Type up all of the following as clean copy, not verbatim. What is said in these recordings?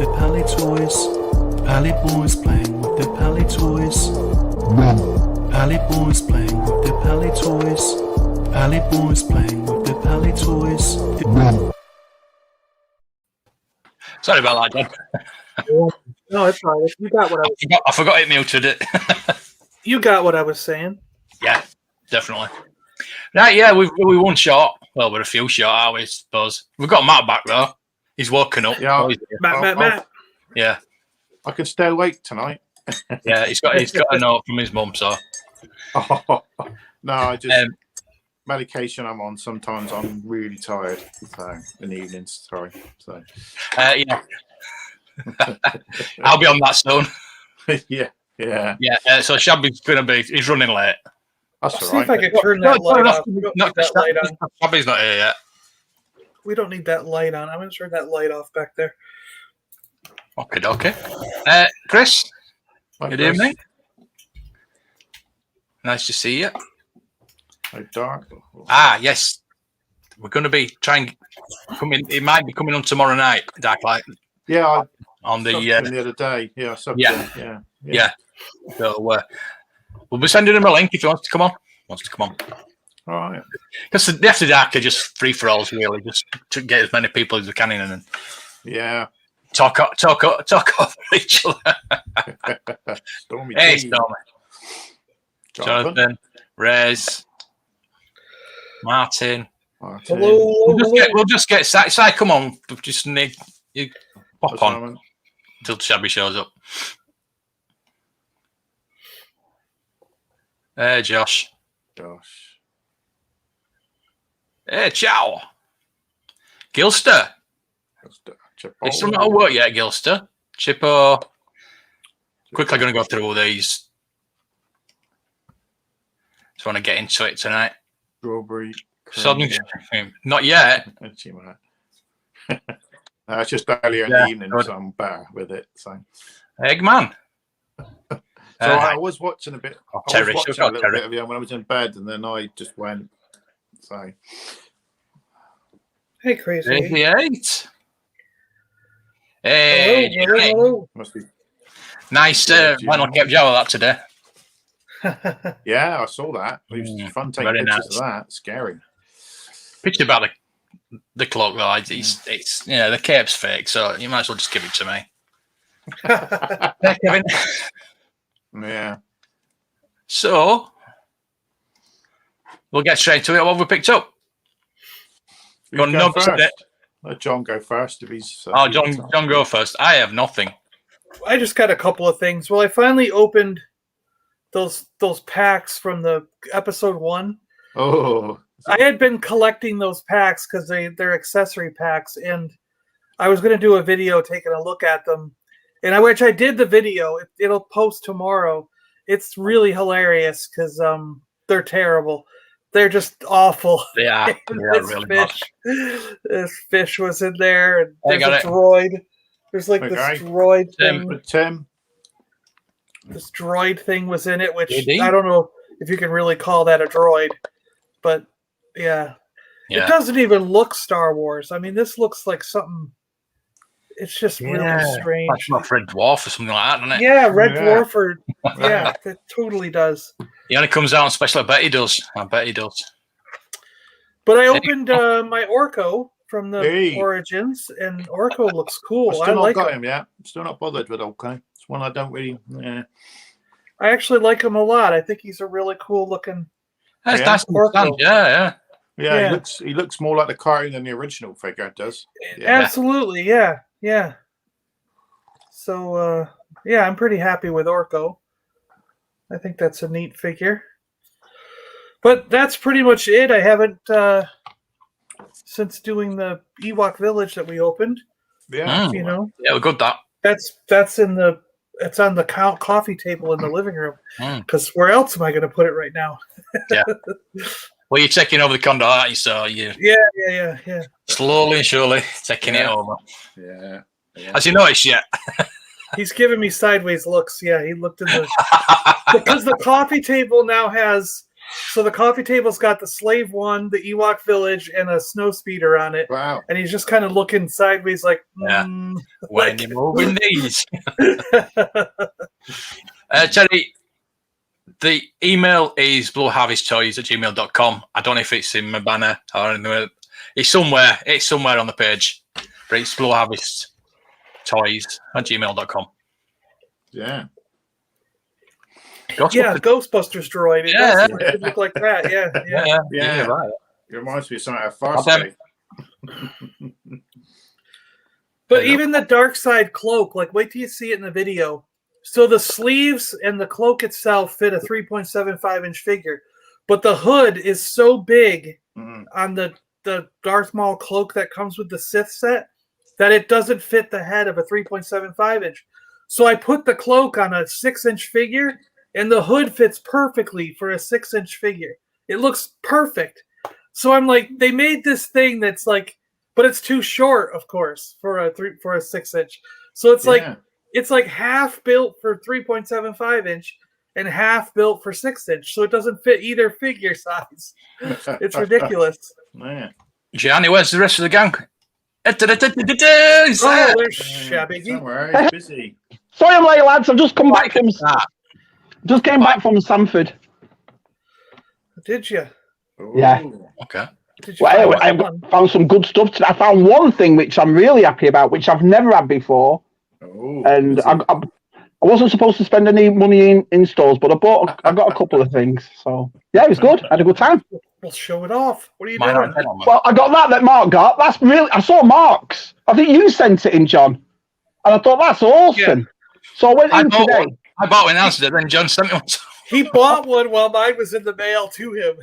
their Pally toys. Paliboys playing with their Pally toys. Paliboys playing with their Pally toys. Paliboys playing with their Pally toys. Sorry about that, John. No, it's fine. You got what I was. I forgot it muted it. You got what I was saying. Yeah, definitely. Right, yeah, we're one short. Well, we're a few short, are we? I suppose we've got Matt back though. He's woken up. Yeah, Matt. Yeah, I can stay awake tonight. yeah. He's got a note from his mum. So No, I just medication I'm on. Sometimes I'm really tired. So in the evenings, sorry. So yeah, I'll be on that soon. yeah. So Shabby's gonna be. He's running late. That's See all right. if I can turn that light off. We don't need that light on. Shabby's not here yet. We don't need that light on. I'm going to turn that light off back there. Okay. Chris, good evening. Nice to see you. How dark. Yes. We're going to be trying. It might be coming on tomorrow night. Dark light. Yeah, on the other day. Yeah, yeah. So we'll be sending him a link if he wants to come on. All right. Because the After Dark are just free for alls, really, just to get as many people as we can in and talk over each other. Stormy. Hey, Stormy. Jonathan, Rez, Martin. Hello. We'll just get Si, come on. We just need you pop on until Shabby shows up. Hey, Josh. Hey, ciao. Gilster. It's still not at work yet, Gilster. Chippo. Quickly going to go through all these. Just want to get into it tonight. Strawberry. Not yet. It's just earlier in the evening, so I'm better with it. So. Eggman. So I was watching a bit. I was watching a little Terry. bit of it when I was in bed, and then I just went. So. Hey, Crazy. 88. Hey. Hello. Must be. Nice. Why not get Joe that today? Yeah, I saw that. It was fun taking pictures of that. Scary. Picture about the cloak though. It's the cape's fake, so you might as well just give it to me. Hey, Kevin. Yeah. So we'll get straight to it. What have we picked up? Go first. Let John go first if he's. John, go first. I have nothing. I just got a couple of things. Well, I finally opened those packs from the episode 1. Oh. I had been collecting those packs because they're accessory packs, and I was going to do a video taking a look at them. And which I did the video. It'll post tomorrow. It's really hilarious because they're terrible. They're just awful. They are really bad. This fish was in there, and there's a droid. There's like this droid thing. Tim. This droid thing was in it, which I don't know if you can really call that a droid, but yeah. It doesn't even look Star Wars. I mean, this looks like something. It's just really strange. Like Red Dwarf or something like that, doesn't it? Yeah, Red Dwarf or it totally does. He only comes out on special. I bet he does. But I opened my Orko from the Origins, and Orko looks cool. I like him yet. I'm still not bothered with Orko. It's one I don't really. Yeah. I actually like him a lot. I think he's a really cool looking. That's nice to understand. Yeah. Yeah, he looks more like the cartoon than the original figure does. Yeah. Absolutely, yeah. So, I'm pretty happy with Orko. I think that's a neat figure. But that's pretty much it. I haven't, since doing the Ewok Village that we opened. Yeah. Yeah, we're good that. It's on the coffee table in the living room. Because where else am I going to put it right now? Yeah. Well, you're taking over the condo, aren't you? So you. Yeah. Slowly and surely taking it over. Yeah. Has he noticed yet? He's giving me sideways looks. Yeah, he looked in the because the coffee table now has So the coffee table's got the Slave One, the Ewok Village, and a snow speeder on it. Wow. And he's just kind of looking sideways, like, When you're moving these. Terry, the email is blowharvesttoys@gmail.com. I don't know if it's in my banner or anywhere. It's somewhere. It's somewhere on the page. But it's blowharvesttoys@gmail.com. Yeah. Yeah, Ghostbusters droid. It does look like that. Yeah. Right. It reminds me of something out of Farscape. But even the dark side cloak, like, wait till you see it in the video. So the sleeves and the cloak itself fit a 3.75-inch figure, but the hood is so big on the Darth Maul cloak that comes with the Sith set that it doesn't fit the head of a 3.75-inch. So I put the cloak on a 6-inch figure, and the hood fits perfectly for a 6-inch figure. It looks perfect. So I'm like, they made this thing that's like, but it's too short, of course, for a 6-inch. So it's like half built for 3.75-inch and half built for 6-inch. So it doesn't fit either figure size. It's ridiculous. Man. Gianni, where's the rest of the gang? Oh, there's Shabby. Somewhere he's busy. Sorry I'm late, lads. I've just come back from Sanford. Did you? Yeah. Okay. Well, I found some good stuff today. I found one thing which I'm really happy about, which I've never had before. And I wasn't supposed to spend any money in stores, but I got a couple of things. So yeah, it was good. I had a good time. We'll show it off. What are you doing? Well, I got that Mark got. That's really. I saw Mark's. I think you sent it in, John, and I thought that's awesome. Yeah. So I went in today. I bought one and then John sent me one. He bought one while mine was in the mail to him.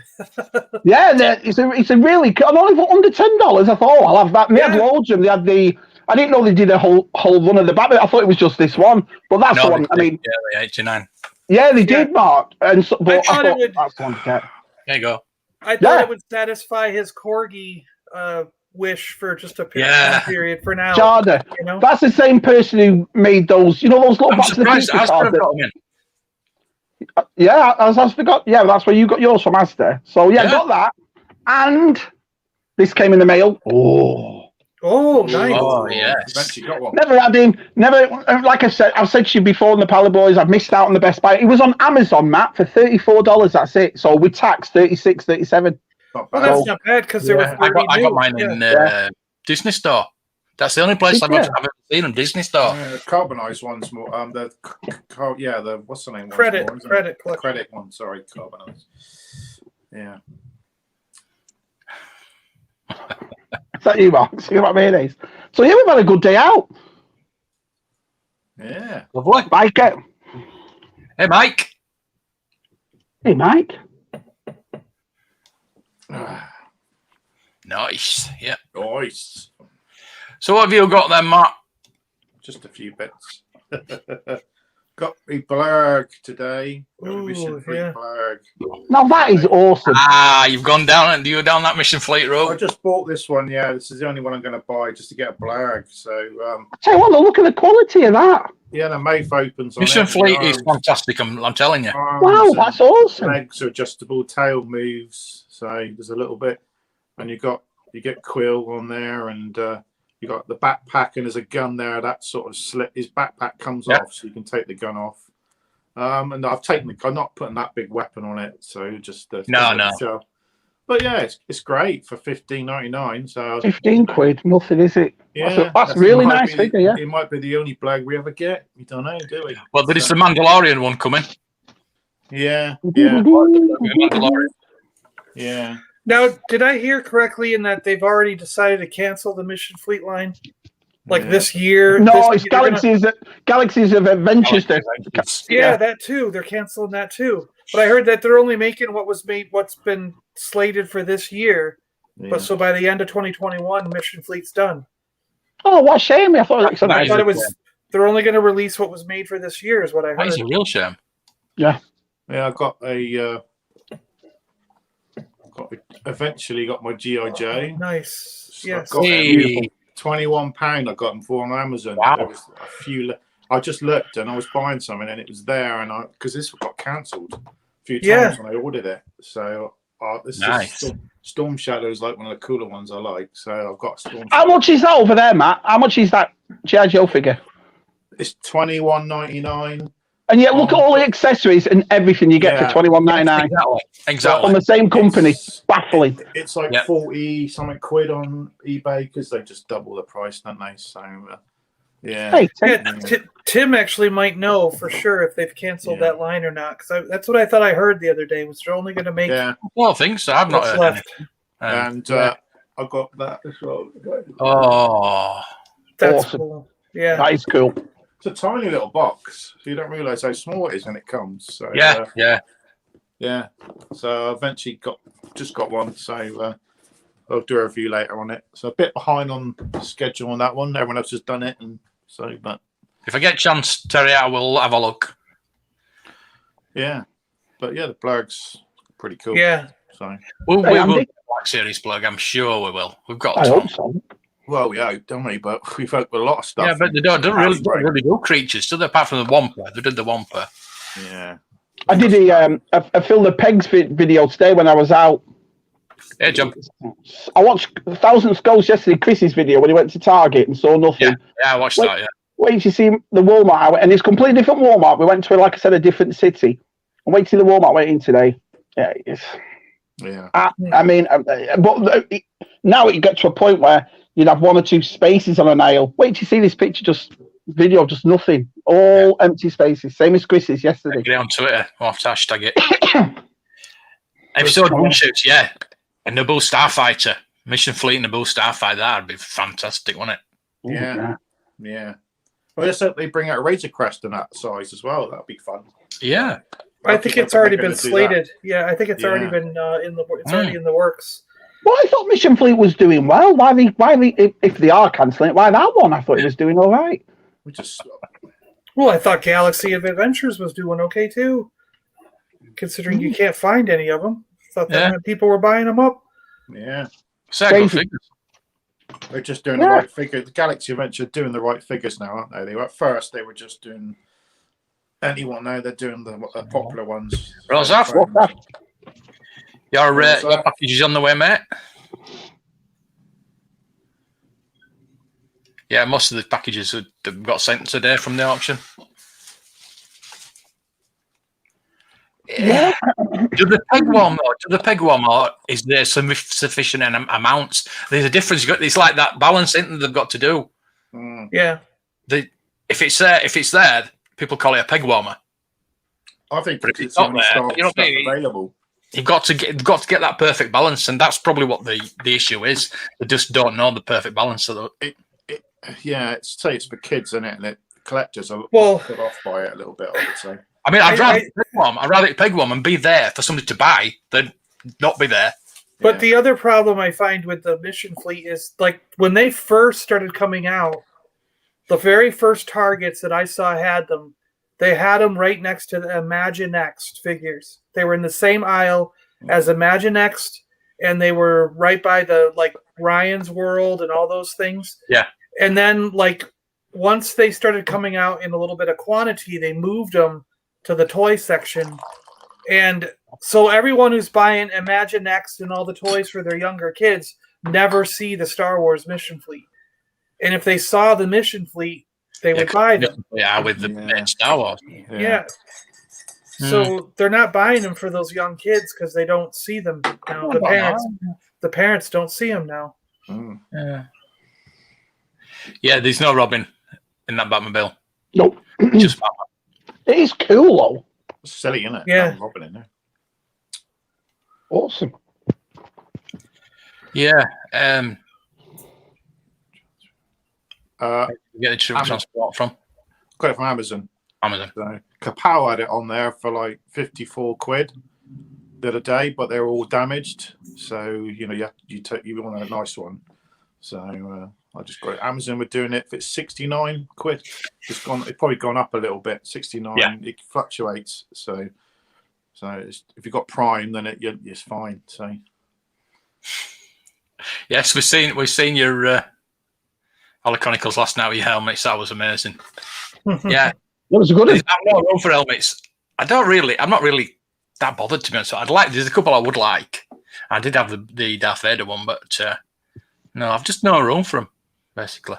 Yeah, it's a really. I'm only for under $10. I thought, I'll have that. They had loads of them. They had the. I didn't know they did a whole run of the back. I thought it was just this one, but that's the one. I mean, yeah, 89. Yeah, they did, Mark. And so, but I thought that's the one to get. There you go. I thought it would satisfy his corgi wish for just a period for now. Jada, that's the same person who made those. You know those little boxes of pizza cards. Yeah, I forgot. Yeah, that's where you got yours from, Asda. So yeah, I got that, and this came in the mail. Oh, nice. Oh, yes. Eventually got one. Never had him. Never, like I've said to you before in the Paliboys, I've missed out on the Best Buy. It was on Amazon, Matt, for $34. That's it. So with tax, 36, 37. Well, that's not bad because there were. I got mine in Disney Store. That's the only place I've ever seen them. Disney Store. The carbonized one's more. The what's the name? Credit one. Sorry, carbonized. Yeah. Is that you, Mark? See what I mean? So yeah, we've had a good day out. Yeah. Lovely. Mike. Hey, Mike. Hey, Mike. Nice. Yeah. Nice. So what have you got then, Mark? Just a few bits. Got a blurg today. Blurg. Now that is awesome. You've gone down that Mission Fleet road. I just bought this one. Yeah, this is the only one I'm going to buy just to get a blurg. So. Tell you what, look at the quality of that. Yeah, the Mafe opens on Mission Fleet is fantastic. I'm telling you. Wow, that's awesome. Legs are adjustable. Tail moves. So there's a little bit, and you get Quill on there, and you got the backpack, and there's a gun there. That sort of slip. His backpack comes off, so you can take the gun off. And I'm not putting that big weapon on it, so just no. So, but yeah, it's great for $15.99. So £15, nothing, is it? Yeah, that's really nice figure. Yeah, it might be the only blag we ever get. We don't know, do we? Well, there is the Mandalorian one coming. Yeah. Yeah. Now, did I hear correctly in that they've already decided to cancel the Mission Fleet line? This year? No, it's Galaxies of Adventures. That too. They're canceling that too. But I heard that they're only making what's been slated for this year. Yeah. But so by the end of 2021, Mission Fleet's done. Oh, what a shame! I thought it was. They're only going to release what was made for this year, is what I heard. That's a real shame. Yeah. Yeah, I got eventually got my G.I. Joe. Nice. So yes. £21 I got them for on Amazon. Wow. There was a few. I just looked and I was buying something and it was there, and because this got cancelled few times when I ordered it. So this nice. is Storm Shadow is like one of the cooler ones I like. So I've got a Storm How Shadow. much is that over there, Matt? How much is that G.I. Joe figure? It's $21.99. And yet, look at all the accessories and everything you get for $21.99. Exactly. From the same company. Baffling. It's like 40 something quid on eBay because they just double the price, don't they? So, Hey, Tim actually might know for sure if they've canceled that line or not. Because that's what I thought I heard the other day. Was they're only going to make? Yeah. Well, I think so. I've not heard left. And I got that as well. Oh, that's awesome. Cool. Yeah, that is cool. It's a tiny little box, so you don't realise how small it is when it comes. So, yeah. So I eventually just got one. So I'll do a review later on it. So a bit behind on schedule on that one. Everyone else has done it, and so but if I get a chance, Terry, I will have a look. Yeah, but the Blurg's pretty cool. Yeah. So we'll get Black Series Blurg. I'm sure we will. We've got. I hope so. Well, we hope, don't we? But we've hoped with a lot of stuff. Yeah, but they don't really do creatures, do they? Apart from the Wampa, they did the Wampa. Yeah. I did I filmed the Pegs video today when I was out. Hey, John. I watched 1,000 Skulls yesterday, Chris's video when he went to Target and saw nothing. Yeah, I watched that. Yeah. Wait till you see the Walmart, and it's a completely different Walmart. We went to, like I said, a different city. And wait till the Walmart went in today. Yeah, it's. Yeah. I mean, but now it gets to a point where you'd have one or two spaces on an aisle. Wait till you see this picture, just nothing. All empty spaces. Same as Chris's yesterday. Get it on Twitter. I'll have to hashtag it. Episode 1 shoots, a Naboo Starfighter. Mission Fleet and Naboo Starfighter. That'd be fantastic, wouldn't it? Yeah. Well, just hope they bring out a Razor Crest in that size as well. That'd be fun. Yeah. I think it's already been slated. Yeah, I think it's already been already in the works. Well, I thought Mission Fleet was doing well. Why if they are cancelling it, why that one? I thought it was doing all right. Well, I thought Galaxy of Adventures was doing okay too, considering you can't find any of them. Thought that people were buying them up. Yeah. Figures. They're just doing the right figure. The Galaxy Adventure are doing the right figures now, aren't they? They were at first they were just doing anyone. Now they're doing the popular ones. Rosaf, your package is on the way, mate. Yeah, most of the packages that got sent today from the auction. Yeah. Do the peg warm or is there some sufficient amounts? There's a difference. It's like that balancing that they've got to do. Yeah. If it's there, people call it a peg warmer. I think it's not there. You know what I mean? Available. You've got to get that perfect balance, and that's probably what the issue is. They just don't know the perfect balance of it. It's for kids, isn't it? And collectors are put off by it a little bit, I would say. I mean, I'd rather peg warm and be there for somebody to buy than not be there. But the other problem I find with the Mission Fleet is, like, when they first started coming out, the very first Targets that I saw had them. They had them right next to the Imaginext figures. They were in the same aisle as Imaginext, and they were right by the Ryan's World and all those things. Yeah. And then once they started coming out in a little bit of quantity, they moved them to the toy section. And so everyone who's buying Imaginext and all the toys for their younger kids never see the Star Wars Mission Fleet. And if they saw the Mission Fleet, they would buy them. Yeah, with the Star Wars. Yeah. So they're not buying them for those young kids because they don't see them now. The parents don't see them now. Yeah, there's no Robin in that Batmobile. Nope. Just Batman. It is cool though. It's silly, isn't it? Yeah. Robin in there. Awesome. Yeah. Get the transport from? Got it from Amazon. So, Kapow had it on there for like 54 quid the other day, but they were all damaged. So you want a nice one. So I just got it. Amazon were doing it. If it's 69 quid, it's probably gone up a little bit. 69. Yeah. It fluctuates. So if you've got Prime, then it's fine. So yes, we've seen your Chronicles last night with your helmets. That was amazing. Yeah. That was a good one. I'm not known for helmets. I'm not really that bothered to me. So there's a couple I would like. I did have the Darth Vader one, but no, I've just no room for them, basically.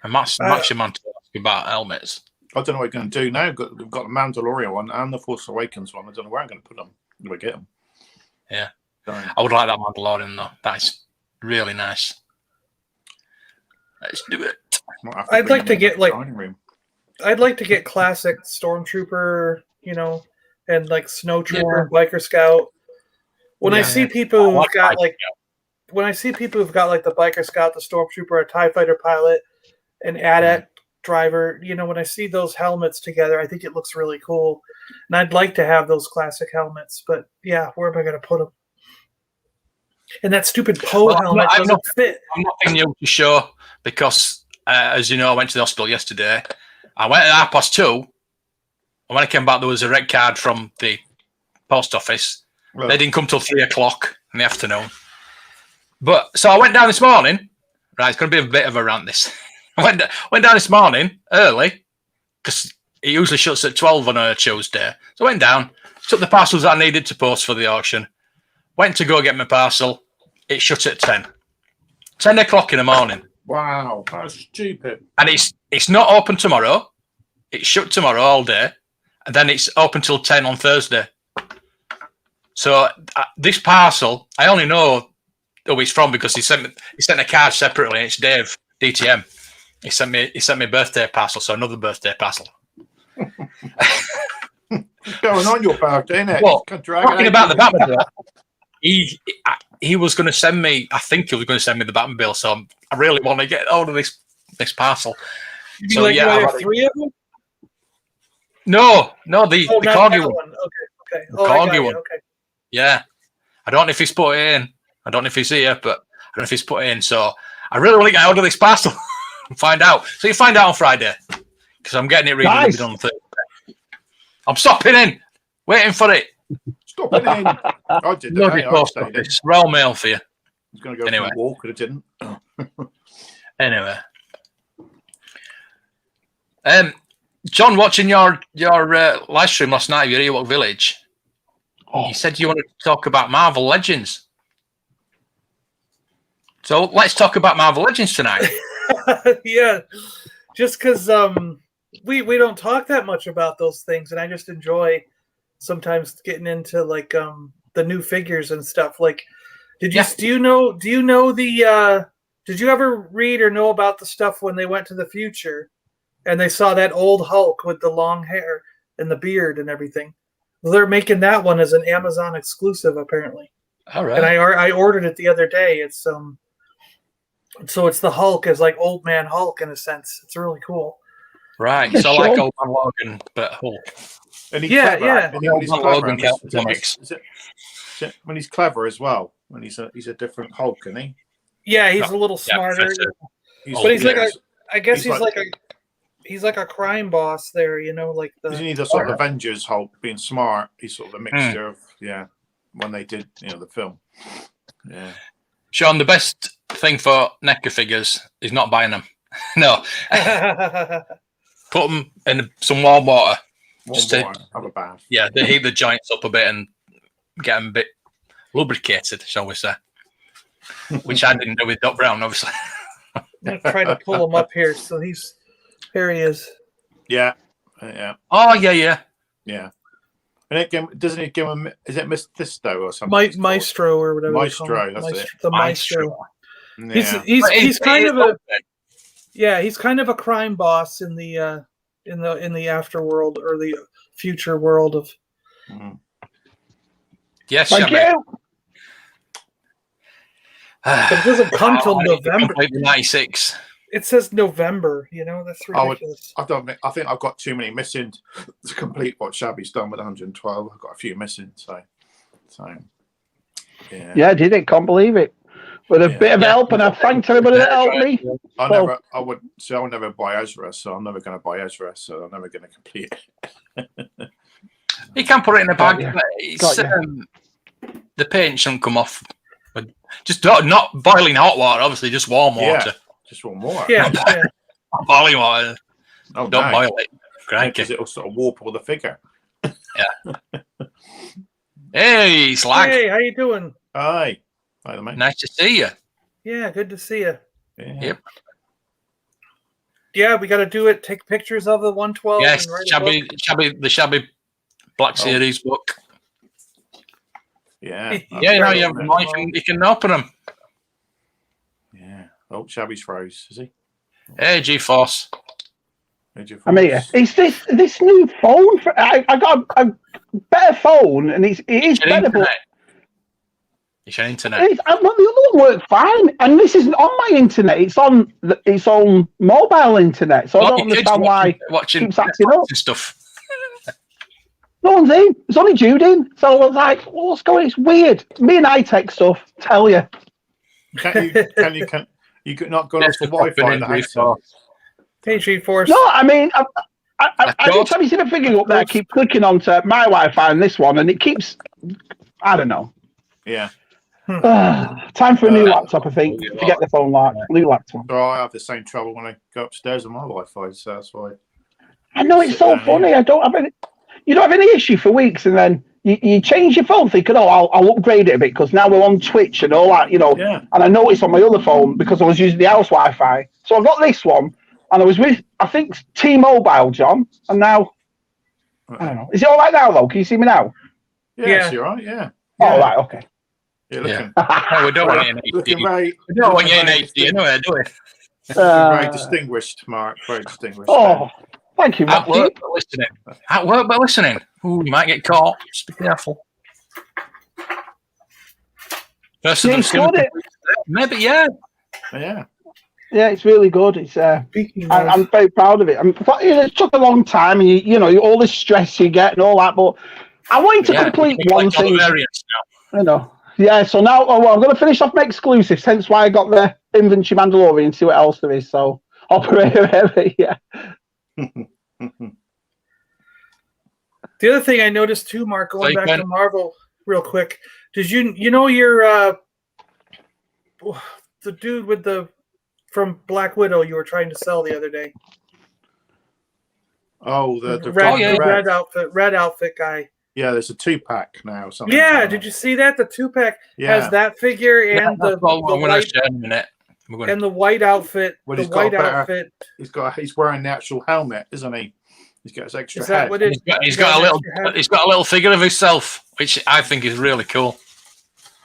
And Matt's your man to ask about helmets. I don't know what we're going to do now. We've got the Mandalorian one and the Force Awakens one. I don't know where I'm going to put them. I'm going to get them. Yeah. Sorry. I would like that Mandalorian, though. That's really nice. Let's do it. I'd like to get I'd like to get classic Stormtrooper, you know, and like Snowtrooper, Biker Scout. When I see people who've got when I see people who've got like the Biker Scout, the Stormtrooper, a TIE Fighter pilot, an AT-AT driver, you know, when I see those helmets together, I think it looks really cool. And I'd like to have those classic helmets, but yeah, where am I going to put them? And that stupid Poe helmet doesn't fit. I'm not thinking you to show because, as you know, I went to the hospital yesterday. I went at 2:30, and when I came back, there was a red card from the post office. Right. They didn't come till 3:00 in the afternoon. But so I went down this morning. Right, it's going to be a bit of a rant. This I went down this morning early because it usually shuts at 12 on a Tuesday. So I went down, took the parcels that I needed to post for the auction. Went to go get my parcel. It shut at 10. 10 o'clock in the morning. Wow, that's stupid. And it's not open tomorrow. It's shut tomorrow all day. And then it's open till 10 on Thursday. So this parcel, I only know who it's from because he sent a card separately. It's Dave, DTM. He sent me a birthday parcel, so another birthday parcel. Going on your birthday, isn't it? Well, talking about the Batman, he was going to send me. I think he was going to send me the Batmobile. So I really want to get hold of this parcel. So you have 3 of them? No, the Corgi one. Okay. The Corgi one. Okay. Yeah, I don't know if he's put it in. I don't know if he's here, but I don't know if he's put it in. So I really want to get hold of this parcel and find out. So you find out on Friday because I'm getting it redelivered on Thursday. I'm stopping in, waiting for it. Stopping in. I did that. It's Royal Mail for you. I was going to go for a walk, but I didn't. Anyway, John, watching your live stream last night of your Ewok Village, you said you wanted to talk about Marvel Legends. So let's talk about Marvel Legends tonight. Yeah, just because we don't talk that much about those things, and I just enjoy sometimes getting into like the new figures and stuff. Like, did you ever read or know about the stuff when they went to the future and they saw that old Hulk with the long hair and the beard and everything? Well, they're making that one as an Amazon exclusive apparently. All right. And I ordered it the other day. It's so it's the Hulk as like old man Hulk in a sense. It's really cool. Right. So like old man Logan, but Hulk. And yeah. When he's clever as well. When he's a different Hulk, isn't he? Yeah, he's a little smarter. But he's like I guess he's like a crime boss there, you know, like the. Isn't he the sort of Avengers Hulk being smart? He's sort of a mixture of when they did the film. Yeah. Sean, the best thing for NECA figures is not buying them. No. Put them in some warm water. Have a bath. Yeah, they heat the joints up a bit and get them a bit lubricated, shall we say. Which I didn't do with Doc Brown, obviously. I'm going to try to pull him up here. So here he is. Yeah. Yeah. Oh, yeah. Yeah. And doesn't it give him, is it Mephisto or something? Maestro or whatever. Maestro, that's it. The Maestro. Yeah. He's kind of he's kind of a crime boss in the afterworld or the future world of. Mm-hmm. Yes, thank you. But it doesn't come till November. 96. It says November. You know, that's ridiculous. I think I've got too many missing to complete what Shabby's done with 112. I've got a few missing, so yeah. Yeah, I did it. Can't believe it. With a bit of help, and I thanked everybody that helped me. I would never buy Ezra, so I'm never going to buy Ezra, so I'm never going to complete it. You can put it in a bag. The paint shouldn't come off. Just not boiling hot water, obviously, just warm water. Yeah, just warm water. Yeah. Not boiling water. Oh, don't boil it. Because it'll sort of warp all the figure. Yeah. Hey, Slag. Hey, how you doing? Hi. Hi, mate. Nice to see you. Yeah, good to see you. Yeah. Yep. Yeah, we got to do it. Take pictures of the 112. Yes, and write a book. the shabby Black Series book. Yeah. Yeah, now you have them. You can open them. Yeah. Oh, Shabby's froze, is he? Hey, G-Force. I mean, it's this new phone. I got a better phone, and it is better. But it's your internet. well, the other one worked fine, and this isn't on my internet. It's on its own mobile internet, so I don't understand why watching keeps acting up. Stuff. No one's in. It's only Jude in. So I was like, what's going on? It's weird. Me and high-tech stuff, tell you. Can you not go off the Wi-Fi in the house? Hey, G-Force. No, I mean, every time you see the figure up there, I keep clicking onto my Wi-Fi and this one, and it keeps, I don't know. Yeah. Time for a new laptop, I think. Forget the phone lock. New laptop. Oh, I have the same trouble when I go upstairs on my Wi-Fi, so that's why. I know, it's so funny. You don't have any issue for weeks, and then you change your phone thinking, oh, I'll upgrade it a bit because now we're on Twitch and all that, Yeah. And I noticed on my other phone because I was using the house Wi-Fi. So I got this one, and I was with, I think, T-Mobile, John, and now, I don't know. Is it all right now, though? Can you see me now? Yeah. You're right, yeah. Oh, right, okay. You're looking. No, we don't want you in Looking HD. very, We don't want you in HD anyway, do we? very distinguished, Mark. Very distinguished. Oh, thank you, At Matthew. work, but listening. At work, but listening. Ooh, you might get caught. Just be careful. First of You scored it. Maybe, yeah. Yeah. Yeah, it's really good. It's I'm very proud of it. It took a long time, and you know all this stress you get and all that. But I wanted to complete one thing. Yeah. So now, I'm going to finish off my exclusives. Hence why I got the inventory Mandalorian and see what else there is. So operator, yeah. The other thing I noticed too, Mark, going back to Marvel real quick, did you know your the dude with from Black Widow you were trying to sell the other day? Oh, the red outfit guy. Yeah, there's a 2-pack now. Yeah, did you see that? The 2-pack has that figure and the white in a minute. And the white outfit. Well, the white outfit. He's wearing the actual helmet, isn't he? He's got his extra is that head. What it, he's got a little figure of himself, which I think is really cool.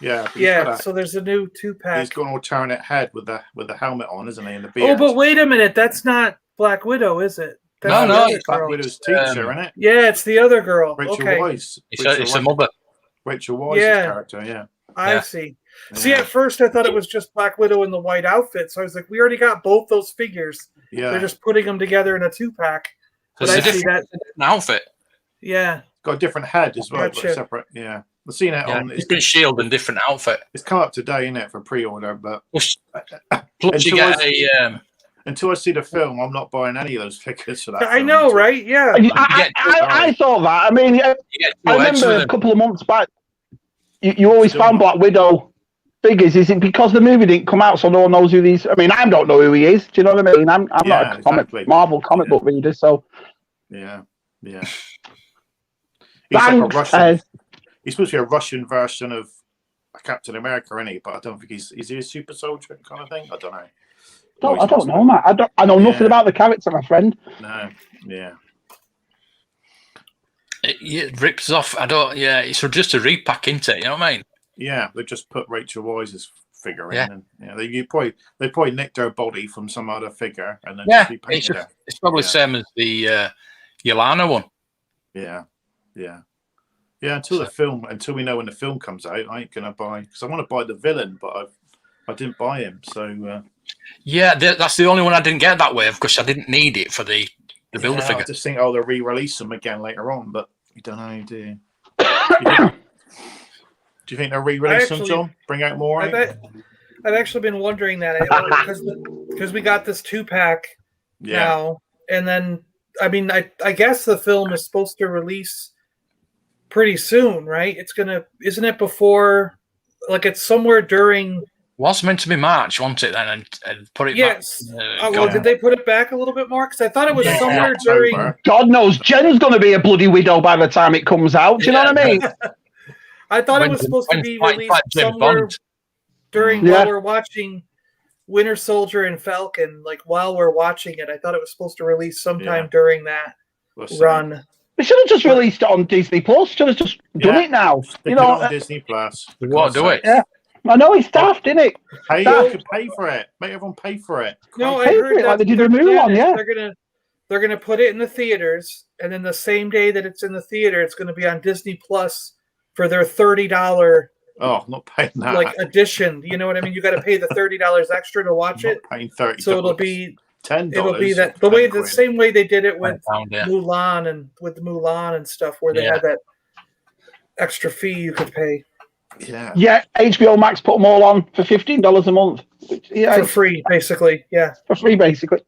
Yeah. Yeah. So there's a new 2-pack. He's got an alternate head with the helmet on, isn't he? And the beard. Oh, but wait a minute. That's not Black Widow, is it? That's no, it's Black Widow's teacher, isn't it? Yeah, it's the other girl. Rachel Weisz. It's a mother. Rachel Weisz's character, yeah. I see. See, at first I thought it was just Black Widow in the white outfit, so I was like, we already got both those figures. Yeah. They're just putting them together in a 2-pack. But I see that outfit. Yeah. Got a different head as well, but separate. Yeah. I've seen it on different shield and different outfit. It's come up today, isn't it, for pre-order? But plus you get until I see the film, I'm not buying any of those figures for that. I know, right? Yeah. I thought that. I mean, I remember a couple of months back, you always found Black Widow figures. Is it because the movie didn't come out, so no one knows who these? I mean, I don't know who he is. Do you know what I mean? I'm not a Marvel comic book reader, so. Yeah. He's like a Russian. He's supposed to be a Russian version of Captain America, isn't he? But I don't think is he a super soldier kind of thing? I don't know. I don't know, Matt. I know nothing about the character, my friend. No, yeah. It rips off. It's just a repack, isn't it? You know what I mean? Yeah, they just put Rachel Weisz's figure in, and they probably nicked her body from some other figure, and then repainted her. It's probably the same as the Yelena one. Yeah. Until we know when the film comes out, I ain't gonna buy because I want to buy the villain, but I didn't buy him, so. That's the only one I didn't get that way because I didn't need it for the builder figure. I just think they'll re-release them again later on, but you don't know, do you? Do you think they'll re-release them, John? Bring out more? I've actually been wondering that because we got this 2-pack now, and then I mean I guess the film is supposed to release pretty soon, right? Isn't it before? Like it's somewhere during Was meant to be March, wasn't it? Then and put it Yes. back. Well, did they put it back a little bit more? Because I thought it was somewhere during. God knows, Jen's going to be a bloody widow by the time it comes out. Do you know what I mean? I thought it was supposed to be released somewhere during while we're watching Winter Soldier and Falcon. Like while we're watching it, I thought it was supposed to release sometime during that run. They should have just released it on Disney Plus. Should have just done it now. You know, on Disney Plus. What do it? Yeah. I know it's daft, isn't it? You can pay for it. Make everyone pay for it. No, I Pay heard for it that like they did with Mulan, yeah. They're gonna put it in the theaters, and then the same day that it's in the theater, it's gonna be on Disney Plus for their $30 I'm not paying that. like edition. You know what I mean? You got to pay the $30 extra to watch it. Paying $30. So it'll be $10. It'll be that the same way they did it with Mulan and stuff, where they had that extra fee you could pay. Yeah, HBO Max put them all on for $15 a month. For free, basically. Yeah. For free, basically.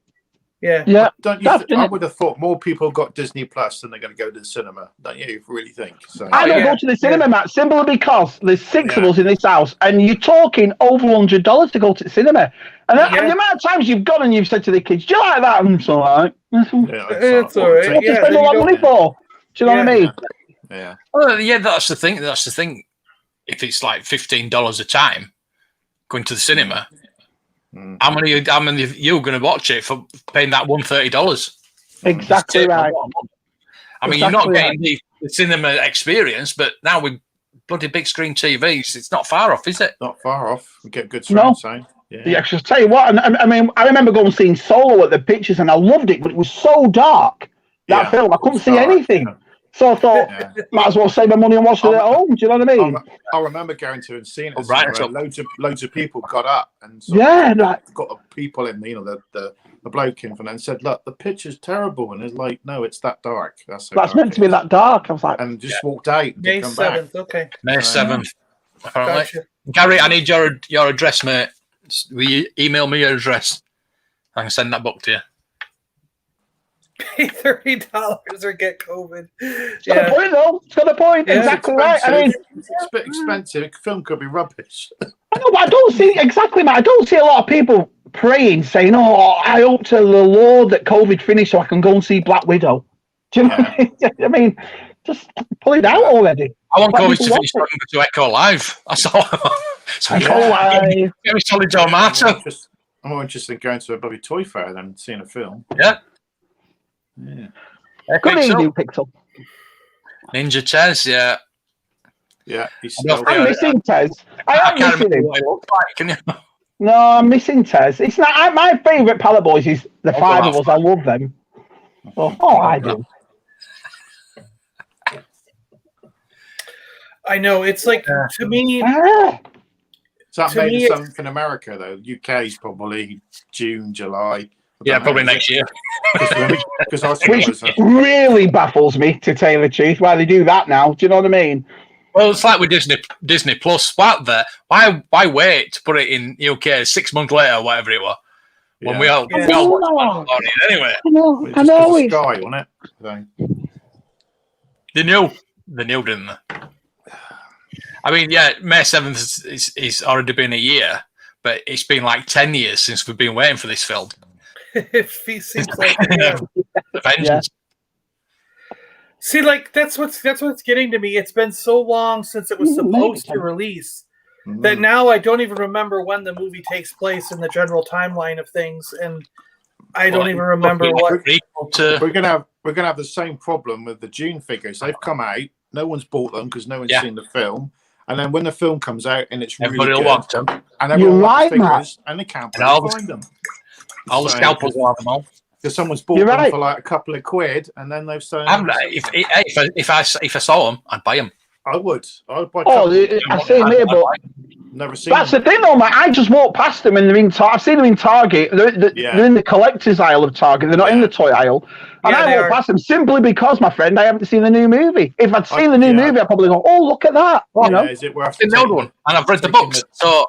Yeah. Yeah. I would have thought more people got Disney Plus than they're going to go to the cinema. Don't you really think? So. I don't go to the cinema, Matt, simply because there's 6 of us in this house, and you're talking over $100 to go to the cinema. And the amount of times you've gone and you've said to the kids, "Do you like that?" And it's all right. It's all right. What to spend a lot of money for? Do you know what I mean? Yeah. Well, yeah, that's the thing. That's the thing. If it's like $15 a time going to the cinema, how many of you are going to watch it for paying that $130? Exactly right. I mean, you're not getting the cinema experience, but now with bloody big screen TVs, it's not far off, is it? Not far off. We get good surround sound. Yeah, just tell you what. I mean, I remember going and seeing Solo at the pictures, and I loved it, but it was so dark that film. I couldn't see anything. So I thought, might as well save my money and watch it at home. Do you know what I mean? I remember going to and seeing it. Loads of people got up and got the people in, the bloke in and said, "Look, the picture's terrible," and it's like, "No, it's that dark. That's meant to be that dark." I was like, and just walked out. And May come 7th. back. Okay. May 7th. Apparently, Gotcha. Gary, I need your address, mate. Will you email me your address? I can send that book to you. Pay $30 or get COVID. It's got a point, though. It's got a point. Yeah, exactly right. I mean, it's a bit expensive. The film could be rubbish. I know, but I don't see exactly, Matt. I don't see a lot of people praying, saying, "Oh, I hope to the Lord that COVID finished so I can go and see Black Widow." Do you know what I mean? I mean, just pull it out already. I want COVID to finish to Echo Live. That's all. Echo Live. Get me solid Joe Martin. I'm more interested in going to a bloody toy fair than seeing a film. Yeah. Good evening, Pixel. Ninja Tez, yeah. I'm missing Tez. I am missing him. What he looks like, can you? No, I'm missing Tez. It's not my favourite Paliboys is the 5 of us. I love them. I do. I know. It's like, to me... Is that made of something in America, though? UK is probably June, July. Yeah, probably next year. Which really baffles me, to tell you the truth, why they do that now. Do you know what I mean? Well, it's like with Disney Plus. Why wait to put it in UK 6 months later, whatever it was? When we all watched it anyway. I know. Sky, wasn't it? They knew, didn't they? I mean, May 7th is already been a year, but it's been like 10 years since we've been waiting for this film. It seems like Vengeance. See, like that's what's getting to me. It's been so long since it was supposed to release that now I don't even remember when the movie takes place in the general timeline of things, and I don't even remember what. We're gonna have the same problem with the June figures. They've come out. No one's bought them because no one's seen the film. And then when the film comes out and it's everybody really will good, want them, and everyone wants the figures, and they can't find them. All the scalpers will have them all. Because someone's bought them for like a couple of quid, and then they've sold. If I saw them, I'd buy them. I would. I would buy. I see them here, but never seen. That's the thing, though, mate. I just walk past them, and they're in. I've seen them in Target. They're in the collector's aisle of Target. They're not in the toy aisle. And I walk past them simply because, my friend, I haven't seen the new movie. If I'd seen the new movie, I'd probably go, "Oh, look at that!" You know? Is it worth the old one? And I've read the books, so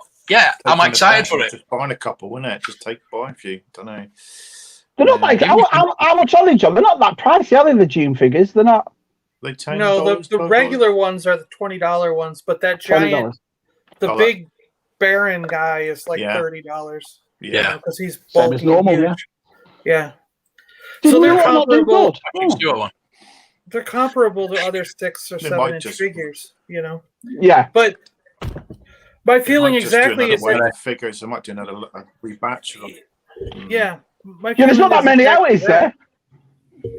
I'm excited for it. Just buying a couple, wouldn't it? Just buy a few. Don't know. They're not like how much are they, John? They're not that pricey, are they? The June figures, they're not. No, the regular ones are the $20 ones, but that giant, the Baron guy is like Yeah. $30. Yeah. Because he's Same as bulky normal, and huge. Yeah. Did So we they're not do comparable. good? King Stuart one. They're comparable to other 6 or They 7 might inch just- figures, Yeah. But my They feeling might just exactly do is another that, wave of figures. They might do another rebatch of them. yeah. My Yeah, there's feeling not that is many out, exactly is there?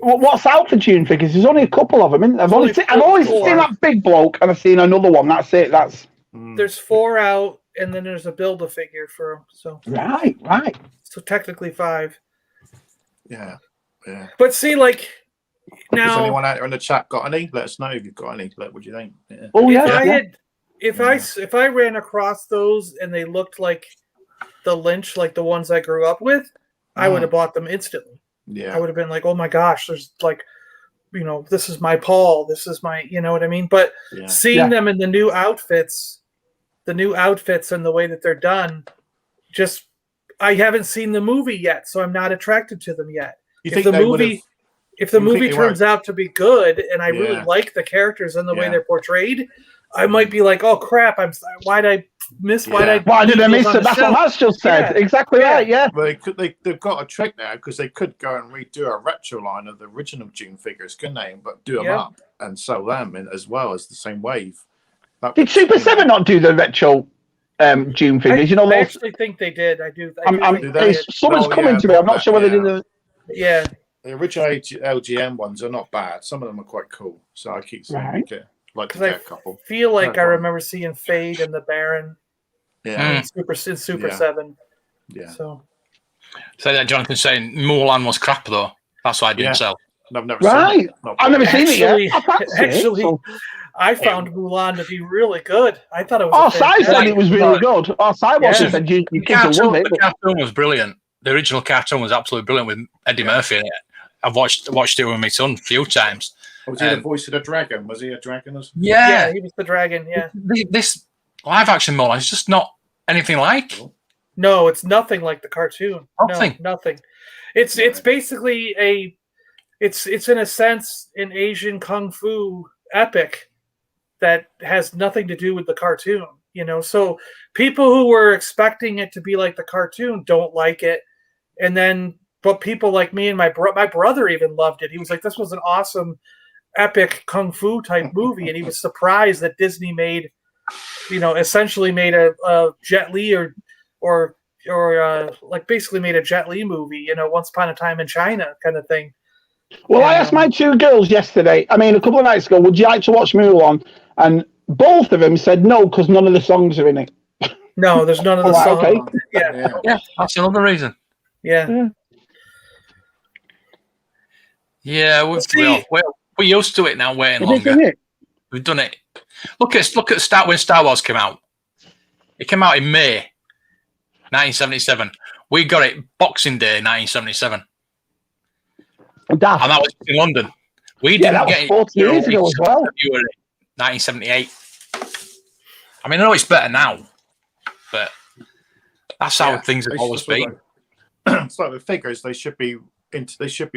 What's out for June figures? There's only a couple of them, isn't there? I've There's only only seen four. that big bloke, and I've seen another one. That's it. That's There's 4 out, and then there's a Build-A-Figure for them. right. So technically 5. Yeah. But see, like, Has now, anyone out there in the chat got any? Let us know if you've got any. What do you think? Yeah. Oh yeah. if I ran across those and they looked like the Lynch, like the ones I grew up with, I would have bought them instantly. Yeah. I would have been like, oh my gosh, there's like, this is my Paul, this is my, you know what I mean? But seeing them in the new outfits and the way that they're done, just, I haven't seen the movie yet, so I'm not attracted to them yet. If the movie turns out to be good and I really like the characters and the way they're portrayed, I might be like, oh crap, why did I miss it? Why did I miss it? That's what Matt's just said. Exactly right, yeah. Well, they've got a trick now because they could go and redo a retro line of the original June figures, couldn't they? But do them up and sell them in as well as the same wave. Did Super 7 not do the retro June figures? I actually think they did. I do. Someone's coming to me. I'm not sure whether they did it. Yeah. The original LGM ones are not bad. Some of them are quite cool. So I keep saying like to get a couple. I feel like I remember seeing Fade and the Baron. Yeah. In Super 7. Yeah. So that Jonathan saying Mulan was crap though. That's why I didn't sell. I've never seen it. I've never seen it yet. I found Mulan to be really good. I thought it was. Oh, Sai said it was really good. Oh, Sai said you kids will love it. The cartoon was brilliant. The original cartoon was absolutely brilliant with Eddie Murphy in it. I've watched it with my son a few times. Was he the voice of the dragon? Was he a dragon? Yeah, he was the dragon. Yeah. This live action Mulan is just not anything like. No, it's nothing like the cartoon. Nothing. No, nothing. It's basically it's in a sense an Asian kung fu epic that has nothing to do with the cartoon. So people who were expecting it to be like the cartoon don't like it, but people like me and my brother even loved it. He was like, "This was an awesome, epic kung fu type movie," and he was surprised that Disney essentially made a Jet Li or like basically made a Jet Li movie. Once Upon a Time in China kind of thing. Well, I asked my 2 girls yesterday. I mean, a couple of nights ago, would you like to watch Mulan? And both of them said no because none of the songs are in it. No, there's none of the songs. Okay. Yeah, that's another reason. Yeah. Yeah, we're used to it now. Waiting longer. We've done it. Look at when Star Wars came out. It came out in May 1977. We got it Boxing Day 1977. And that was in London. We didn't get it 40 years ago as well. February 1978. I mean, I know it's better now, but that's how things have always been. It's like the figures; they should be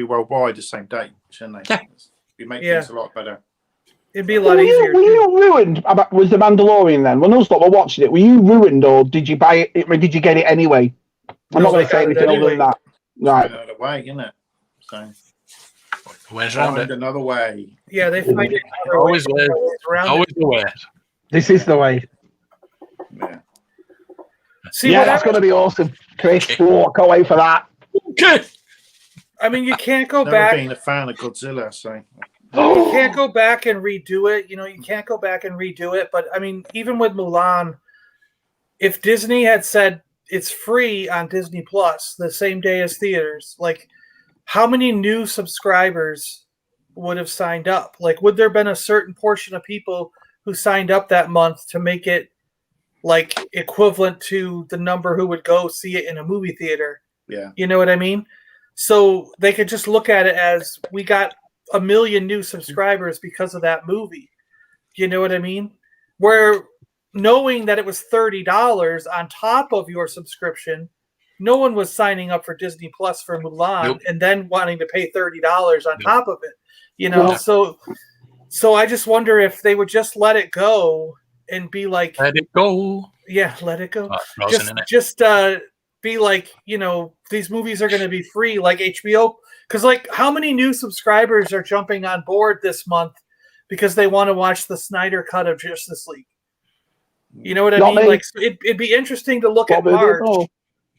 worldwide the same day, shouldn't they? Yeah, we make things a lot better. It'd be a lot easier. Were you ruined? Was the Mandalorian then? When those lot were watching it, were you ruined, or did you buy it? Did you get it anyway? I'm not going to say anything other than that. Right. Another way, isn't it? So. Where's around it? Another way. Yeah, they find it always the way. This is the way. Yeah. See, that's going to be awesome, Chris. Oh, I can't wait for that. Okay. I mean, you can't go Never back. Being a fan of Godzilla, so you can't go back and redo it. You can't go back and redo it. But I mean, even with Mulan, if Disney had said it's free on Disney Plus the same day as theaters, like, how many new subscribers would have signed up? Like, would there have been a certain portion of people who signed up that month to make it like equivalent to the number who would go see it in a movie theater? Yeah. You know what I mean? So they could just look at it as we got 1 million new subscribers because of that movie. You know what I mean? Where knowing that it was $30 on top of your subscription, no one was signing up for Disney Plus for Mulan and then wanting to pay $30 on top of it. So I just wonder if they would just let it go and be like, let it go. Yeah, let it go. Oh, Just be like, these movies are going to be free like HBO. Because like, how many new subscribers are jumping on board this month because they want to watch the Snyder cut of Justice League? You know what I mean? Me. Like, it'd be interesting to look at March.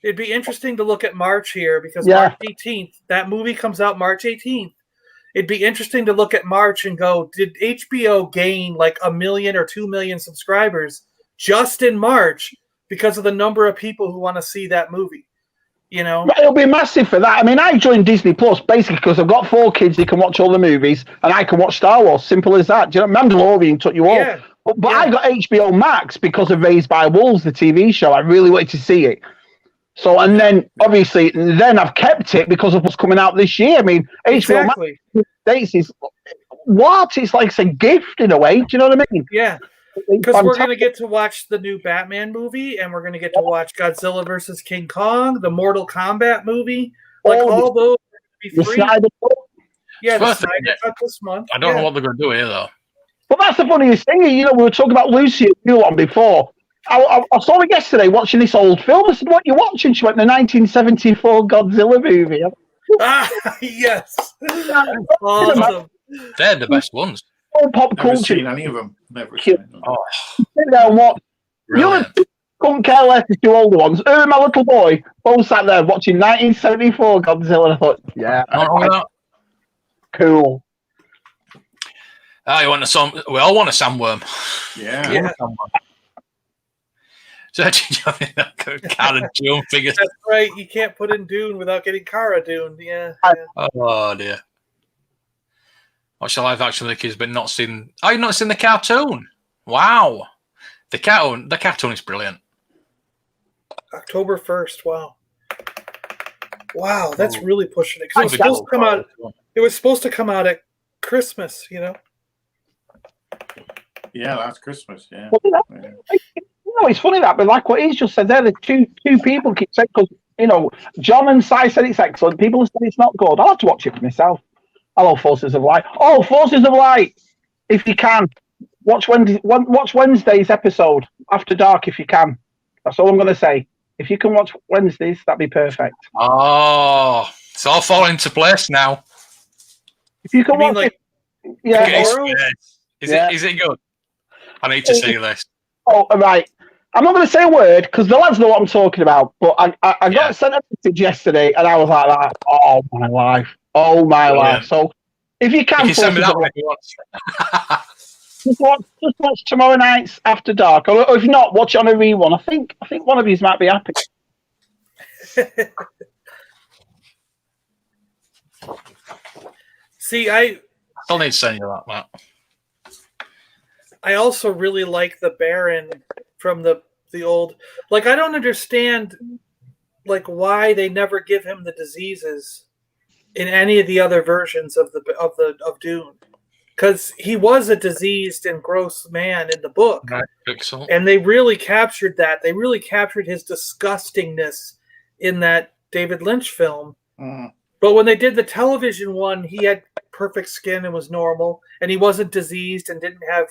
It'd be interesting to look at March here because March 18th, that movie comes out March 18th. It'd be interesting to look at March and go, did HBO gain like 1 million or 2 million subscribers just in March because of the number of people who want to see that movie? It'll be massive for that. I mean, I joined Disney Plus basically because I've got 4 kids. They can watch all the movies, and I can watch Star Wars. Simple as that. Do you know, Mandalorian took you off. But I got HBO Max because of Raised by Wolves, the TV show. I really wanted to see it. So, and then obviously, I've kept it because of what's coming out this year. I mean, HBO Max States is what? It's like a gift in a way. Do you know what I mean? Yeah. Because we're going to get to watch the new Batman movie, and we're going to get to watch Godzilla versus King Kong, the Mortal Kombat movie. Like, all those are going to be free. The Snyder Cut this month. I don't know what they're going to do here, though. Well, that's the funniest thing. We were talking about Lucy on before. I saw her yesterday watching this old film. I said, what are you watching? She went, the 1974 Godzilla movie. Yes. Awesome. They're the best ones. Pop culture. Never seen any of them. Never seen them. Sit there and watch. Brilliant. You couldn't care less the 2 older ones. Her and my little boy both sat there watching 1974 Godzilla. And I thought, yeah, cool. You want we all want a sandworm. Yeah. So Cara Dune figures. That's right. You can't put in Dune without getting Cara Dune. Yeah. Oh dear. Watch the live action of the kids, but not seen. Oh, you've not seen the cartoon? Wow. The cartoon is brilliant. October 1st. Wow, that's really pushing it. Because it was supposed to come out at Christmas, Yeah, that's Christmas. Yeah. It's funny that, but like what he's just said there, the two people keep saying, because John and Si said it's excellent. People have said it's not good. I'll have to watch it for myself. Hello, Forces of Light. Oh, Forces of Light! If you can, watch Wednesday's episode after dark. If you can, that's all I'm going to say. If you can watch Wednesdays, that'd be perfect. Oh, it's all falling into place now. If you can watch it, Is it good? I need to see this. Oh, right. I'm not going to say a word because the lads know what I'm talking about. But I got sent a message yesterday, and I was like that. Oh my life. Oh my life! So, if you can, send me that one if you want. Just watch tomorrow night's After Dark, or if not, watch it on a rerun. I think one of you might be happy. See, I still need to send you that, Matt. I also really like the Baron from the old. Like, I don't understand, like, why they never give him the diseases in any of the other versions of Dune, because he was a diseased and gross man in the book, and they really captured that. They really captured his disgustingness in that David Lynch film. But when they did the television one, he had perfect skin and was normal, and he wasn't diseased and didn't have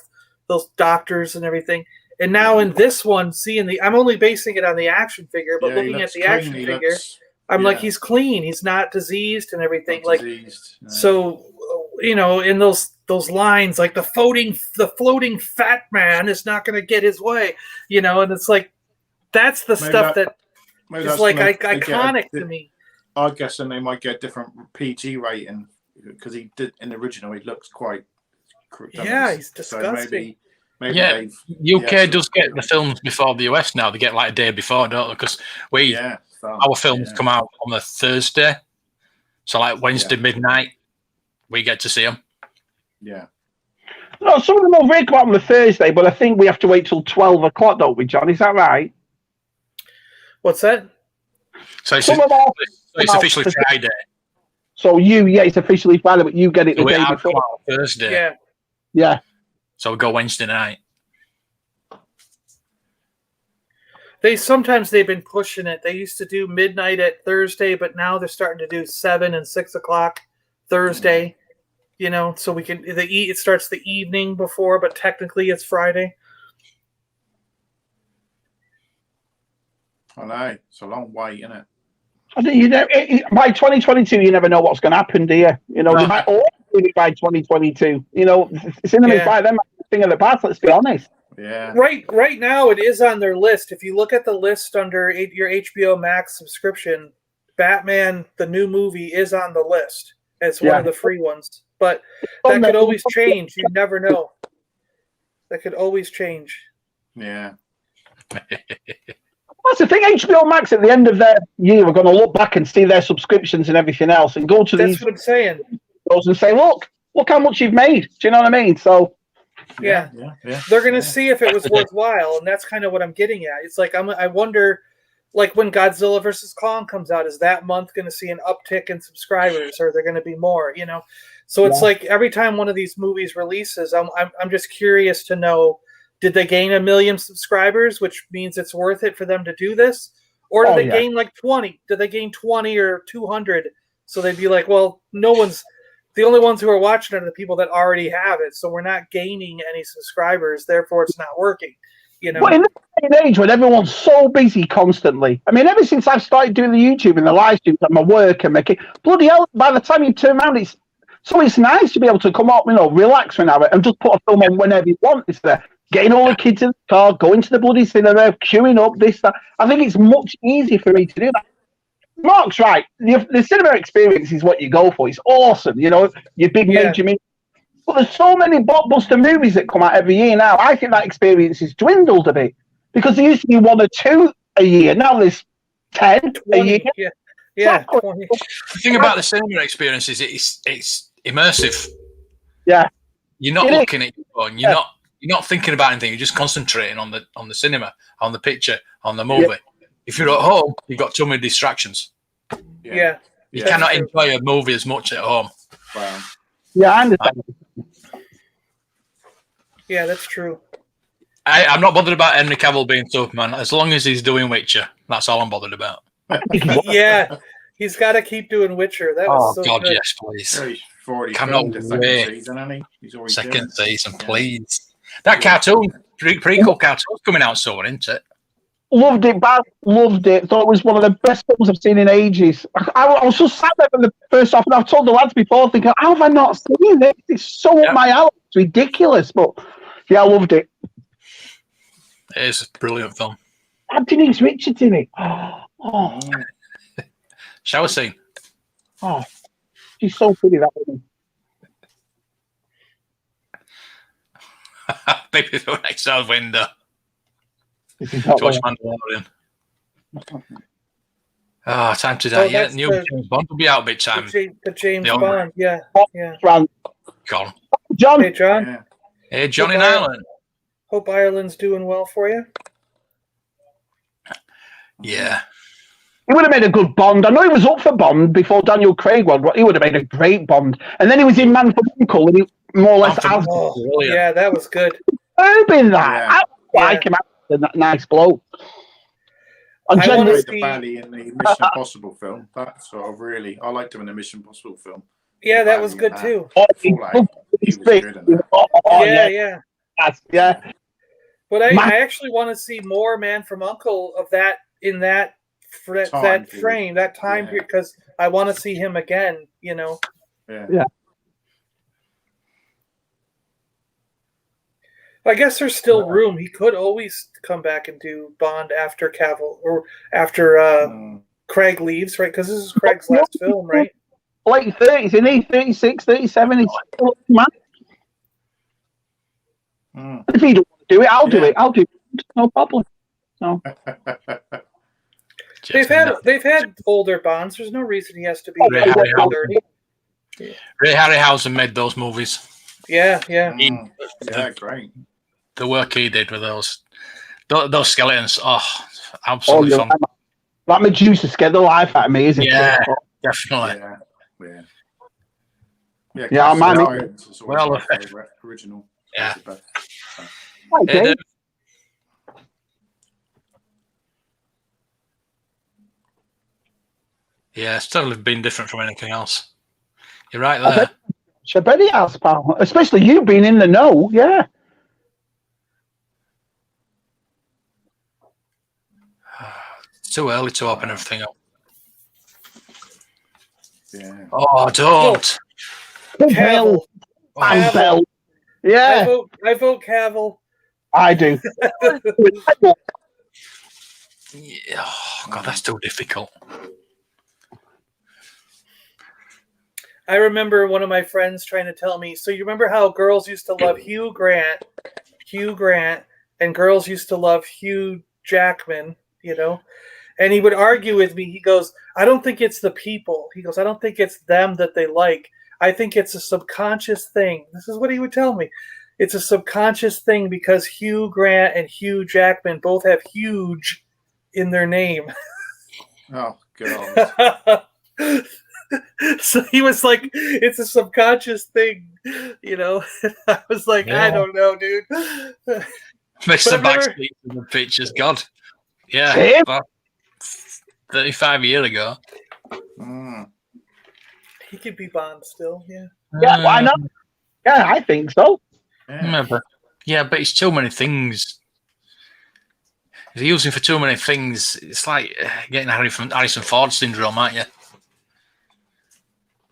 those doctors and everything. And now in this one, I'm only basing it on the action figure, but looking at the action figure. I'm like, he's clean. He's not diseased and everything. So, in those lines, like the floating fat man is not going to get his way, and it's like, that's the stuff that is like iconic to me. I'm guessing they might get a different PG rating because he did in the original. He looks quite. He's disgusting. So maybe UK does get the films before the US now. They get like a day before, don't they? Because our films come out on a Thursday, so like Wednesday midnight, we get to see them. Yeah. No, some of them will come out on the Thursday, but I think we have to wait till 12 o'clock, don't we, John? Is that right? What's that? So it's officially Friday. So it's officially Friday, but you get it the day before. Thursday. Yeah. So we go Wednesday night. They've been pushing it. They used to do midnight at Thursday, but now they're starting to do 7 and 6 o'clock Thursday. So we can it starts the evening before, but technically it's Friday. I know. It's a long wait, isn't it? I think by 2022, you never know what's going to happen, do you? You know, they might all do it by 2022. You know, cinemas by them thing of the past. Let's be honest. Yeah. Right now, it is on their list. If you look at the list under your HBO Max subscription, Batman, the new movie, is on the list as one of the free ones. But that could always change. You never know. That could always change. Yeah. That's the thing. HBO Max at the end of their year, we're going to look back and see their subscriptions and everything else, and go to That's these. what I'm saying. And say, look how much you've made. Do you know what I mean? So. Yeah. They're going to see if it was worthwhile, and that's kind of what I'm getting at. It's like I wonder, like when Godzilla vs. Kong comes out, is that month going to see an uptick in subscribers, or are there going to be more? You know, so it's like every time one of these movies releases, I'm just curious to know. Did they gain 1 million subscribers, which means it's worth it for them to do this? Or did they gain like 20? Did they gain 20 or 200? So they'd be like, well, the only ones who are watching are the people that already have it. So we're not gaining any subscribers. Therefore, it's not working. You know? But in this day and age when everyone's so busy constantly, I mean, ever since I've started doing the YouTube and the live streams and my work and making, bloody hell, by the time you turn around, it's nice to be able to come up, you know, relax for an hour and just put a film on whenever you want. It's there. Getting all the kids in the car, going to the bloody cinema, queuing up, this, that. I think it's much easier for me to do that. Mark's right. The cinema experience is what you go for. It's awesome, you know, your big major movies. But there's so many blockbuster movies that come out every year now. I think that experience has dwindled a bit because there used to be 1 or 2 a year. Now there's 10 a year. Yeah. The thing about the cinema experience is it's immersive. Yeah. You're not looking at your phone. You're not thinking about anything. You're just concentrating on the cinema, on the picture, on the movie. Yeah. If you're at home, you've got too many distractions. Yeah. You cannot enjoy a movie as much at home. Wow. Yeah, I understand. Yeah, that's true. I'm not bothered about Henry Cavill being Superman. As long as he's doing Witcher, that's all I'm bothered about. Yeah, he's got to keep doing Witcher. That was so God, good. yes, please. He's already Cannot filmed the second wait. season, hasn't he? He's already Second season, please. That cartoon, prequel cartoon's coming out soon, isn't it? Loved it, Baz. Loved it. Thought it was one of the best films I've seen in ages. I was just sat there for the first half, and I've told the lads before, thinking, how have I not seen this? It's so up my alley. It's ridiculous, but yeah, I loved it. It is a brilliant film. Denise Richards in it. Oh. Shower scene. Oh, she's so pretty, that woman. Maybe the next out window. George Mandalorian. Time to die. Yeah, new James Bond will be out big time. The James Bond, yeah. Gone. John. Hey, John. Yeah. Hey, John in Ireland. Hope Ireland's doing well for you. Yeah. He would have made a good Bond. I know he was up for Bond before Daniel Craig was, but he would have made a great Bond. And then he was in Man from U.N.C.L. and he more or less has. Yeah, that was good. In that. I like him as a nice bloke. And I like the baddie in the Mission Impossible film. That sort of really, I liked him in the Mission Impossible film. Yeah, that was good too. He was good in that. Yeah. But I actually want to see more Man from U.N.C.L. of that in that frame, that time period, because I want to see him again. You know. Yeah. I guess there's still room. He could always come back and do Bond after Cavill or after Craig leaves, right? Because this is Craig's last film, right? Late 30s, isn't he? 36, 37. He's still man. If he don't want to do it, I'll do it. I'll do it. No problem. No. They've had older Bonds. There's no reason he has to be Ray 30. Ray Harryhausen made those movies. Yeah. Great. The work he did with those skeletons, absolutely fun. That Medusa scared the life out of me, isn't it? Yeah, definitely. Yeah, man. Well, favorite original. Yeah. Yeah, it's totally been different from anything else. You're right there. I bet he has, pal. Especially you being in the know, yeah. too early to open everything up. Yeah. Oh, don't. Cavill. And Cavill. Bell. Yeah, I vote Cavill. I do. Yeah. Oh, God, that's too difficult. I remember one of my friends trying to tell me, so you remember how girls used to love Hugh Grant, and girls used to love Hugh Jackman, you know? And he would argue with me. He goes, I don't think it's the people. He goes, I don't think it's them that they like. I think it's a subconscious thing. This is what he would tell me. It's a subconscious thing because Hugh Grant and Hugh Jackman both have huge in their name. Oh, God. So he was like, it's a subconscious thing, you know? I was like, I don't know, dude. Mr. Backstreet in the pictures, God. Yeah. About 35 years ago. He could be Bond still, yeah. Yeah, why not? Yeah, I think so. Yeah, but it's too many things. If you're using for too many things, it's like getting Harrison Ford syndrome, aren't you?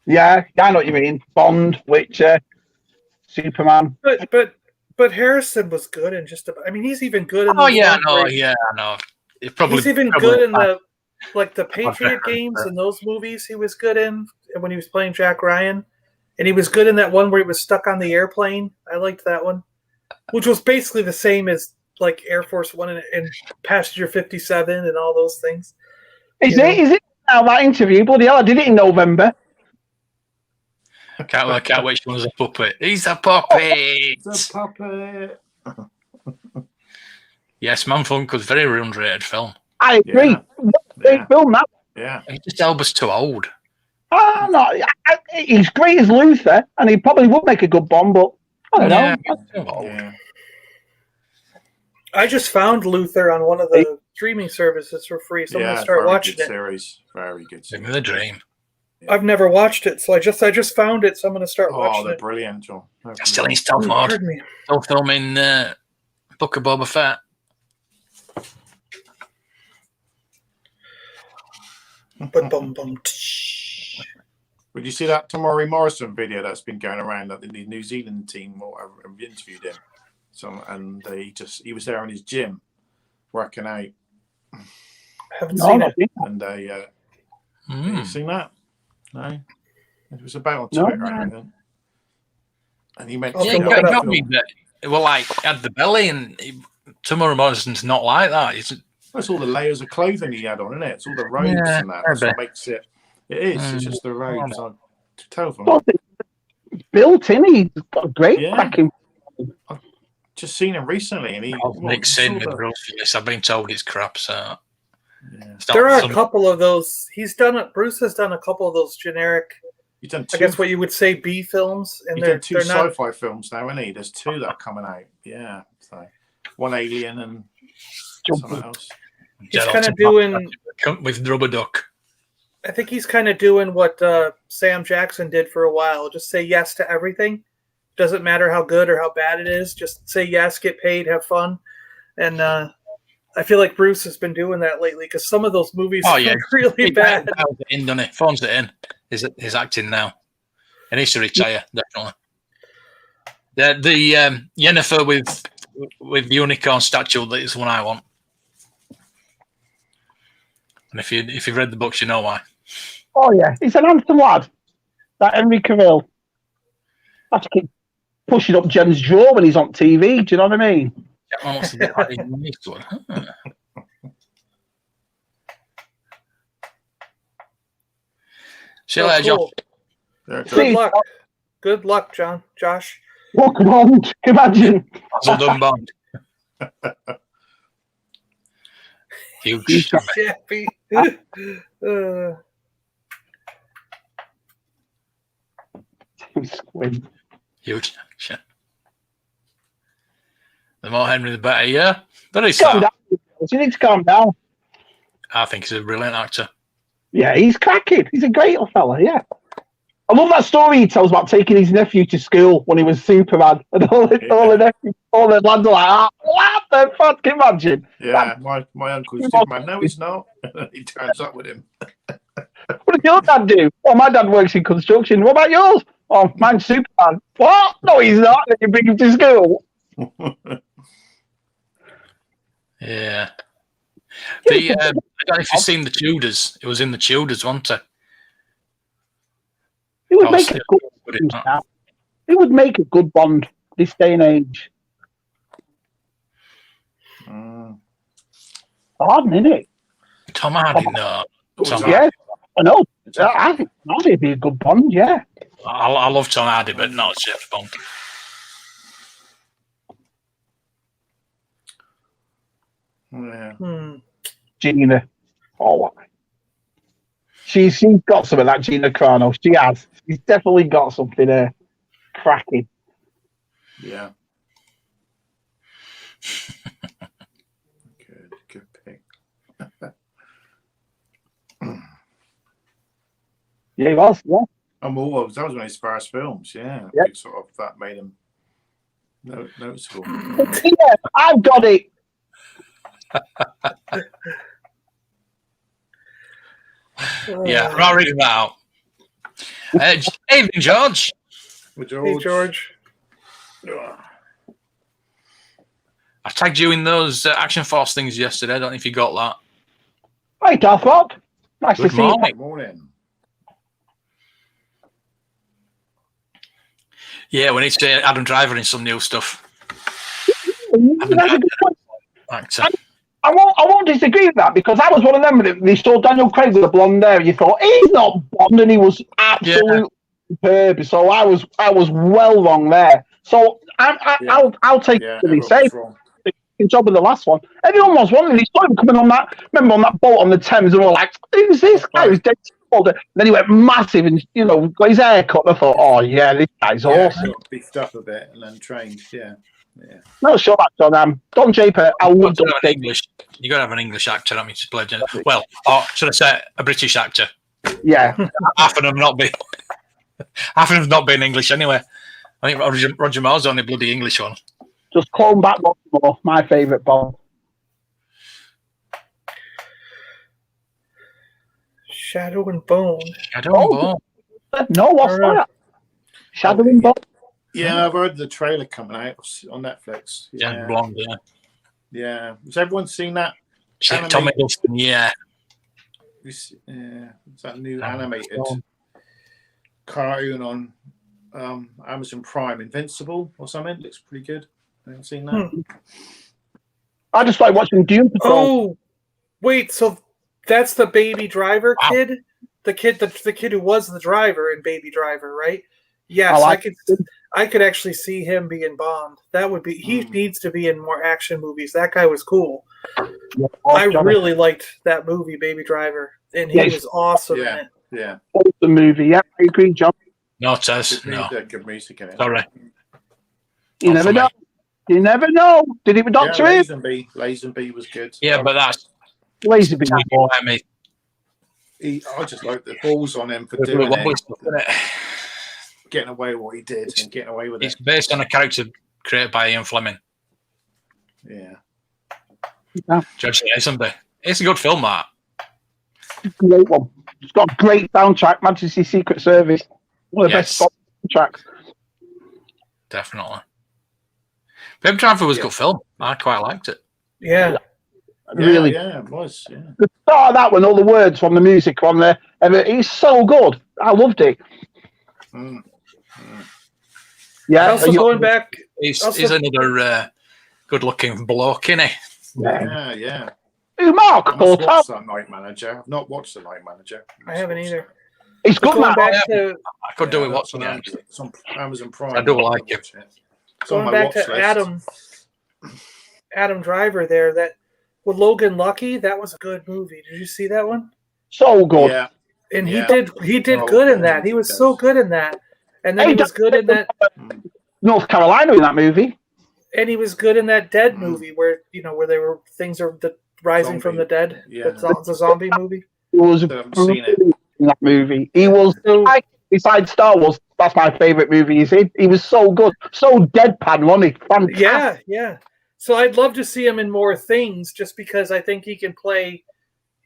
Yeah, I know what you mean. Bond, Witcher, Superman. But Harrison was good in just about. I mean, he's even good in. Oh yeah, I know. He's even good in the Patriot games and those movies. He was good in when he was playing Jack Ryan, and he was good in that one where he was stuck on the airplane. I liked that one, which was basically the same as like Air Force One and Passenger 57 and all those things. Is it now that interview? Bloody hell, I did it in November. I can't work out which one's a puppet. He's a puppet. It's a puppet. Yes, Man Funk was a very underrated film. I agree. Great film, that. Yeah. He just Elba's too old. Oh, no. He's great as Luther, and he probably would make a good Bond, but I don't know. Yeah. I just found Luther on one of the streaming services for free, so I'm going to start watching it. Series. Very good series. The dream. I've never watched it, so I just found it, so I'm going to start watching it. Oh, they're brilliant, John. Still in stealth mode. Still filming Book of Boba Fett. Would you see that Tamari Morrison video that's been going around that the New Zealand team or interviewed him? And he was there in his gym working out. Haven't seen it. And have you seen that? No, it was about on Twitter. I think. And he mentioned, had the belly, and Tamara Morrison's not like that. It's all the layers of clothing he had on, isn't it? It's all the robes and that. That's what makes it. It is. It's just the robes. Built in, he's got a great cracking. I've just seen him recently, and mixed in with Bruce Willis. I've been told it's crap. So there are a couple of those. Bruce has done a couple of those generic. He's done I guess what you would say B films, and he's done two sci-fi films now, isn't he? There's two that are coming out. Yeah, so one Alien and something else. He's kind of doing with Rubber Duck. I think he's kind of doing what Sam Jackson did for a while. Just say yes to everything. Doesn't matter how good or how bad it is. Just say yes, get paid, have fun. And I feel like Bruce has been doing that lately because some of those movies are really bad. Phones it in. He's acting now. He needs to retire, definitely. The Yennefer with unicorn statue is the one I want. And if you've read the books, you know why. Oh yeah, he's an handsome lad. That Henry Cavill. I have to keep pushing up Jen's jaw when he's on TV. Do you know what I mean? Yeah, wants to get like this one. See you later, cool. John. Good luck. Good luck, Josh. What Bond? Imagine. Well done, Bond. Huge. Chappy. Huge. The more Henry, the better. Yeah, but he's calm down. You need to calm down. I think he's a brilliant actor. Yeah, he's cracking. He's a great little fella. Yeah. I love that story he tells about taking his nephew to school when he was Superman, and all the lads are like, "What the fuck? Can you imagine?" Yeah, my uncle's Superman. No, he's not. He turns up with him. What does your dad do? Oh, my dad works in construction. What about yours? Oh, mine's Superman. What? No, he's not. Then you bring him to school. Yeah. I don't know if you've seen the Tudors. It was in the Tudors, wasn't it? It would make a good Bond. It would make a good Bond this day and age. Hard, isn't it? Tom Hardy, no. Yeah, I know. I think it'd be a good Bond. Yeah. I love Tom Hardy, but not James Bond. Yeah. Gina. Oh, she's got some of that, Gina Carano. She has. She's definitely got something there. Cracking. Yeah. Good pick. Yeah, he was. Yeah. That was one of his first films. Yeah. Yep. Big sort of that made him noticeable. Yeah, I've got it. Yeah, I'm not reading that out. Evening, George. Hey, George. I tagged you in those Action Force things yesterday. I don't know if you got that. Hi, Darth Rock. Nice to see you. Good morning. Yeah, we need to see Adam Driver in some new stuff. Actor. I won't disagree with that, because I was one of them that they saw Daniel Craig with a blonde hair and you thought he's not Bond, and he was absolutely superb. So I was well wrong there. So I'll take it to be safe. Good job with the last one. Everyone was wondering. He saw him coming on that. Remember on that boat on the Thames, and we were like, "Who's this guy?" He was dead cold. And then he went massive, and got his hair cut. And I thought, "Oh yeah, this guy's awesome." Got beefed up a bit and then trained. Yeah. No, sure, Don. Don Draper. You got to have an English actor. I mean, to play. Well, or should I say a British actor? Yeah. Half of them not be. Half of them not being English anyway. I think Roger Moore's the only bloody English one. Just clone back once more. My favourite Bond. Shadow and Bone. Shadow and Bone. No, what's that? Shadow and Bone. Yeah, I've heard the trailer coming out on Netflix. Yeah, Blonde. Yeah. Has everyone seen that? Tom Hiddleston. Yeah. Is that new animated cartoon on Amazon Prime, Invincible or something? Looks pretty good. I haven't seen that. I just like watching Doom Patrol. Oh, wait, so that's the Baby Driver kid? The kid who was the driver in Baby Driver, right? Yes, I could actually see him being Bond. That would be. He needs to be in more action movies. That guy was cool. Yeah, I really liked that movie, Baby Driver, and he was awesome in it. Yeah, the movie. Yeah, I agree, John. No, Tess. No. Good music in it. Sorry. You never know. You never know. Did it with Doctor Who? Lazenby was good. Yeah, but that's Lazenby. I just like the balls on him for doing it. Getting away with what he did and getting away with it. It's based on a character created by Ian Fleming. Yeah. Judge Lazenby. It's a good film, that. Great one. It's got a great soundtrack. Majesty's Secret Service. One of the best soundtracks. Definitely. Baby Driver was a good film. I quite liked it. Yeah. Really? Yeah, it was. Yeah. The start of that one, all the words from the music on there, it's so good. I loved it. Yeah. Also going back, he's another good-looking bloke, isn't he? Yeah. Who, Mark? I've not watched that Night Manager. I've not watched the Night Manager. I haven't either. It's good, man. I could do with watching it. It's on Amazon Prime. I do like it. Going back to Adam Driver there, that with Logan Lucky, that was a good movie. Did you see that one? So good. Yeah. And he did good in that. He was so good in that. And then he was good in that North Carolina in that movie. And he was good in that Dead movie where things are rising from the dead. Yeah. That's the zombie movie. He was brilliant in that movie. He was besides Star Wars, that's my favorite movie he's in. He was so good, so deadpan, wasn't he? Fantastic. Yeah. So I'd love to see him in more things, just because I think he can play.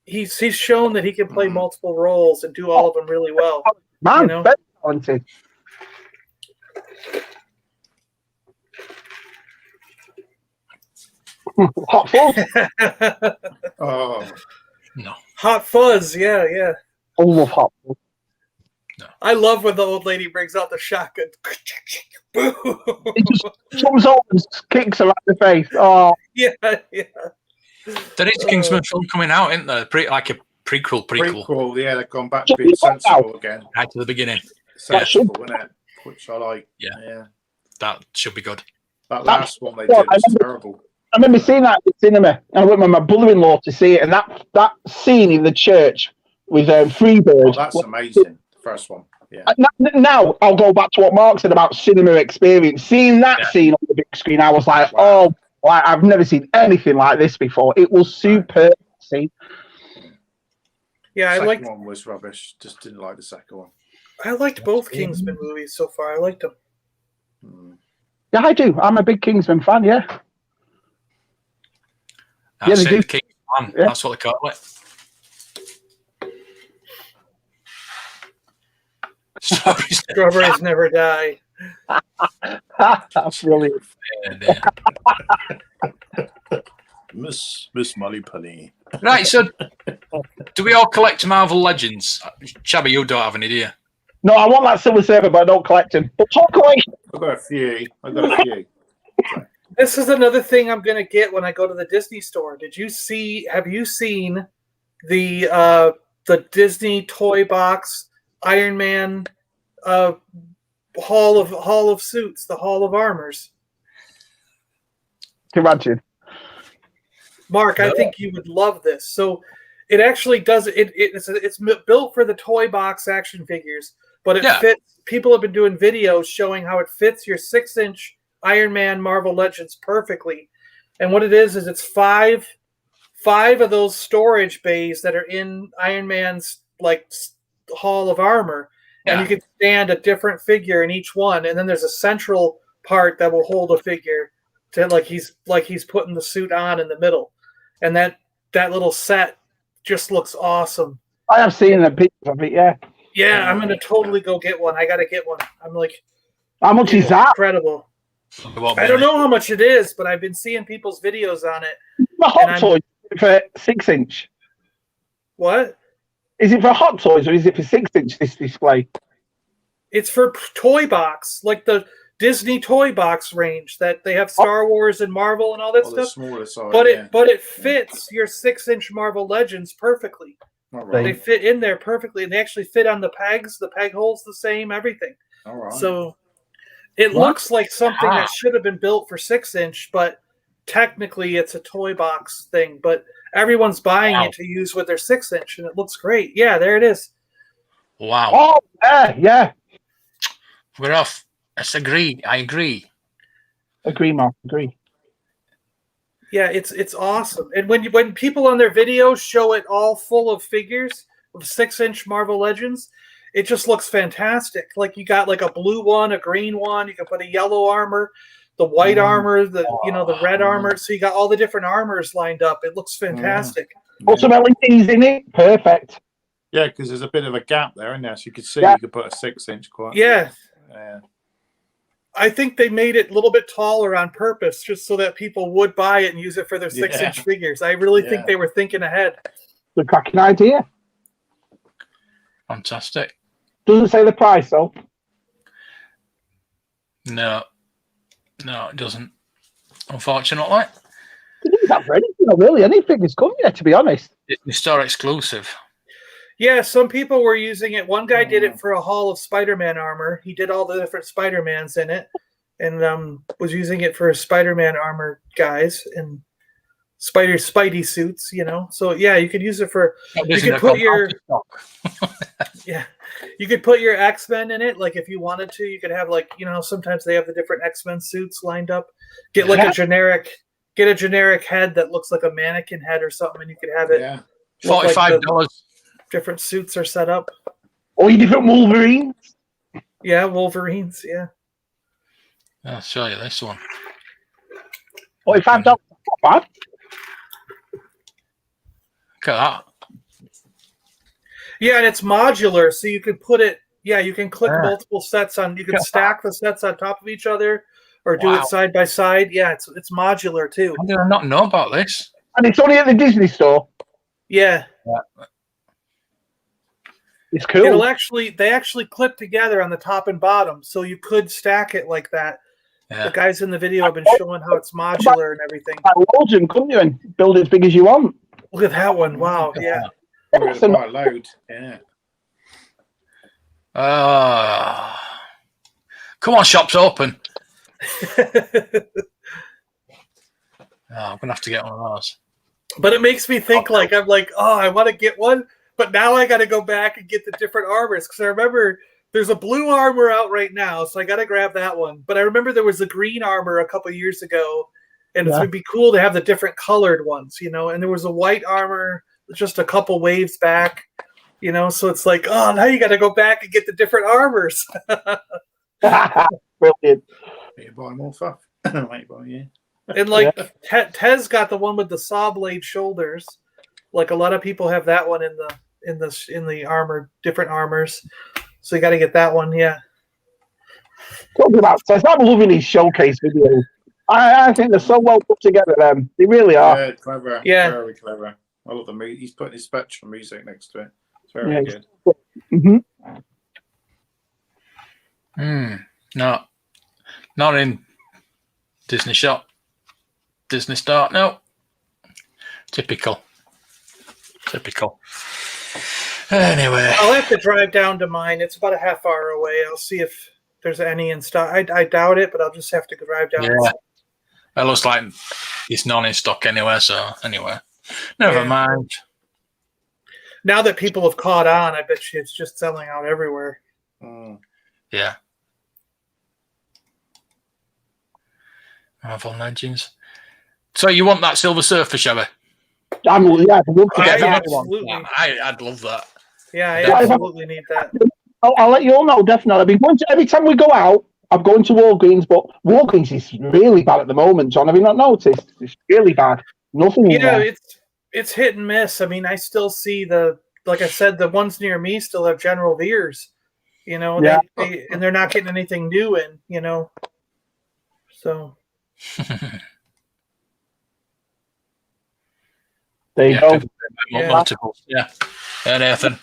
He's shown that he can play multiple roles and do all of them really well. Man, you know? very talented. Hot Fuzz. Oh No. Hot Fuzz, yeah. I love Hot Fuzz. I love when the old lady brings out the shotgun. Boo! He just comes over and kicks her right in the face. Oh, Yeah. There is a Kingsman film coming out, isn't there? Like a prequel. prequel, yeah, they've gone back to being sensible again. Right to the beginning. Sensible, isn't it? Which I like. Yeah. That should be good. That last one they did was terrible. I remember seeing that at the cinema, and I went with my brother-in-law to see it, and that scene in the church with Freebird. Oh, that's amazing. The first one. Yeah. Now I'll go back to what Mark said about cinema experience. Seeing that scene on the big screen, I was like, wow. I've never seen anything like this before. It was superb. See? Yeah, The second one was rubbish. Just didn't like the second one. I liked both Kingsman movies so far. I liked them. Yeah, I do. I'm a big Kingsman fan. Yeah. That's they do. Kingsman. Yeah. That's what they call it. Strawberries never die. That's brilliant. Miss Molly Penny. Right, so do we all collect Marvel Legends? Shabby, you don't have any, do you? No, I want that Silver Surfer, but I don't collect them. But talk away. I've got a few. This is another thing I'm going to get when I go to the Disney store. Have you seen the Disney toy box Iron Man Hall of Suits, the Hall of Armors? Imagine. Mark, I think you would love this. So it actually does it's built for the toy box action figures, but it fits. People have been doing videos showing how it fits your 6-inch Iron Man Marvel Legends perfectly. And what it is it's five of those storage bays that are in Iron Man's like Hall of Armor. And you can stand a different figure in each one, and then there's a central part that will hold a figure to like he's putting the suit on in the middle. And that little set just looks awesome. I have seen the pictures of it, yeah. Yeah, I'm gonna totally go get one. I gotta get one. I'm like, how much is that? Incredible. I don't know how much it is, but I've been seeing people's videos on it. The Hot Toys for 6-inch. What? Is it for Hot Toys or is it for 6-inch? This display. It's for toy box, like the Disney toy box range that they have Star Wars and Marvel and all that stuff. Side, but it fits your 6-inch Marvel Legends perfectly. Right. They fit in there perfectly, and they actually fit on the pegs. The peg hole's the same, everything. All right. So it looks like something that should have been built for 6-inch, but technically it's a toy box thing. But everyone's buying it to use with their 6-inch, and it looks great. Yeah, there it is. Wow. Oh, yeah. We're off. Let's agree. I agree. Agree, Mark. Agree. Yeah, it's awesome. And when people on their videos show it all full of figures of 6-inch Marvel Legends, it just looks fantastic. Like you got like a blue one, a green one. You can put a yellow armor, the white armor, the red armor. So you got all the different armors lined up. It looks fantastic. Put some LEDs in it. Perfect. Yeah, because there's a bit of a gap there, isn't there? So you could see you could put a 6-inch quite. Yeah. Yeah. I think they made it a little bit taller on purpose just so that people would buy it and use it for their 6-inch figures. I really think they were thinking ahead. The cracking idea. Fantastic. Doesn't say the price, though. No, it doesn't. Unfortunately. You do that for anything, really. Any figures come here, to be honest. It's a store exclusive. Yeah, some people were using it. One guy did it for a haul of Spider-Man armor. He did all the different Spider-Mans in it, and was using it for Spider-Man armor guys and Spidey suits. So yeah, you could use it for. You could put your you could put your X-Men in it. Like if you wanted to, you could have sometimes they have the different X-Men suits lined up. Get a generic head that looks like a mannequin head or something, and you could have it. $45. Different suits are set up. All your different Wolverines. Yeah, Wolverines. Yeah. I'll show you this one. $45, not bad. Look at that. Yeah, and it's modular, so you can put it. Yeah, you can click multiple sets on. You can stack the sets on top of each other, or do it side by side. Yeah, it's modular too. How did I not know about this? And it's only at the Disney store. Yeah. It's cool. They actually clip together on the top and bottom, so you could stack it like that. Yeah. The guys in the video have been showing how it's modular and everything. Loads of them, couldn't you? And build as big as you want. Look at that one! Wow, yeah. Quite a load, yeah. Come on, shop's open. I'm gonna have to get one of those. But it makes me think like I'm like, oh, I want to get one, but now I got to go back and get the different armors because I remember there's a blue armor out right now, so I got to grab that one. But I remember there was a green armor a couple years ago, and it would be cool to have the different colored ones, you know. And there was a white armor just a couple waves back, you know. So it's like, oh, now you got to go back and get the different armors. Brilliant. You buy more stuff. Yeah. And like Tez got the one with the saw blade shoulders. Like a lot of people have that one in the armor, different armors. So you got to get that one, yeah. Talking about Tez, I'm loving these showcase videos. I think they're so well put together. Them, they really are. Yeah, clever. Yeah, very clever. I love the music. He's putting his Spectrum music next to it. It's very good. No, not in Disney shop. Disney Store, no. Typical. Anyway. I'll have to drive down to mine. It's about a half hour away. I'll see if there's any in stock. I doubt it, but I'll just have to drive down. Yeah. It looks like it's not in stock anywhere, so anyway. Never mind. Now that people have caught on, I bet you it's just selling out everywhere. Yeah. Marvel Legends. So you want that Silver Surfer, shall we? I'd love to get that absolutely. one. I'd love that. Yeah, I absolutely need that. I'll let you all know, definitely. Every time we go out, I'm going to Walgreens, but Walgreens is really bad at the moment, John. Have you not noticed? It's really bad. Nothing in there. It's hit and miss. I mean, I still see like I said, the ones near me still have General Veers, you know, and they're not getting anything new in, you know. So... There you go. Multiple. Yeah, Nathan.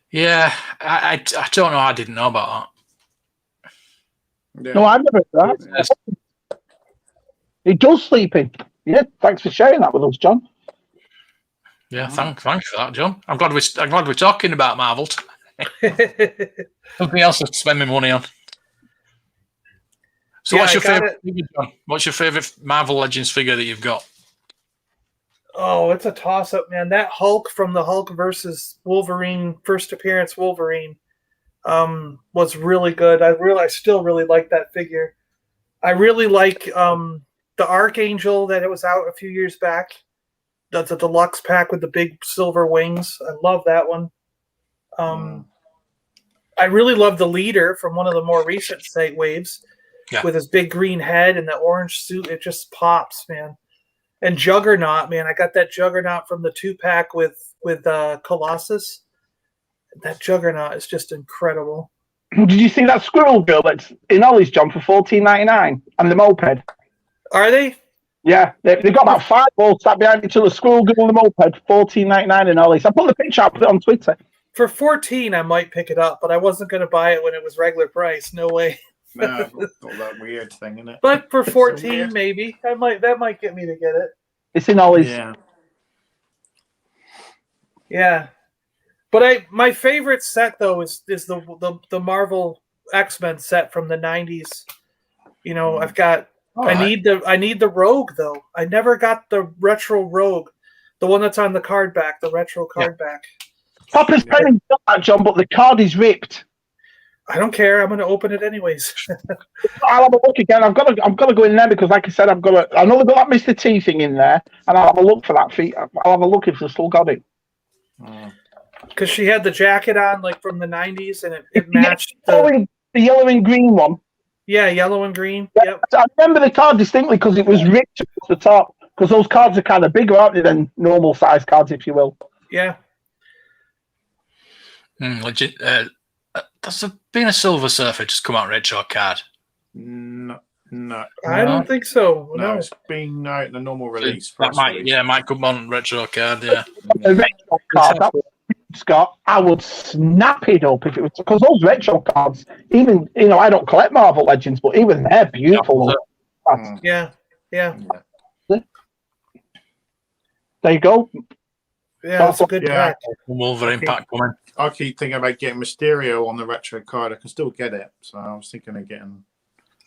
Yeah, I don't know. I didn't know about that. Yeah. No, I've never heard that. He does sleeping. Yeah, thanks for sharing that with us, John. Yeah, thanks for that, John. I'm glad we're talking about Marvel. Something else to spend my money on. So, what's your favorite figure, John? What's your favorite Marvel Legends figure that you've got? Oh, it's a toss-up, man. That Hulk from the Hulk versus Wolverine first appearance Wolverine was really good. I still really like that figure. I really like the Archangel that it was out a few years back. That's a deluxe pack with the big silver wings. I love that one. I really love the Leader from one of the more recent site waves with his big green head and the orange suit. It just pops, man. And Juggernaut, man, I got that Juggernaut from the 2-pack with Colossus. That Juggernaut is just incredible. Did you see that Squirrel Girl that's in Ollie's, John, for $14.99 and the moped? Are they? Yeah, they've got about 5 balls sat behind each other. Squirrel Girl and the moped, $14.99 in Ollie's. I put the picture out, put it on Twitter. For $14, I might pick it up, but I wasn't going to buy it when it was regular price. No way. No, all that weird thing, isn't it? But for 14, maybe that might get me to get it. It's in Ollie's. Yeah. But my favorite set though is the Marvel X-Men set from the 90s. You know, I've got I need the Rogue though. I never got the retro Rogue, the one that's on the card back, the retro card back. Papa's penny got that, John, but the card is ripped. I don't care. I'm going to open it anyways. I'll have a look again. I've got to go in there because, like I said, I know they've got that Mr. T thing in there, and I'll have a look for that feet. I'll have a look if they've still got it. Because she had the jacket on, like from the '90s, and it matched the yellow and green one. Yeah, yellow and green. Yeah, yep. I remember the card distinctly because it was rich at the top. Because those cards are kind of bigger, aren't they, than normal size cards, if you will? Yeah. Legit. Has there been a Silver Surfer just come out retro card? No. I don't think so. No, it's been out in the normal release. Might come on retro card. Yeah. A retro card, Scott, I would snap it up if it was because those retro cards. Even I don't collect Marvel Legends, but even they're beautiful. Yeah. There you go. Yeah, that's a good pack. Wolverine pack coming. I keep thinking about getting Mysterio on the retro card. I can still get it, so I was thinking of getting.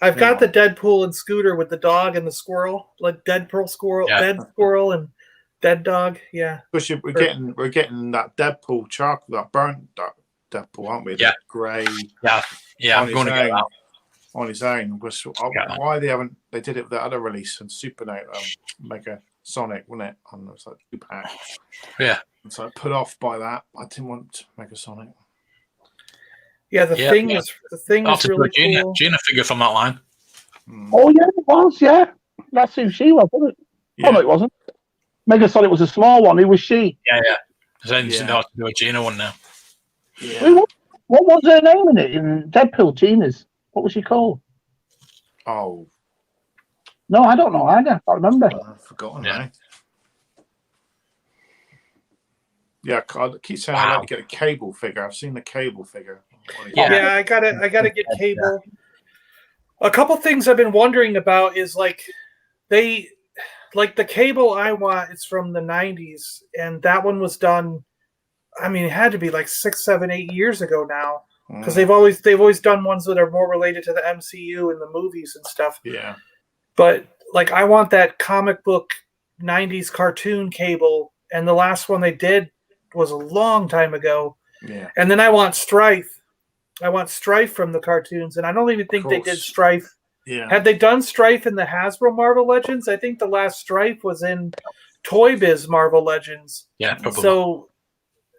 I've got the Deadpool and Scooter with the dog and the squirrel, like Dead Squirrel, and Dead Dog. Yeah, because we're getting that Deadpool chocolate, that burnt Deadpool, aren't we? Yeah, grey. Yeah. I'm going to get that on his own. Why they did it with that other release and Supernote Mega Sonic, wasn't it? And it was like 2-pack. Yeah. So put off by that. I didn't want Mega Sonic. Yeah, the thing is really cool. Gina figure from that line. Oh yeah, it was. Yeah, that's who she was, wasn't it? Yeah. Oh no, it wasn't. Mega Sonic was a small one. Who was she? Yeah. There's anything to do a Gina one now. Yeah. What was her name in it? In Deadpool, Gina's. What was she called? Oh. No, I don't know either. I can't remember. I've forgotten now. Yeah, I keep saying I'd like to get a Cable figure. I've seen the Cable figure. Yeah, I gotta get Cable. A couple things I've been wondering about is like the Cable I want is from the '90s, and that one was done. I mean, it had to be like 6, 7, 8 years ago now, because they've always done ones that are more related to the MCU and the movies and stuff. Yeah. But like, I want that comic book '90s cartoon Cable, and the last one they did was a long time ago. Yeah. And then I want Strife. I want Strife from the cartoons, and I don't even think they did Strife. Yeah. Had they done Strife in the Hasbro Marvel Legends? I think the last Strife was in Toy Biz Marvel Legends. Yeah, probably. So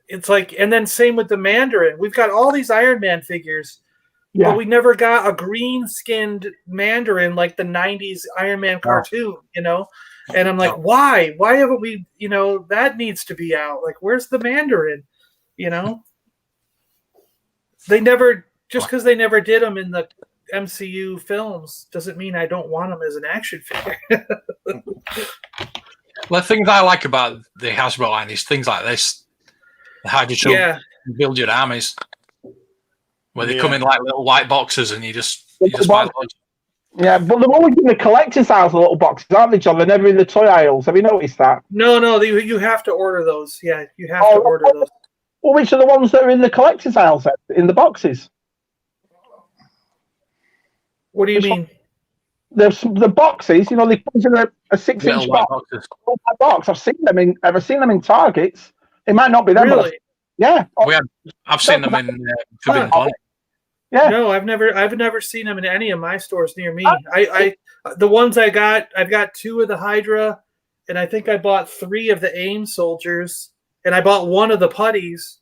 it's like, and then same with the Mandarin. We've got all these Iron Man figures, but we never got a green-skinned Mandarin like the '90s Iron Man cartoon, And I'm like, why? Why haven't we? That needs to be out. Like, where's the Mandarin? They never, just because they never did them in the MCU films doesn't mean I don't want them as an action figure. Well, the things I like about the Hasbro line is things like this. The Hydra build your armies, where they come in like little white boxes and you just buy those. Yeah, but they're always in the collector's house, the little boxes, aren't they, John? They're never in the toy aisles. Have you noticed that? No, you have to order those. Yeah, you have to order those. Well, which are the ones that are in the collector's aisles, in the boxes? What do you mean? The boxes, they come in a 6-inch box. I've seen them in Targets. It might not be them. Really? Yeah. I've seen them in Forbidden Planet. Yeah. No, I've never seen them in any of my stores near me. The ones I've got 2 of the Hydra, and I think I bought 3 of the AIM soldiers, and I bought 1 of the putties.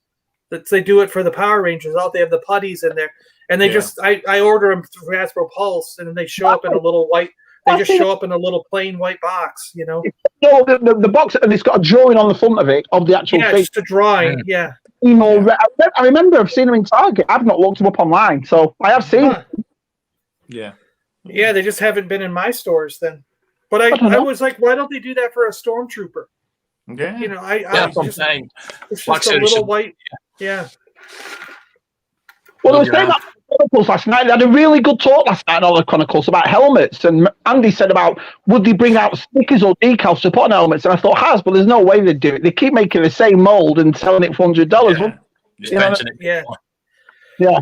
They do it for the Power Rangers. They have the putties in there, and they I order them through Hasbro Pulse, and then they show up in a little white. They just show up in a little plain white box, No, the box, and it's got a drawing on the front of it of the actual thing. Just a drawing. Yeah. I remember I've seen them in Target. I've not looked them up online, so I have seen them. Yeah. Yeah, they just haven't been in my stores then. But I was like, why don't they do that for a Stormtrooper? Yeah. It's just a little white. Yeah. Well, they were saying about Chronicles last night. They had a really good talk last night on all the Chronicles about helmets. And Andy said about would they bring out stickers or decals to put on helmets? And I thought, but there's no way they'd do it. They keep making the same mold and selling it for $100. Yeah.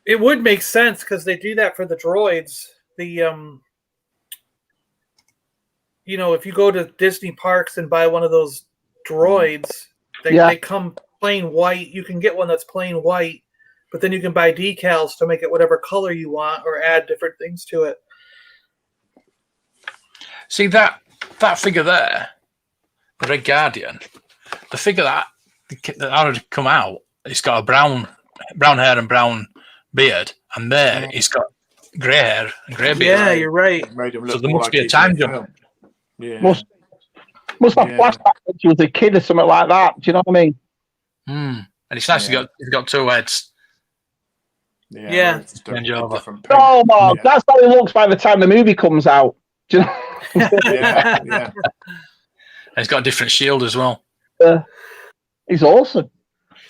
It would make sense because they do that for the droids. If you go to Disney parks and buy one of those droids, they come plain white. You can get one that's plain white, but then you can buy decals to make it whatever color you want or add different things to it. See that figure there, the Red Guardian, the figure that already come out. He's got a brown hair and brown beard, and there he's got grey hair and grey beard. Yeah, you're right. So there must be a time jump. Yeah. Must have flashback when she was a kid or something like that. Do you know what I mean? And it's nice he's got two heads. Yeah. Oh, man, that's how he looks by the time the movie comes out. Do you know? Yeah. And he's got a different shield as well. He's awesome.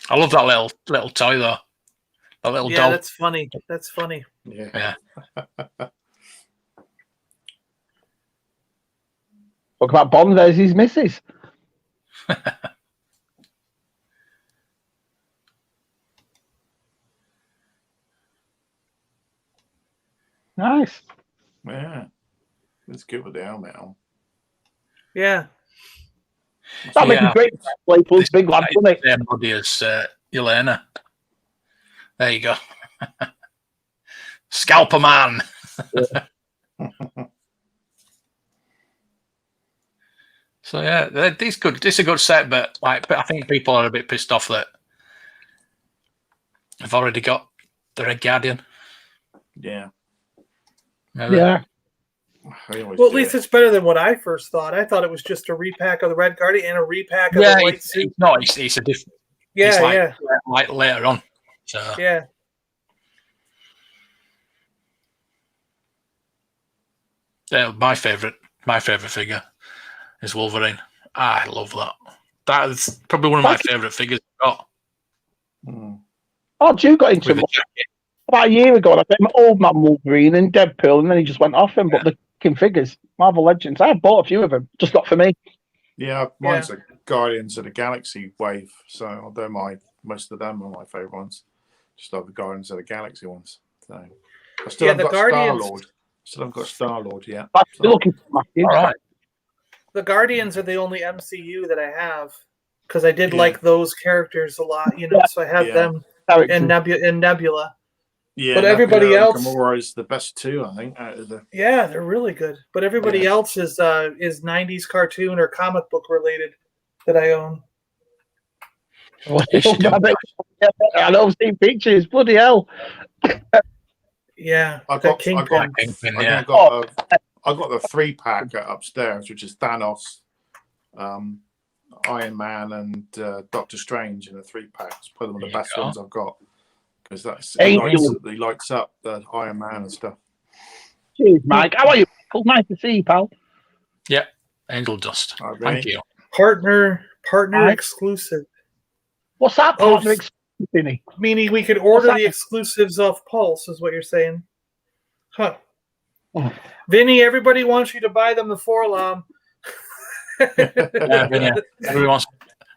I love that little toy though. That little doll. That's funny. That's funny. Yeah. Talk about Bond versus his missus. Nice. Yeah. It's good with the helmet on. Yeah. That makes a great play for big lad, doesn't it? Same body as Yelena. There you go. Scalper man. So yeah, this is a good set, but I think people are a bit pissed off that they've already got the Red Guardian. Yeah. Maybe. Yeah. Well, at least it's better than what I first thought. I thought it was just a repack of the Red Guardian and a repack of the white suit. No, it's a different. Yeah, like later on. So yeah. My favorite figure is Wolverine. I love that. That is probably one of my favorite figures I've got. Oh, Drew got into it about a year ago. I played my old man Wolverine and Deadpool, and then he just went off him. But the fucking figures, Marvel Legends, I bought a few of them, just not for me. Yeah, mine's a Guardians of the Galaxy wave, so they're most of them are my favourite ones. Just like the Guardians of the Galaxy ones. So I still haven't got Star-Lord. Still haven't got Star-Lord yet. I'm still looking for Matthew. All right. The Guardians are the only MCU that I have because I did like those characters a lot, so I have them in Nebula. Yeah, but everybody else, Gamora is the best two, I think, out of the. Yeah, they're really good. But everybody else is 90s cartoon or comic book related that I own. I don't see pictures. Bloody hell! Yeah, I got Kingpin. I got the 3-pack upstairs, which is Thanos, Iron Man, and Doctor Strange in a 3-pack. It's probably one of the best ones I've got. Because that lights up the Iron Man and stuff. Cheers, Mike. How are you? Nice to see you, pal. Yeah, Angel Dust. Right, thank you. Partner exclusive. What's that partner exclusive, Vinny? Meaning we could order the exclusives off Pulse, is what you're saying. Huh. Oh. Vinny, everybody wants you to buy them the 4-alarm. Vinny, everybody wants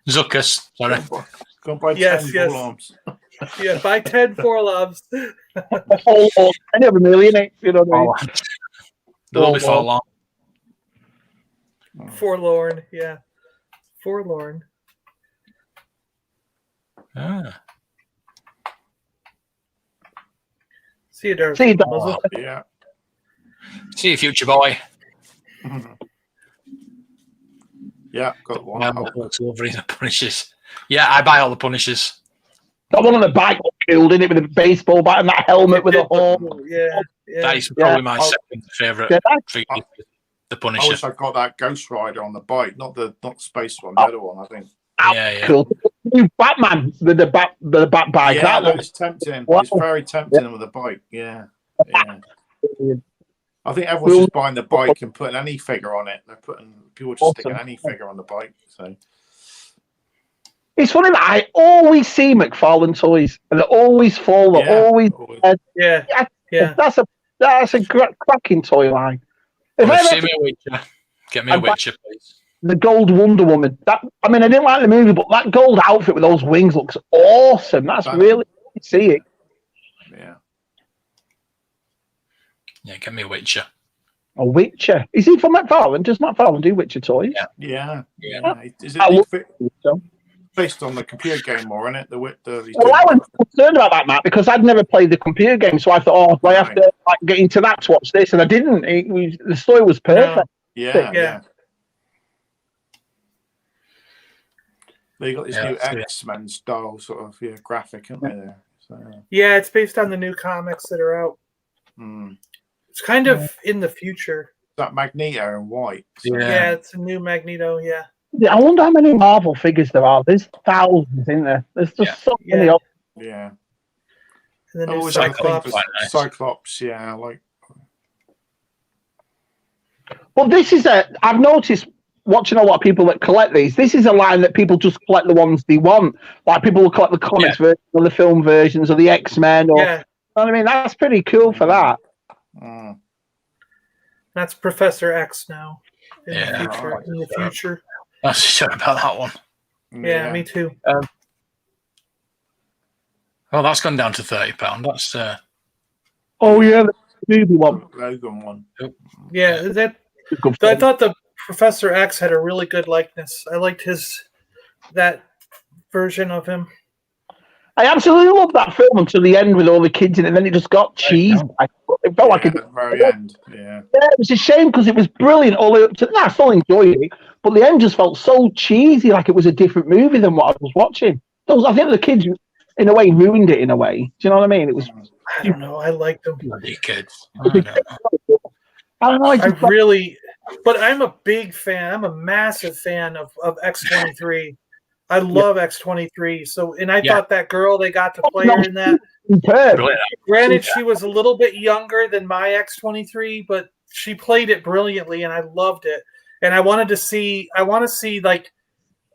Zuckus. Sorry. Go and buy 10 4-alarms. Yeah, buy 10 4-alarms. I never million, you know what I mean? They'll be for long. Forlorn, yeah. Forlorn. See you, Darth. Yeah. See you, future boy. Yeah, got one. Wolverine Punishers. Yeah, I buy all the Punishers. That one on the bike was cool, didn't it? With a baseball bat and that helmet with a horn. Yeah. That is probably my second favourite figure. The Punisher. I wish I got that Ghost Rider on the bike, not the space one, the other one, I think. Yeah. Cool. Batman with the bat bike. Yeah, that was tempting. Wow. It's very tempting with a bike. Yeah. I think everyone's just buying the bike and putting any figure on it. People just sticking any figure on the bike. So it's funny that I always see McFarlane toys and they always fall. Always. That's a cracking toy line. See me a Witcher. Get me a Witcher, please. The gold Wonder Woman. I didn't like the movie, but that gold outfit with those wings looks awesome. That's really you see it. Yeah. Yeah, get me a Witcher. A Witcher? Is he from McFarlane? Does McFarlane do Witcher toys? Yeah. Is it based on the computer game more, isn't it? I was concerned about that, Matt, because I'd never played the computer game, so I thought, I have to get into that to watch this, and I didn't. The story was perfect. Yeah. They got this new X-Men style sort of graphic, haven't they? There. So, yeah, it's based on the new comics that are out. mm. It's kind of in the future. That Magneto in white. So. Yeah, it's a new Magneto. Yeah. I wonder how many Marvel figures there are. There's thousands, isn't there? There's just so many. Yeah. And the new Cyclops. Cyclops, yeah, like. Well, this is I've noticed watching a lot of people that collect these. This is a line that people just collect the ones they want. Like people will collect the comics version or the film versions or the X-Men. Or, you know what I mean? That's pretty cool for that. Mm. That's Professor X now. In the future. I was sure about that one. Yeah, me too. Oh, that's gone down to £30. That's. Oh yeah, the movie one, Logan one. Yeah, I thought the Professor X had a really good likeness. I liked that version of him. I absolutely loved that film until the end with all the kids in it, and then it just got cheese. It felt like at the very end. Yeah, it was a shame because it was brilliant all the way up to. I still enjoyed it, but the end just felt so cheesy, like it was a different movie than what I was watching. I think the kids, in a way, ruined it. In a way, do you know what I mean? It was. I don't know. I liked them. Bloody kids. I don't know. But I'm a big fan. I'm a massive fan of X-23. I love X-23. So, and I thought that girl they got to play her in that. Granted, she was a little bit younger than my X-23, but she played it brilliantly, and I loved it. And I want to see like,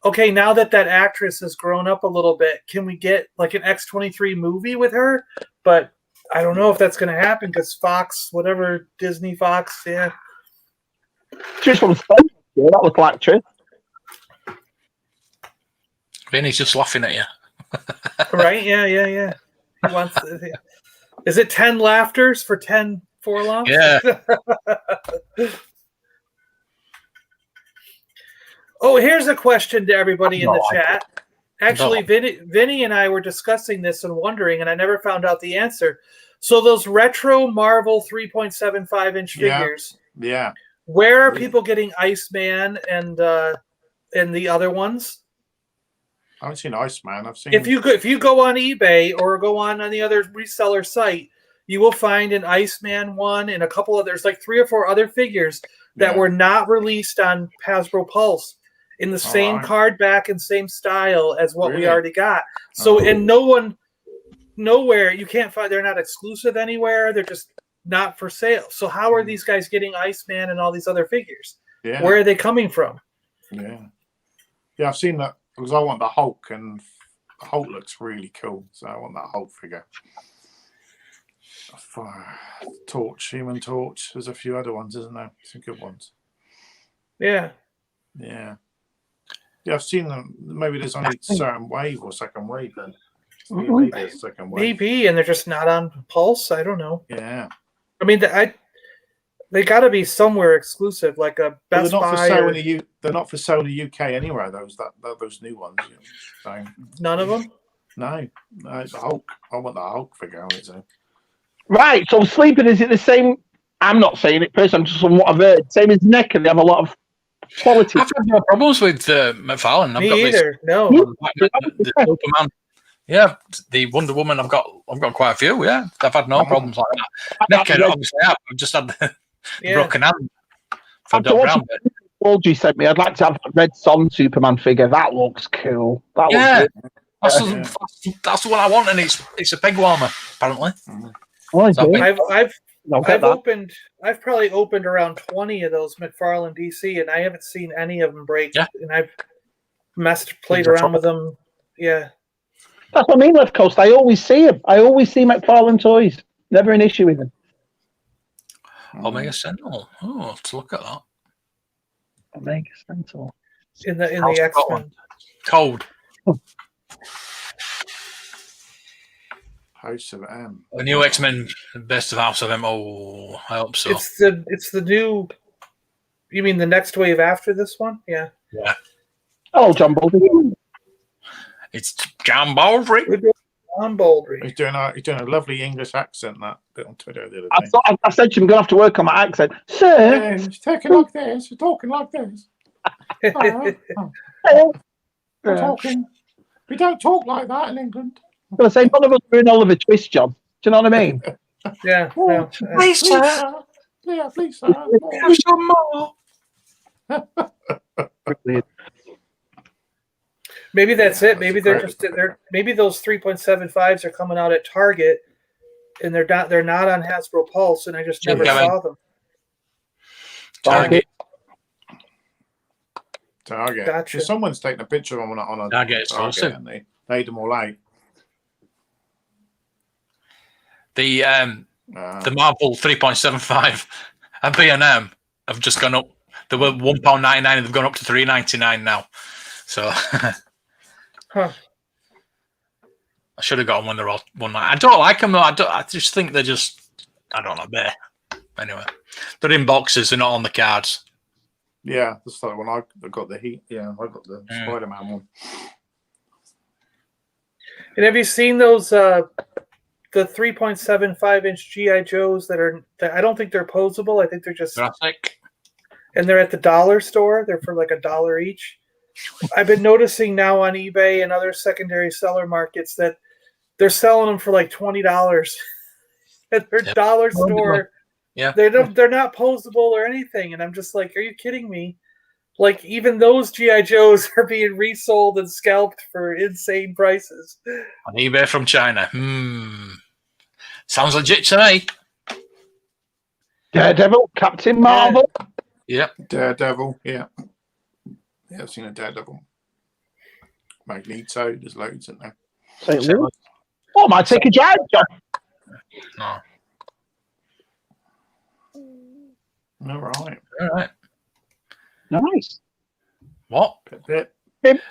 okay, now that actress has grown up a little bit, can we get like an X-23 movie with her? But I don't know if that's going to happen because Fox, whatever, Disney Fox, Trish from Spain, that was like Trish. Vinny's just laughing at you. Right? Yeah. He wants. Is it 10 laughters for 10 furlongs? Yeah. Oh, here's a question to everybody in the chat. Actually, Vinny and I were discussing this and wondering, and I never found out the answer. So those retro Marvel 3.75-inch figures. Yeah. Where are people getting Iceman and the other ones? I haven't seen Iceman. I've seen. If you go on eBay or go on the other reseller site, you will find an Iceman one and a couple of there's like 3 or 4 other figures that were not released on Hasbro Pulse in the same card back and same style as what we already got. So and nowhere you can't find. They're not exclusive anywhere. They're just not for sale. So how are these guys getting Iceman and all these other figures? Yeah. Where are they coming from? Yeah, I've seen that. Because I want the Hulk, and the Hulk looks really cool, so I want that Hulk figure. Human Torch. There's a few other ones, isn't there? Some good ones. Yeah. I've seen them. Maybe there's only certain wave or second wave then. Maybe there's second wave. Maybe, and they're just not on Pulse. I don't know. Yeah. I mean, they got to be somewhere exclusive, like a Best Buy. They're not for sale in the UK anywhere. Those new ones. So. None of them. No, it's the Hulk. I want the Hulk figure. Right. So Sleeping, is it the same? I'm not saying it personally. I'm just from what I've heard. Same as NECA. They have a lot of quality. I've had no problems with McFarlane. Me either. No. The Superman. Yeah, the Wonder Woman. I've got quite a few. Yeah, I've had no problems like that. NECA, obviously, I've just had the broken hand for Doc Brown. Audrey sent me. I'd like to have a Red Son Superman figure. That looks cool. Looks that's what I want, and it's a peg warmer apparently. I've probably opened around 20 of those McFarlane DC, and I haven't seen any of them break. Yeah. And I've played around with them. Yeah. That's what I mean, Left Coast. I always see him. I always see McFarlane toys. Never an issue with him. Omega Sentinel. Oh, let's look at that. Omega Sentinel. In the X-Men. Cold. House of M. The new X-Men Best of House of M. Oh, I hope so. It's the new. You mean the next wave after this one? Yeah. Yeah. Oh, John Baldry. It's John Baldry. John Baldry. He's doing a lovely English accent. That bit on Twitter the other day. I said to him, "I'm gonna have to work on my accent, sir." He's talking like this. He's talking like this. We're talking. We don't talk like that in England. I'm going to say none of us are in Oliver Twist, John. Do you know what I mean? Yeah. Oh, No, Please, sir. Yeah, please, sir. Have some more. maybe that's it. That's Maybe great. maybe those 3.75s are coming out at Target, and they're not on Hasbro Pulse, and I just never saw them. Target. Gotcha. Someone's taken a picture on a Target, and they laid them all out. The Marvel 3.75 and B&M have just gone up. They were £1.99 and they've gone up to $3.99 now. So Huh. I should have got them when they're all one night. I don't like them though. I just think they're just, I don't know, there. Anyway, they're in boxes. They're not on the cards. Yeah, that's like when I got the Heat. Yeah, I got the Spider-Man one. And have you seen those the 3.75-inch GI Joes that I don't think they're posable. I think they're just Graphic. And they're at the dollar store. They're for like $1 each. I've been noticing now on eBay and other secondary seller markets that they're selling them for like $20 at their dollar store. Yeah, they're not posable or anything, and I'm just like, are you kidding me? Like even those GI Joes are being resold and scalped for insane prices on eBay from China. Sounds legit to me. Daredevil, Captain Marvel. Yep. Daredevil. Yeah. Yeah, I've seen a Daredevil. Magneto. There's loads in there. St. Louis. Oh, might take a giant job. No. All right. Nice. What? Pip.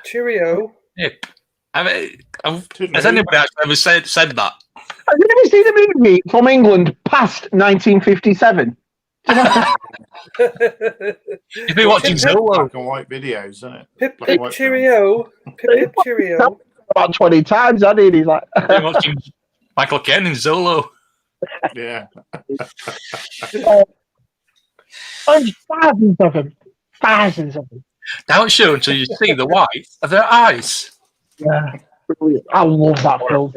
Cheerio. Pip. Has anybody actually ever said that? Have you ever seen a movie from England past 1957? You've been watching Zulu. Black and white videos, isn't it? Pip cheerio. Pip cheerio. About 20 times, I did. He's like, You've been watching Michael Caine in Zulu. Yeah. Thousands of them. Thousands of them. Don't show until you see the white of their eyes. Yeah. Brilliant. I love that film.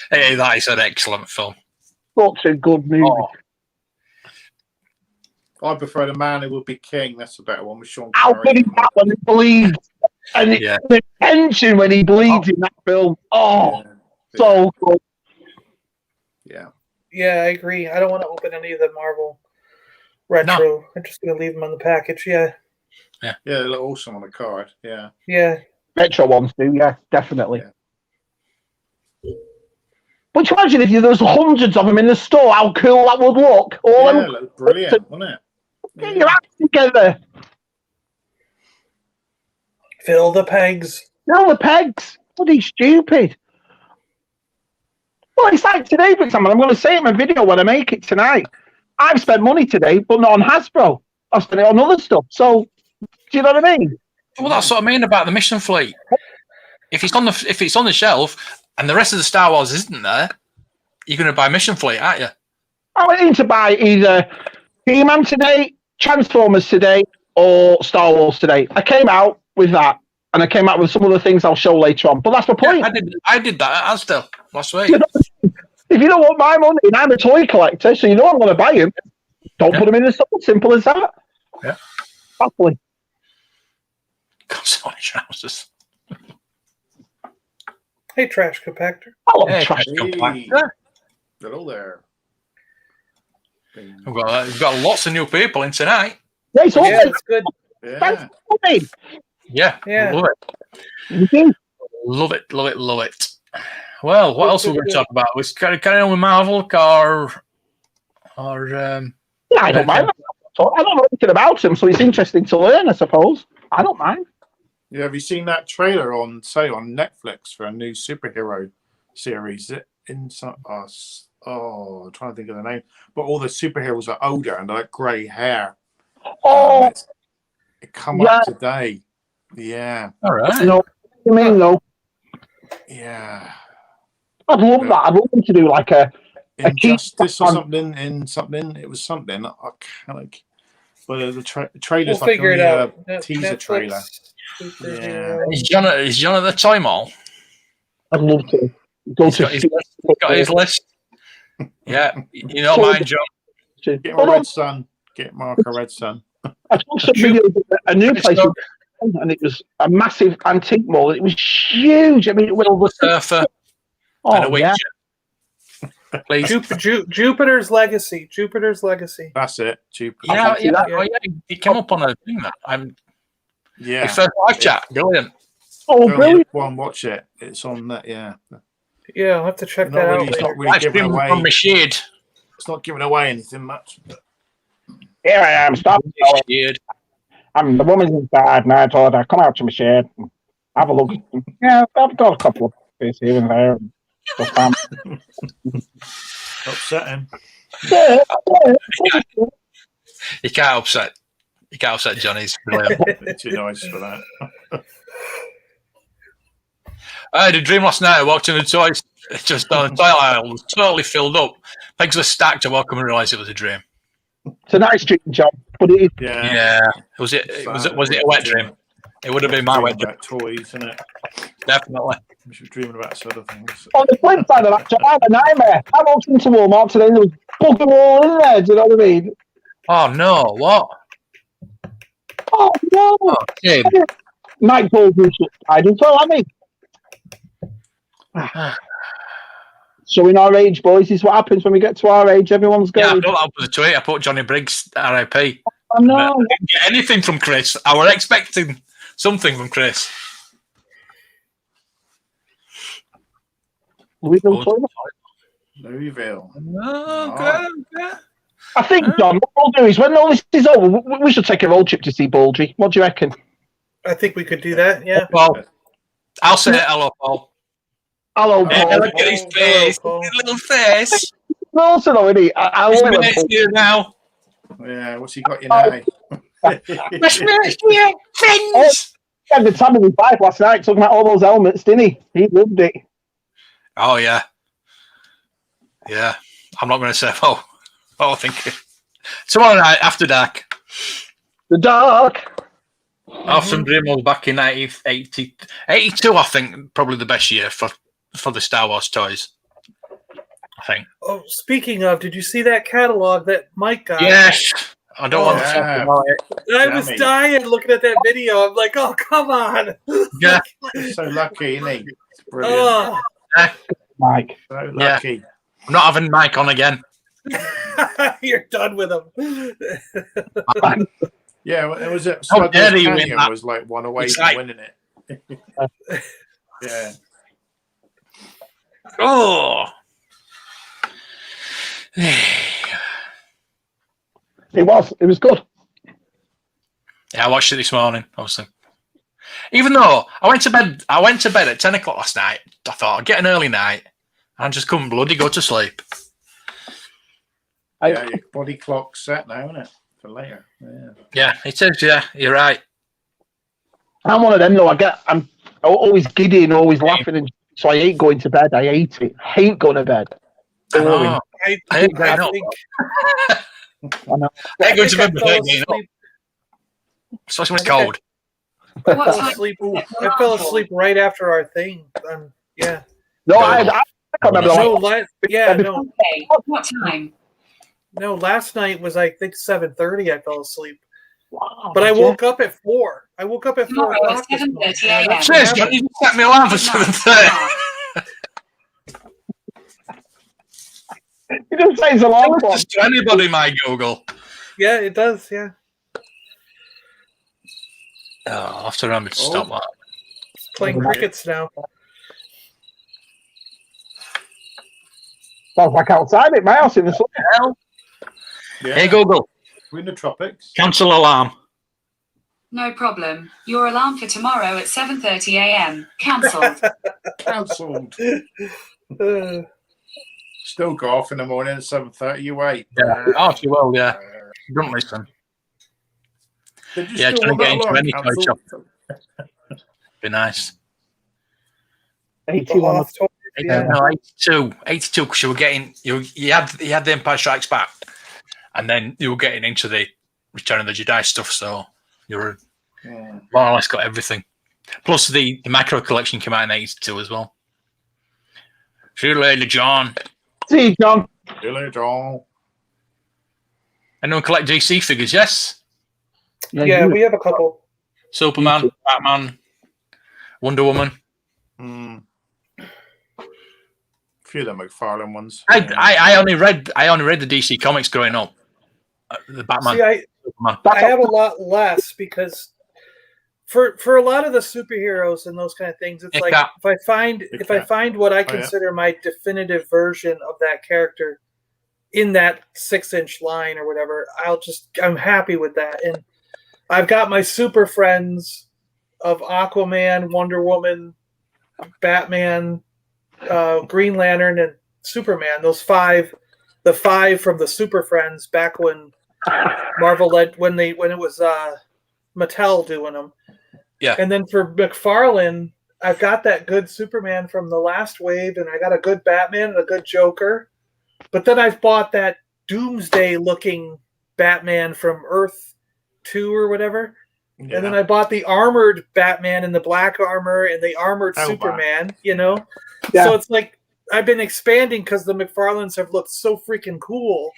Hey, that is an excellent film. Such a good movie. Oh. I prefer The Man Who Would Be King. That's a better one with Sean How Connery. good is that when he bleeds? And the tension when he bleeds in that film. Oh, so good. Yeah. Yeah, I agree. I don't want to open any of the Marvel retro. No. I'm just going to leave them on the package. Yeah. Yeah, they look awesome on the card. Yeah. Yeah. Retro ones do, yeah, definitely. Yeah. But imagine if there was hundreds of them in the store, how cool that would look. All yeah, them look brilliant, wouldn't it? Get your act together. Fill the pegs. Fill the pegs. Bloody stupid. Well, it's like today, for example, I'm going to say it in my video when I make it tonight. I've spent money today, but not on Hasbro. I've spent it on other stuff. So, do you know what I mean? Well, that's what I mean about the Mission Fleet. If it's on the shelf and the rest of the Star Wars isn't there, you're going to buy Mission Fleet, aren't you? I went in to buy either He-Man today, Transformers today, or Star Wars today. I came out with that, and I came out with some other things I'll show later on. But that's my point. Yeah, I did that at Asda last week. If you don't want my money, and I'm a toy collector, so you know I'm going to buy them, don't put them in the store. Simple as that. Yeah. Happily. Got so many trousers. Hey, trash compactor. I love trash compactor. Hello there. We've got lots of new people in tonight. Yeah, it's awesome. Yeah, it's good. Yeah. Yeah. Love it. Love it, love it, love it. Well, what else are we going to talk about? We're carrying on with Marvel or yeah, I don't mind. I don't know anything about him, so it's interesting to learn, I suppose. I don't mind. Yeah, have you seen that trailer on Netflix for a new superhero series? I'm trying to think of the name. But all the superheroes are older and they're like grey hair. Oh, it come up today. Yeah. All right. No, you mean though? Yeah. I'd love that. I'd love them to do like a Injustice or something. It was something. I can't like. But the trailer's we'll figure it out. Teaser Netflix, trailer. Yeah. Is John at the toy mall? I'd love to go He's to. got his list. Yeah, you know mine, John. Get him a red sun. Get Mark a red sun. I saw some video of a new place, and it was a massive antique mall. It was huge. I mean, it went Silver Surfer and a oh, Witcher. yeah. Please. Jupiter's Legacy. Jupiter's Legacy. That's it. Jupiter. Yeah, that. Oh, yeah. He came up on a thing that Yeah. his first live chat. Brilliant. Oh, Go brilliant! on, watch it. It's on that. Yeah. Yeah, I'll have to check Not that really- out. it's not later. really Live giving stream away. from my shade. It's not giving away anything much. Here I am. Stop. Shade. I'm the woman's inside, and I told her, "Come out to my shed, and have a look." Yeah, I've got a couple of bits here and there. And stuff down. Upsetting. Yeah. You can't upset. Johnny's brilliant. Bit too nice for that. I had a dream last night. I walked in the toys, just on the toy aisle, it was totally filled up. Pigs were stacked. I woke up and realised it was a dream. It's a nice dream, John, but it is. Yeah. Yeah. Was it a wet dream? It would have been my wet dream. About toys, isn't it? Definitely. We should be dreaming about some other things. On the flip side of that, John, I had a nightmare. I walked into Walmart today, and there was bugger all in there. Do you know what I mean? Oh no! What? Oh no! Oh, Tim. Mike Baldwin's died as well, hasn't he? So in our age, boys, this is what happens when we get to our age. Everyone's Yeah, I going. put that up as a tweet. I put Johnny Briggs RIP. I know. I didn't get anything from Chris. I was expecting something from Chris. Louisville toilet. Louisville. Oh, okay. I think, John, what we'll do is when all this is over, we should take a road trip to see Baldry. What do you reckon? I think we could do that. Yeah. Well, I'll say hello, Paul. Hello, Hey, Paul. look at his face. Paul. His little face. Also, though, isn't he? I'll His let him mate's Paul. here now. Yeah, what's he got you now? His mate's here. Friends. He had the time of his life last night talking about all those helmets, didn't he? He loved it. Oh, yeah. Yeah. I'm not going to say, I think. Tomorrow night, after dark. The dark. Awesome Dream was back in 1982, I think, probably the best year for the Star Wars toys. I think. Oh, speaking of, did you see that catalog that Mike got? Yes. I don't want to talk about it. I was dying looking at that video. I'm like, oh, come on. Yeah. He's so lucky, isn't he? It's brilliant. Oh. Mike. So lucky. I'm not having Mike on again. You're done with him. Yeah, well, it was it. How dare he win Canyon that? was like one away It's from like- winning it. Yeah. Oh. It was good. Yeah, I watched it this morning, obviously. Even though I went to bed at 10 o'clock last night. I thought I'd get an early night and just couldn't bloody go to sleep. Yeah, your body clock's set now, isn't it? For later. Yeah. Yeah, it is. Yeah, you're right. I'm one of them, though. I'm always giddy and always laughing, and so I hate going to bed. I hate it. Hate going to bed. I know. I I think know. I know. I ain't going to bed I fell before asleep. especially when it's cold. I fell asleep. I fell asleep right after our thing. Yeah. No, I can't remember. No. Okay, what time? No, last night was I think 7:30. I fell asleep, Wow, but I did you? woke up at 4. I woke up at 4 Tomorrow o'clock. at this morning. 7:30 a.m. Cheers, John. You set me alarm for 7:30. It doesn't say it's a long one. Just to anybody, my Google. Yeah, it does. Yeah, Oh, I'll have to remember to stop that. playing crickets now. Sounds like outside at my house in the sun. Hell. Yeah. Hey, Google. We're in the tropics. Cancel alarm. No problem. Your alarm for tomorrow at 7:30 a.m. Cancelled. Cancelled. Uh, Still go off in the morning at 7:30. You wait. Yeah. Oh, she will, yeah. Don't listen. Did you Yeah, still trying to want get that into alarm any toy cancelled? shop. Be nice. 81. off toy, yeah. No, 82, because you were getting you had the Empire Strikes Back, and then you were getting into the Return of the Jedi stuff. So you were Yeah. more or less got everything. Plus the macro collection came out in '82 as well. See you later, John. See you, John. See you later, John. Anyone collect DC figures? Yes. Yeah, we have a couple. Superman, Batman, Wonder Woman. A few of the McFarlane ones. I only read the DC comics growing up. The Batman. See, I have a lot less because for a lot of the superheroes and those kind of things, it's like if I find what I consider my definitive version of that character in that 6-inch line or whatever, I'm happy with that. And I've got my super friends of Aquaman, Wonder Woman, Batman, Green Lantern, and Superman. Those the five from the Super Friends back when Marvel when it was Mattel doing them. Yeah. And then for McFarlane, I've got that good Superman from the last wave, and I got a good Batman and a good Joker. But then I've bought that Doomsday-looking Batman from Earth 2 or whatever. Yeah. And then I bought the armored Batman in the black armor and the armored Superman, you know? Yeah. So it's like I've been expanding because the McFarlanes have looked so freaking cool.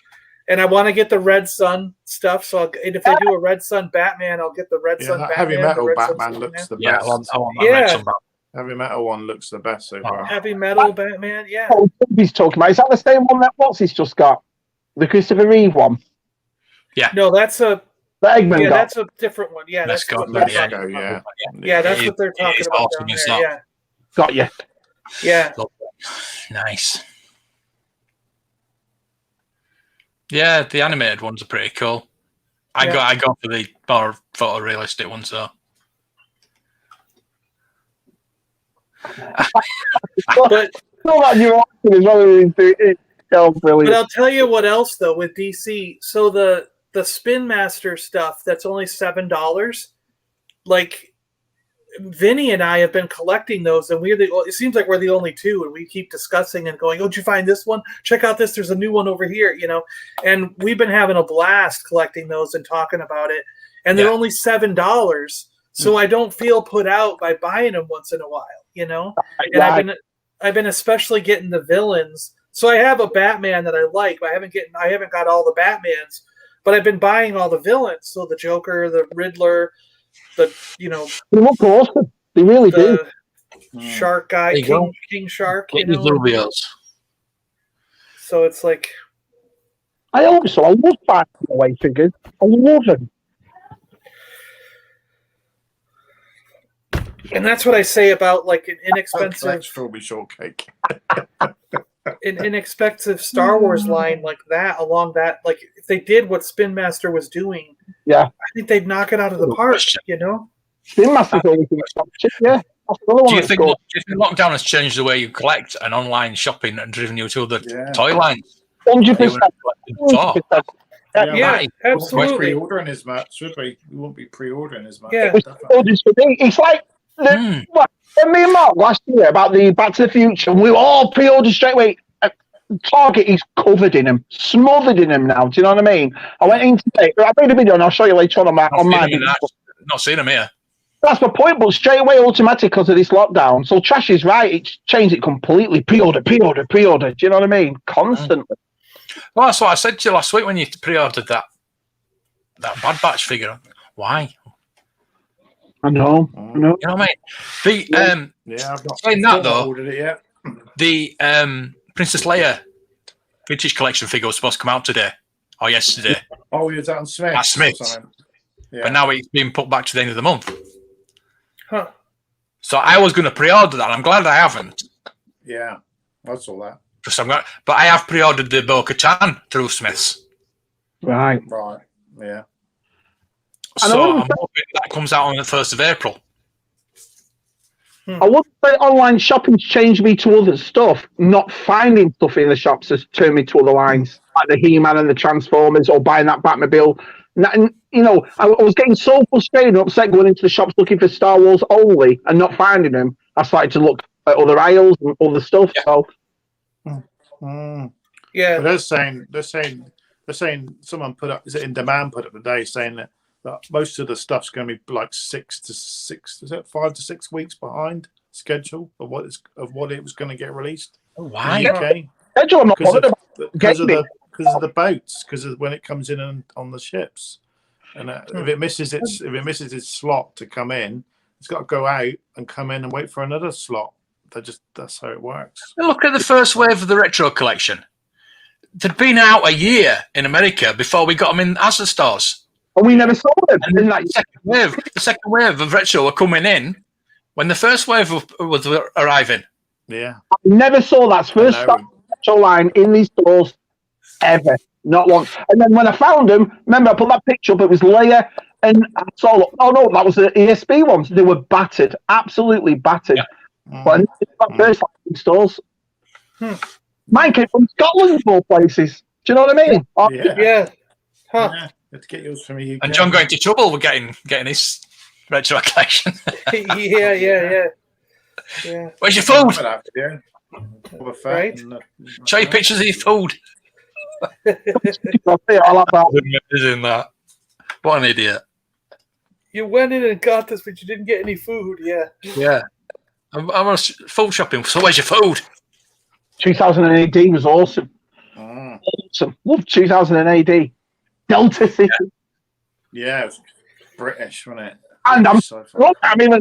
And I want to get the Red Sun stuff. So if they do a Red Sun Batman, I'll get the Red Sun Batman. Heavy Metal Batman looks the best. I want that Red Sun Batman. Heavy Metal one looks the best so far. Heavy Metal Batman, yeah. Oh, he's talking about. Is that the same one that he's just got? The Christopher Reeve one? Yeah. No, that's a Eggman that's a different one. Yeah, that's what they're talking about. Yeah, that's what they're talking about down there. Yeah. Got you. Yeah. Nice. Yeah, the animated ones are pretty cool. I got for the more photorealistic ones though. But I'll tell you what else though with DC. So the Spin Master stuff that's only $7. Like Vinny and I have been collecting those, and it seems like we're the only two, and we keep discussing and going, "Oh, did you find this one? Check out this. There's a new one over here," you know. And we've been having a blast collecting those and talking about it. And they're only $7, so I don't feel put out by buying them once in a while, you know. And I've been especially getting the villains. So I have a Batman that I like, but I haven't got all the Batmans, but I've been buying all the villains. So the Joker, the Riddler. They look awesome. They really do. Shark guy, King Shark. So it's like, I hope so. I love buying away figures. I love them. And that's what I say about like an inexpensive strawberry shortcake. An inexpensive Star Wars line like that, along that, like if they did what Spin Master was doing, I think they'd knock it out of the park, you know? Spin Master's always been yeah. Do you think lockdown has changed the way you collect and online shopping and driven you to the toy lines? 100%. Yeah, absolutely. Pre-ordering as much, should we? We won't be pre-ordering as much. Yeah, it's like me and Mark last year about the Back to the Future, and we were all pre-ordered straight away. Target is covered in them, smothered in them now. Do you know what I mean? I went in today. I made a video, and I'll show you later on my. Not seeing them here. That's my point, but straight away automatic because of this lockdown. So Trash is right; it's changed it completely. Pre-order. Do you know what I mean? Constantly. Well, that's what I said to you last week when you pre-ordered that Bad Batch figure. Why? I know. You know what I mean? I've not saying that though. Ordered it yet. The Princess Leia vintage collection figure was supposed to come out today or yesterday. Oh, is that on Smith? At Smith's. Yeah. But now it's being put back to the end of the month. Huh. So I was going to pre-order that. I'm glad I haven't. Yeah, I saw that. But I have pre-ordered the Bo-Katan through Smith's. Right. Yeah. So I'm hoping that comes out on the 1st of April. I wouldn't say online shopping's changed me to other stuff. Not finding stuff in the shops has turned me to other lines, like the He-Man and the Transformers, or buying that Batmobile. And, you know, I was getting so frustrated and upset going into the shops looking for Star Wars only and not finding them. I started to look at other aisles and other stuff. So, yeah, they're saying someone put up, is it In Demand put up today saying that most of the stuff's going to be like 5 to 6 weeks behind schedule of what it was going to get released. Oh, wow. In the UK. Schedule, I'm not bothered about because of the boats, because of when it comes in on the ships, and if it misses its slot to come in, it's got to go out and come in and wait for another slot. That's how it works. Look at the first wave of the retro collection. They'd been out a year in America before we got them in Asda stores. And we never saw them. And then the second wave of retro were coming in when the first wave was arriving. Yeah. I never saw that first retro line in these stores ever. Not once. And then when I found them, remember I put that picture up, it was Leia and Solo. Oh no, that was the ESB ones. They were battered. Absolutely battered. Yeah. But that first in stores. Mine came from Scotland, of all places. Do you know what I mean? Yeah. Huh. Yeah. Let's get yours from the UK. And John got into trouble with getting his retro collection. Yeah. Where's your food? Right? Show you pictures of your food. Doing that. What an idiot. You went in and got this, but you didn't get any food. Yeah. I'm on food shopping. So where's your food? 2000 AD was awesome. Awesome. Loved 2000 AD. Delta City. Yeah, it was British, wasn't it? And it's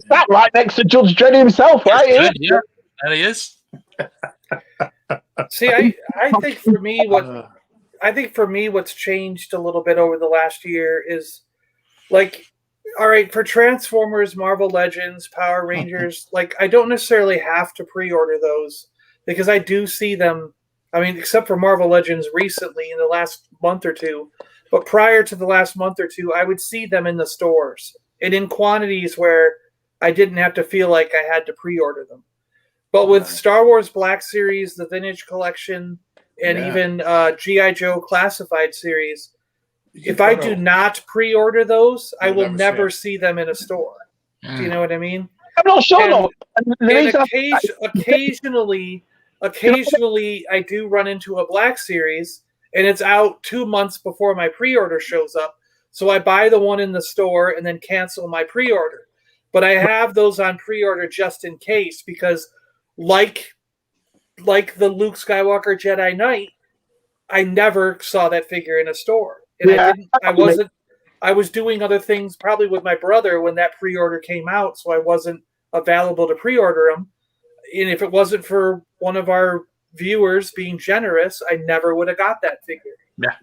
that right next to Judge Dredd himself, right? Yeah, there he is. See, I think for me what's changed a little bit over the last year is like, all right, for Transformers, Marvel Legends, Power Rangers, like I don't necessarily have to pre-order those because I do see them. I mean, except for Marvel Legends recently in the last month or two, but prior to the last month or two, I would see them in the stores and in quantities where I didn't have to feel like I had to pre-order them. But with Star Wars Black Series, the Vintage Collection, and even G.I. Joe Classified Series, if I do not pre-order those, I will never see them in a store. Do you know what I mean? I'm not sure. Occasionally, I do run into a Black Series, and it's out 2 months before my pre-order shows up. So I buy the one in the store and then cancel my pre-order. But I have those on pre-order just in case because, like the Luke Skywalker Jedi Knight, I never saw that figure in a store, and I was doing other things probably with my brother when that pre-order came out, so I wasn't available to pre-order them. And if it wasn't for one of our viewers being generous, I never would have got that figure.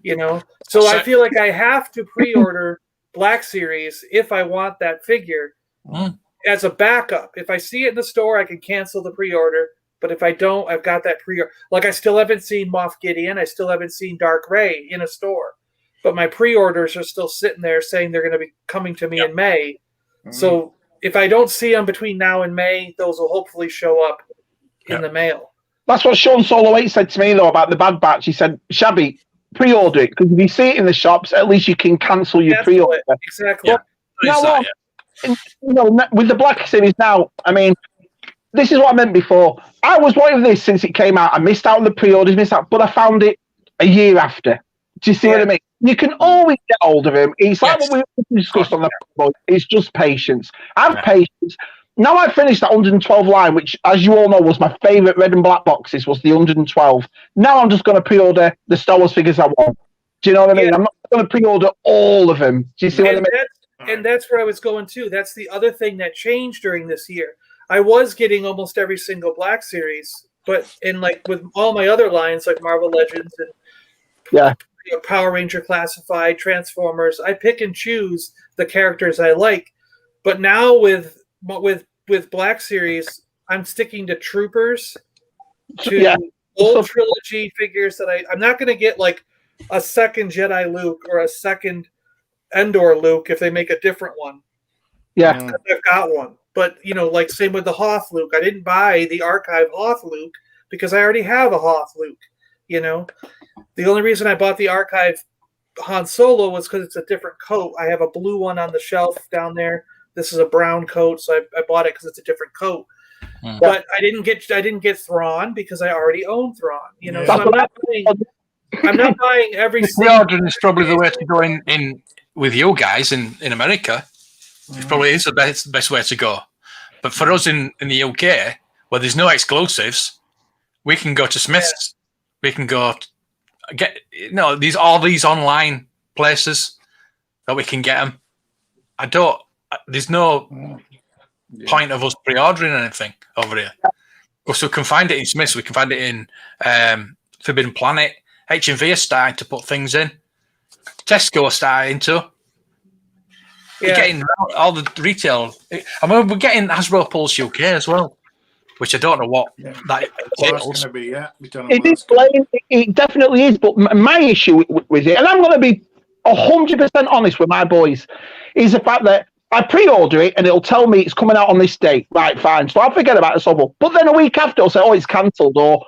Yeah. So I feel like I have to pre-order Black Series if I want that figure as a backup. If I see it in the store, I can cancel the pre-order. But if I don't, I've got that pre-order. Like I still haven't seen Moff Gideon. I still haven't seen Dark Ray in a store. But my pre-orders are still sitting there saying they're going to be coming to me in May. So if I don't see them between now and May, those will hopefully show up in the mail. That's what Sean Solo 8 said to me, though, about the Bad Batch. He said, Shabby, pre-order it, because if you see it in the shops, at least you can cancel your pre-order. Exactly. Now, with the Black Series now, I mean, this is what I meant before. I was wanting this since it came out. I missed out on the pre-orders, but I found it a year after. Do you see what I mean? You can always get hold of him. It's like what we discussed on the Paliboys. It's just patience. Have patience. Now I've finished that 112 line, which, as you all know, was my favourite red and black boxes, was the 112. Now I'm just going to pre-order the Star Wars figures I want. Do you know what I mean? I'm not going to pre-order all of them. Do you see what I mean? And that's where I was going too. That's the other thing that changed during this year. I was getting almost every single Black Series, but with all my other lines like Marvel Legends and Power Ranger Classified, Transformers, I pick and choose the characters I like. But now with Black Series, I'm sticking to Troopers, to old trilogy figures that I'm not going to get like a second Jedi Luke or a second Endor Luke if they make a different one. Yeah, I've got one. But, like same with the Hoth Luke. I didn't buy the archive Hoth Luke because I already have a Hoth Luke. The only reason I bought the archive Han Solo was because it's a different coat. I have a blue one on the shelf down there. This is a brown coat, so I bought it because it's a different coat. But I didn't get Thrawn because I already own Thrawn. So I'm not buying every. The pre-ordering is probably the way to go in with you guys in America, it probably is the best way to go. But for us in the UK, where there's no exclusives, we can go to Smith's. We can go get all these online places that we can get them. There's no point of us pre-ordering anything over here. Because we can find it in Smith's, we can find it in Forbidden Planet. H&V are starting to put things in. Tesco are starting to. We're getting all the retail. I mean, we're getting Hasbro Pulse UK as well, which I don't know what that entails. It definitely is. But my issue with it, and I'm going to be 100% honest with my boys, is the fact that I pre-order it and it'll tell me it's coming out on this date. Right, fine. So I'll forget about the Sobble. But then a week after, it'll say, it's cancelled, or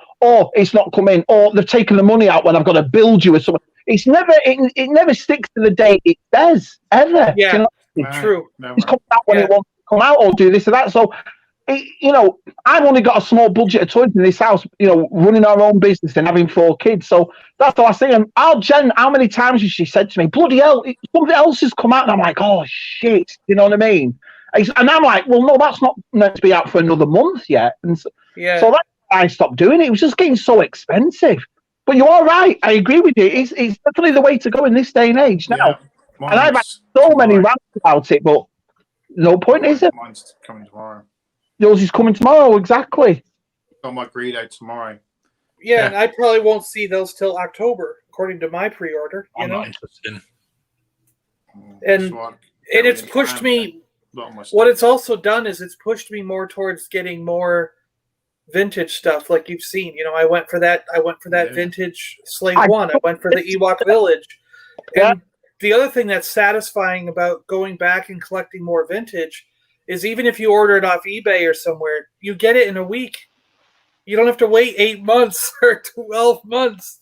it's not coming, or they've taken the money out when I've got to build you with something. It's never, it never sticks to the date it says, ever. Yeah, you know? true. It's coming out when it wants to come out, or do this or that. So, I've only got a small budget of toys in this house, running our own business and having 4 kids. So that's all I say. And Jen, how many times has she said to me, bloody hell, something else has come out? And I'm like, oh, shit. You know what I mean? And I'm like, well, no, that's not meant to be out for another month yet. And so that's why I stopped doing it. It was just getting so expensive. But you are right. I agree with you. It's definitely the way to go in this day and age now. And I've had so many rants about it, but no point, is it? Mine's coming tomorrow. Yours is coming tomorrow, exactly. Got my Greedo tomorrow. Yeah, and I probably won't see those till October, according to my pre-order. I'm not interested in. And it's pushed me. What it's also done is it's pushed me more towards getting more vintage stuff, like you've seen. I went for that. Vintage Slave One. I went for the Ewok Village. And the other thing that's satisfying about going back and collecting more vintage is even if you order it off eBay or somewhere, you get it in a week. You don't have to wait 8 months or 12 months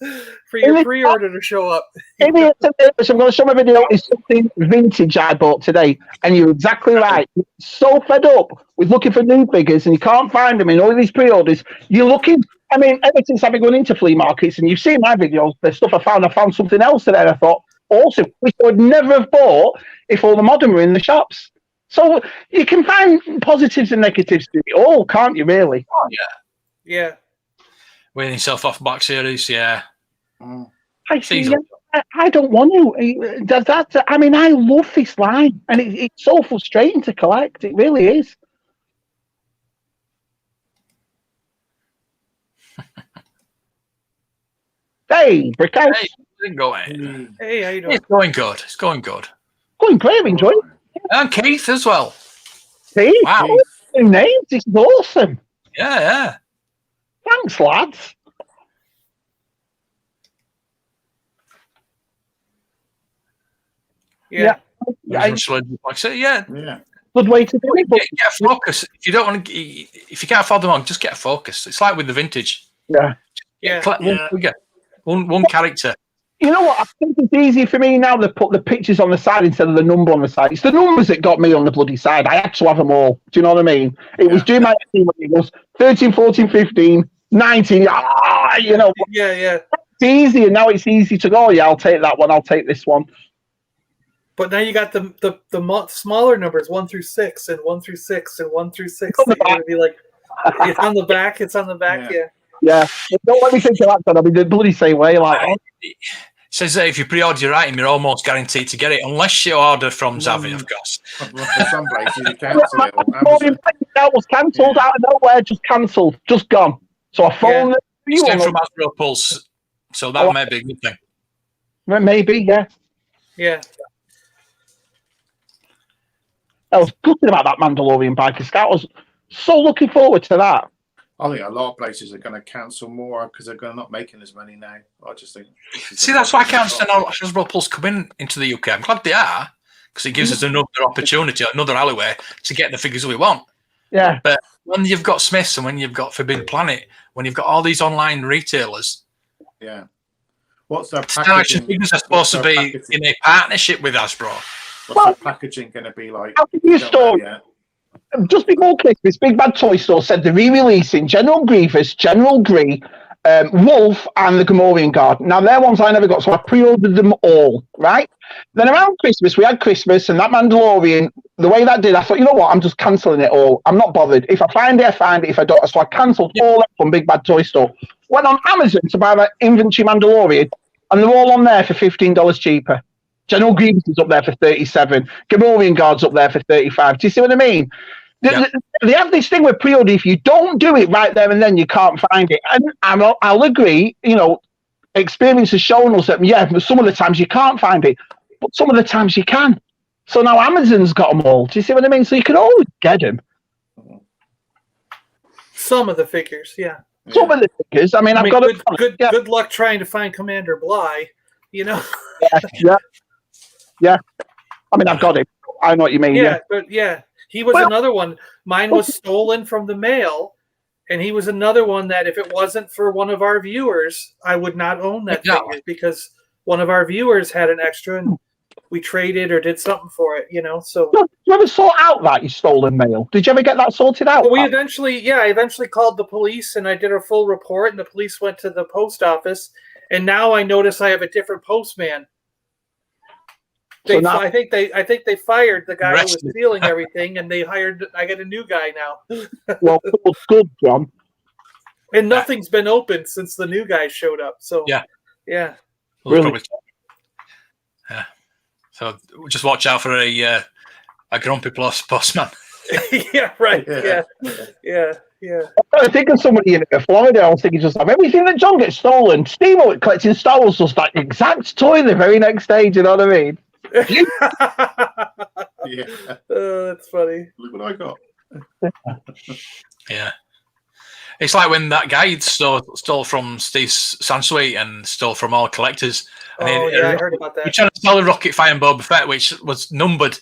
for your pre-order to show up. I'm going to show my video. It's something vintage I bought today, and you're exactly right. You're so fed up with looking for new figures, and you can't find them in all these pre-orders. You're looking. I mean, ever since I've been going into flea markets, and you've seen my videos, the stuff I found something else today. I thought, awesome, which I would never have bought if all the modern were in the shops. So you can find positives and negatives to it all, can't you, really? Oh, yeah. Wearing yourself off Black Series, I don't want to. I mean, I love this line, and it's so frustrating to collect. It really is. Hey, Brickhouse. Hey, going. Hey, how you doing? It's going good. It's going good. Going great. I'm enjoying it. And Keith as well. See? Wow. New names. It's awesome. Yeah. Thanks, lads. Yeah. Good way to do it. Get a focus. If you don't want to, if you can't afford them on, just get a focus. It's like with the vintage. One character. You know what? I think it's easy for me now to put the pictures on the side instead of the number on the side. It's the numbers that got me on the bloody side. I had to have them all. Do you know what I mean? It was doing my team when it was 13, 14, 15, 19. Yeah. It's easy, and now it's easy to go. Yeah, I'll take that one. I'll take this one. But now you got the smaller numbers, 1 through 6, and 1 through 6, and 1 through 6. You're gonna be like, it's on the back. It's on the back. Yeah. Don't let me think of that. I'll be the bloody same way. Like. It says that if you pre-order your item, you're almost guaranteed to get it, unless you order from Zavvi, of course. For some places, you cancel it. That was cancelled out of nowhere, just cancelled, just gone. So I phoned It's from Hasbro Pulse, so that may be a good thing. Maybe, yeah. I was gutted about that Mandalorian Biker Scout. I was so looking forward to that. I think a lot of places are going to cancel more because they're not making as many now. I just think. See, that's why I can't understand how Hasbro Pulse come into the UK. I'm glad they are, because it gives us another opportunity, another alleyway to get the figures we want. Yeah. But when you've got Smiths and when you've got Forbidden Planet, when you've got all these online retailers, what's their packaging? Action figures are supposed to be in a partnership with Hasbro. What's the packaging going to be like? I'll give you a story. Just before Christmas, Big Bad Toy Store said they're re-releasing General Grievous, General Gree, Wolf and the Gamorrean Guard. Now, they're ones I never got, so I pre-ordered them all, right? Then around Christmas, we had Christmas, and that Mandalorian, the way that did, I thought, you know what, I'm just cancelling it all. I'm not bothered. If I find it, I find it. If I don't, so I cancelled all that from Big Bad Toy Store. Went on Amazon to buy that inventory Mandalorian, and they're all on there for $15 cheaper. General Grievous is up there for $37. Gamorrean Guard's up there for $35. Do you see what I mean? They have this thing with pre-order. If you don't do it right there and then, you can't find it. And I'll agree, you know, experience has shown us that, some of the times you can't find it, but some of the times you can. So now Amazon's got them all. Do you see what I mean? So you can always get them. Some of the figures, yeah. Some of the figures. I mean, I've got good luck trying to find Commander Bly, you know? Yeah. I mean, I've got it. I know what you mean. Yeah. He was another one. Mine was stolen from the mail, and he was another one that if it wasn't for one of our viewers, I would not own that figure because one of our viewers had an extra and we traded or did something for it, you know. So did you ever sort out that you stolen mail? Did you ever get that sorted out? Well, I eventually called the police and I did a full report, and the police went to the post office, and now I notice I have a different postman. I think they fired the guy who was stealing everything, and I got a new guy now. Well, good, John. And nothing's been opened since the new guy showed up. So yeah. Really? Yeah. So just watch out for a grumpy plus postman. Yeah. Right. Yeah. I think of somebody in Florida. I was thinking just like everything that John gets stolen. Steve collecting Star Wars does that exact toy the very next day. Do you know what I mean? Yeah. That's funny. Look what I got. Yeah. It's like when that guy stole from Steve's Sansweet and stole from all collectors. And I heard about that. He tried to sell a Rocket Fire and Boba Fett, which was numbered.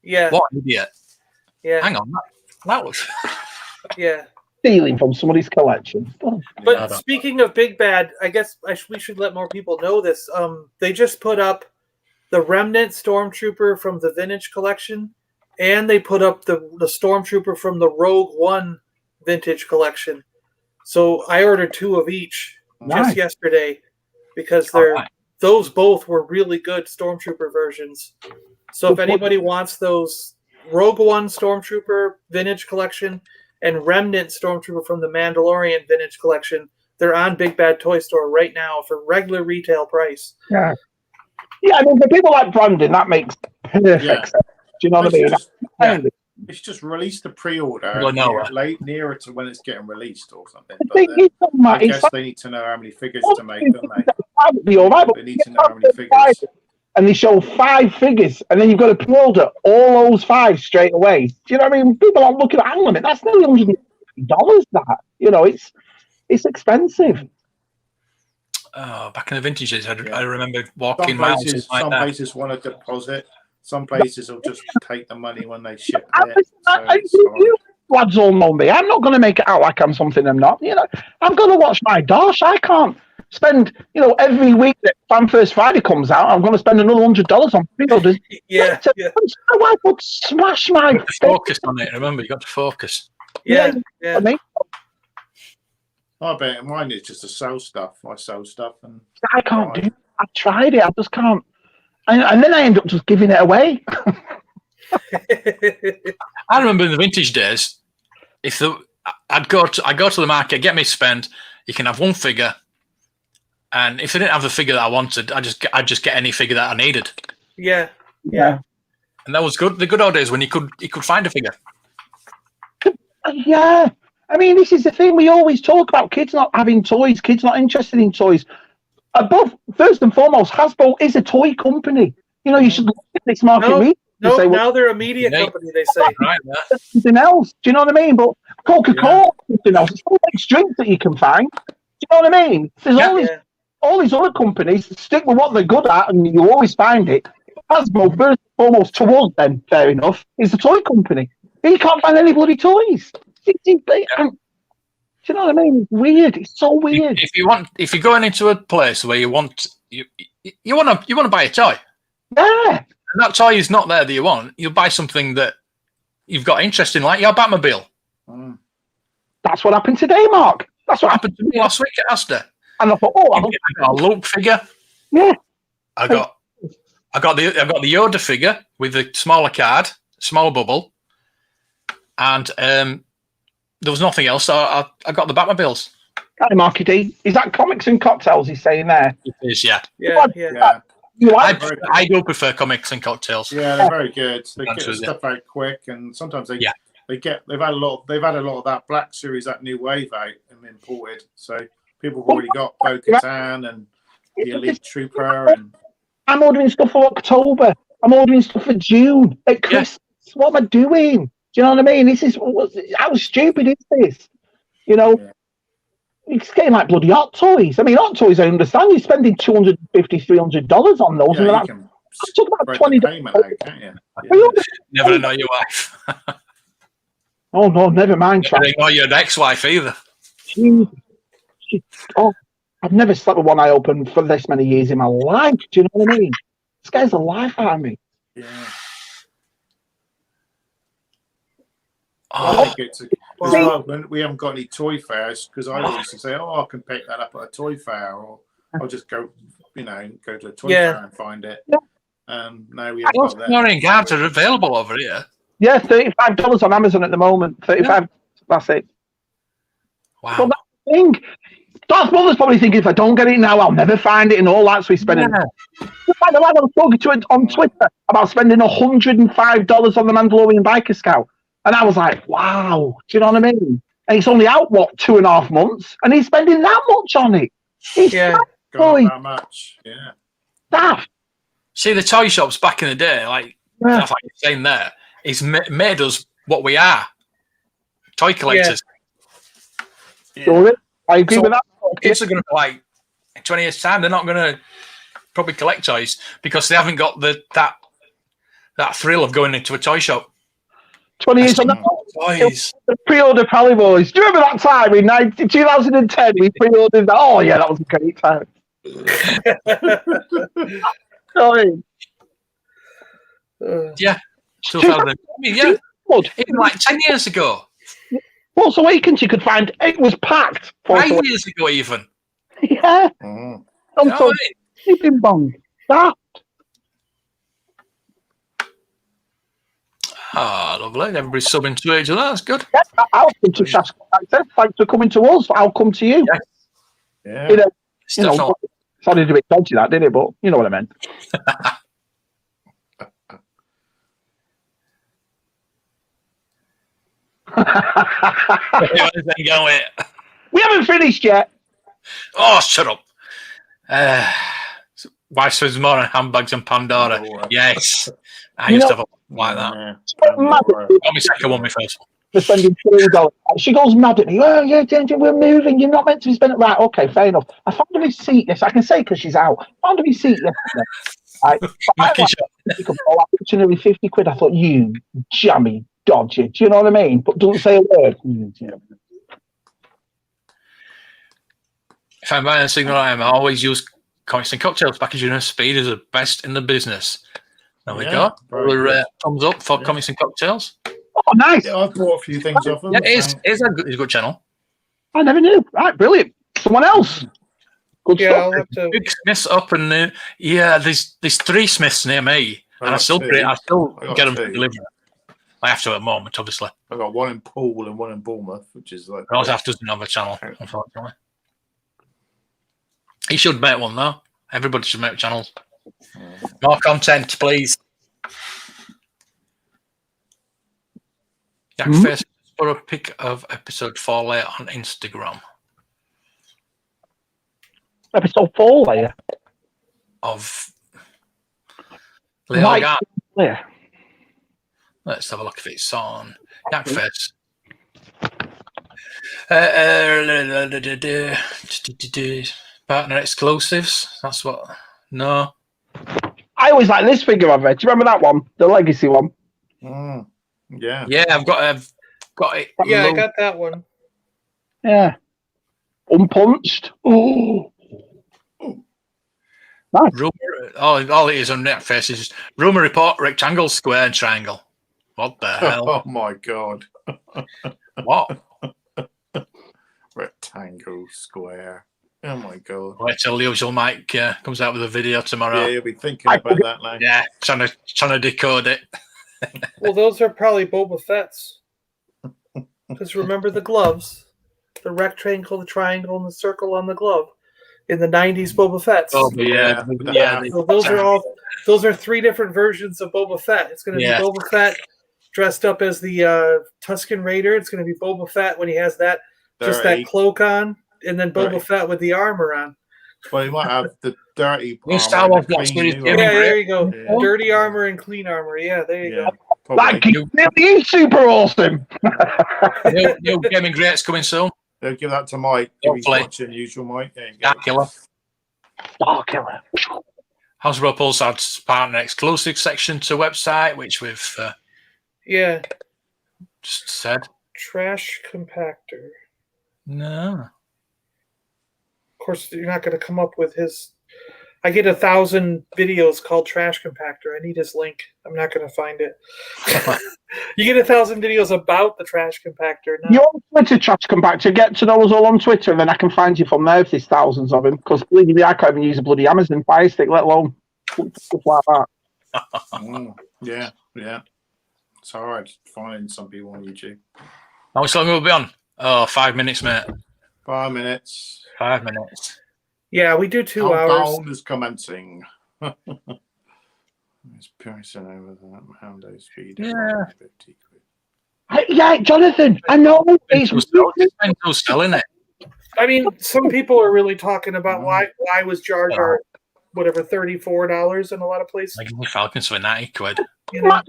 Yeah. What an idiot. Yeah. Hang on. That was... Yeah. Stealing from somebody's collection. But speaking of Big Bad, I guess we should let more people know this. They just put up the Remnant Stormtrooper from the Vintage Collection, and they put up the Stormtrooper from the Rogue One Vintage Collection. So I ordered 2 of each just yesterday because those both were really good Stormtrooper versions. So if anybody wants those Rogue One Stormtrooper Vintage Collection and Remnant Stormtrooper from the Mandalorian Vintage Collection, they're on Big Bad Toy Store right now for regular retail price. Yeah, I mean, for people like Brandon, that makes perfect sense. Do you know what I mean? It's just release the pre-order nearer to when it's getting released or something. But I guess they need to know how many figures to make, don't they? They need to know how many figures. And they show 5 figures, and then you've got to pre-order all those 5 straight away. Do you know what I mean? People are looking at it. That's nearly $100. That, you know, it's expensive. Oh, back in the vintages, I remember Some walking places, miles. Some places want a deposit. Some places will just take the money when they ship it. You lads all know me. I'm not going to make it out like I'm something I'm not. You know, I'm going to watch my dosh. I can't spend, every week that Fan First Friday comes out, I'm going to spend another $100 on pre-orders. Yeah. My wife would smash my. You got to focus on it. Remember, you got to focus. Yeah. I mean, I bet mine is just to sell stuff. I sell stuff, and I can't do it. I've tried it. I just can't. And then I end up just giving it away. I remember in the vintage days, I'd go to the market, get me spend. You can have one figure, and if I didn't have the figure that I wanted, I'd just get any figure that I needed. Yeah. And that was good. The good old days when you could find a figure. Yeah. I mean, this is the thing we always talk about: kids not having toys, kids not interested in toys. First and foremost, Hasbro is a toy company. You should look at this market. Now they're a media company, they say. Right, something else. Do you know what I mean? But Coca-Cola, something else. It's all these drinks that you can find. Do you know what I mean? There's all these other companies that stick with what they're good at, and you always find it. Hasbro, first and foremost, to us, then, fair enough, is a toy company. You can't find any bloody toys. Do you know what I mean? It's weird. It's so weird. If you're going into a place where you want to buy a toy, and that toy is not there that you want, you'll buy something that you've got interest in, like your Batmobile. That's what happened today, Mark. That's what happened to me last week at Asda. And I thought, oh, I got a Luke figure. Yeah. I got the Yoda figure with the smaller card, smaller bubble, and there was nothing else. So I got the Batmobiles. Hi, Marky D. Is that comics and cocktails he's saying there? It is, yeah. Yeah. I do prefer comics and cocktails. Yeah, they're very good. They get the stuff out quick, and sometimes they've had a lot of that Black Series, that new wave out and imported. So people have already got Bo-Katan and the Elite Trooper. And I'm ordering stuff for October. I'm ordering stuff for June at Christmas. What am I doing? Do you know what I mean? How stupid is this? You know. Yeah. It's getting like bloody Hot Toys. I mean, Hot Toys, I understand you're spending $250, $300 on those. Yeah, and that's talk about $20. Out, can't you? Yeah. Never annoy your wife. Oh, no, never mind. Never annoy your ex-wife either. I've never slept with one eye open for this many years in my life. Do you know what I mean? This guy's a life out of me. Yeah. Oh, I think it's when we haven't got any toy fairs, because I used to say, I can pick that up at a toy fair, or I'll just go to a toy fair and find it. Yeah. Now we haven't got that. Flooring guards are available over here. Yeah, $35 on Amazon at the moment. $35. That's it. Wow. Well, that's the thing. Darth Mother's probably thinking, if I don't get it now, I'll never find it, and all that. So he's spending. Yeah. By the way, I was talking to it on Twitter about spending $105 on the Mandalorian Biker Scout. And I was like, wow, do you know what I mean? And it's only out, 2.5 months? And he's spending that much on it. That much, yeah. Daft. See, the toy shops back in the day, like you're saying there, it's made us what we are. Toy collectors. Yeah. I agree with that. Kids are going to be like, in 20 years' time, they're not going to probably collect toys because they haven't got that thrill of going into a toy shop. 20 years on that. Pre-order Paliboys. Do you remember that time in 2010? We pre-ordered that. Oh yeah, that was a great time. Yeah. 2000. Yeah. Even like 10 years ago. Force Awakens, you could find it was packed. 5 years ago, even. Yeah. I'm so sleeping bong. That. Ah, lovely. Everybody's subbing to each other. That's good. Yeah, I'll come to Shaska. Thanks for coming to us. I'll come to you. Yeah. Sounded a bit dodgy, that, didn't it? But you know what I meant. We haven't finished yet. Oh, shut up. Why spends more on handbags and Pandora? Yes. I used to have a like that. Got me second one, my first one. For spending $3. She goes mad at me. Oh, yeah, we're moving. You're not meant to be spending. Right, okay, fair enough. I found a receipt. Yes, I can say because she's out. I found a receipt yesterday. You could go up to nearly 50 quid. I thought, you jammy dodgy. Do you know what I mean? But don't say a word. If I'm buying a signal, I always use comics and cocktails. Packaging and speed is the best in the business. There we go. Thumbs up for comics and cocktails. Oh, nice. Yeah, I've bought a few things off them. Yeah, it's a good channel. I never knew. Right, brilliant. Someone else. Good stuff. I'll have to... Big Smiths up and there's 3 Smiths near me, and I still get them for delivery. I have to at the moment, obviously. I've got one in Poole and one in Bournemouth, which is like. I also have to another channel, unfortunately. He should make one though. Everybody should make channels. More content, please. Jack Face for a pic of episode 4 later on Instagram. Episode 4 later? Of Leo Garden. Yeah. Let's have a look if it's on Jack Face. Partner exclusives. That's what. No. I always like this figure I've read. Do you remember that one? The legacy one. Yeah. Yeah, I've got it. Yeah, I got that one. Yeah. Unpunched. Oh. Nice. All it is on Netflix is rumor report, rectangle, square, and triangle. What the hell? Oh my god. What? Rectangle, square. Oh my god. Wait till the usual Mike comes out with a video tomorrow. Yeah, you'll be thinking about that now. Yeah, trying to decode it. Well, those are probably Boba Fett's. Because remember the gloves, the rectangle, the triangle, and the circle on the glove in the '90s Boba Fett's. Oh yeah. So those are 3 different versions of Boba Fett. It's going to be Boba Fett dressed up as the Tusken Raider. It's going to be Boba Fett when he has that that cloak on, and then Boba Fett with the armor on. Well, he might have the dirty armor. Star Wars there you go. Yeah. Dirty armor and clean armor. Yeah, there you go. That is super awesome. New Gaming Greats coming soon. They'll give that to Mike. He's watching usual Mike. Starkiller. Starkiller. Hasbro Pulsar's partner exclusive section to website, which we've just said. Trash compactor. No. Of course, you're not going to come up with his. I get 1,000 videos called Trash Compactor. I need his link. I'm not going to find it. You get 1,000 videos about the Trash Compactor. No. You're on Twitter, Trash Compactor. Get to know us all on Twitter, and then I can find you from there if there's thousands of them. Because believe me, I can't even use a bloody Amazon Fire Stick, let alone stuff like that. Yeah. It's hard finding some people on YouTube. How much longer will we be on? Oh, 5 minutes, mate. 5 minutes. 5 minutes. Yeah, we do 2 hours. Countdown is commencing. It's piercing over that Hondo speed. Yeah. 50 quid. Yeah, Jonathan, I know. It's still selling it. I mean, some people are really talking about why was Jar Jar, whatever, $34 in a lot of places. Like Falcons for 90 quid. You know?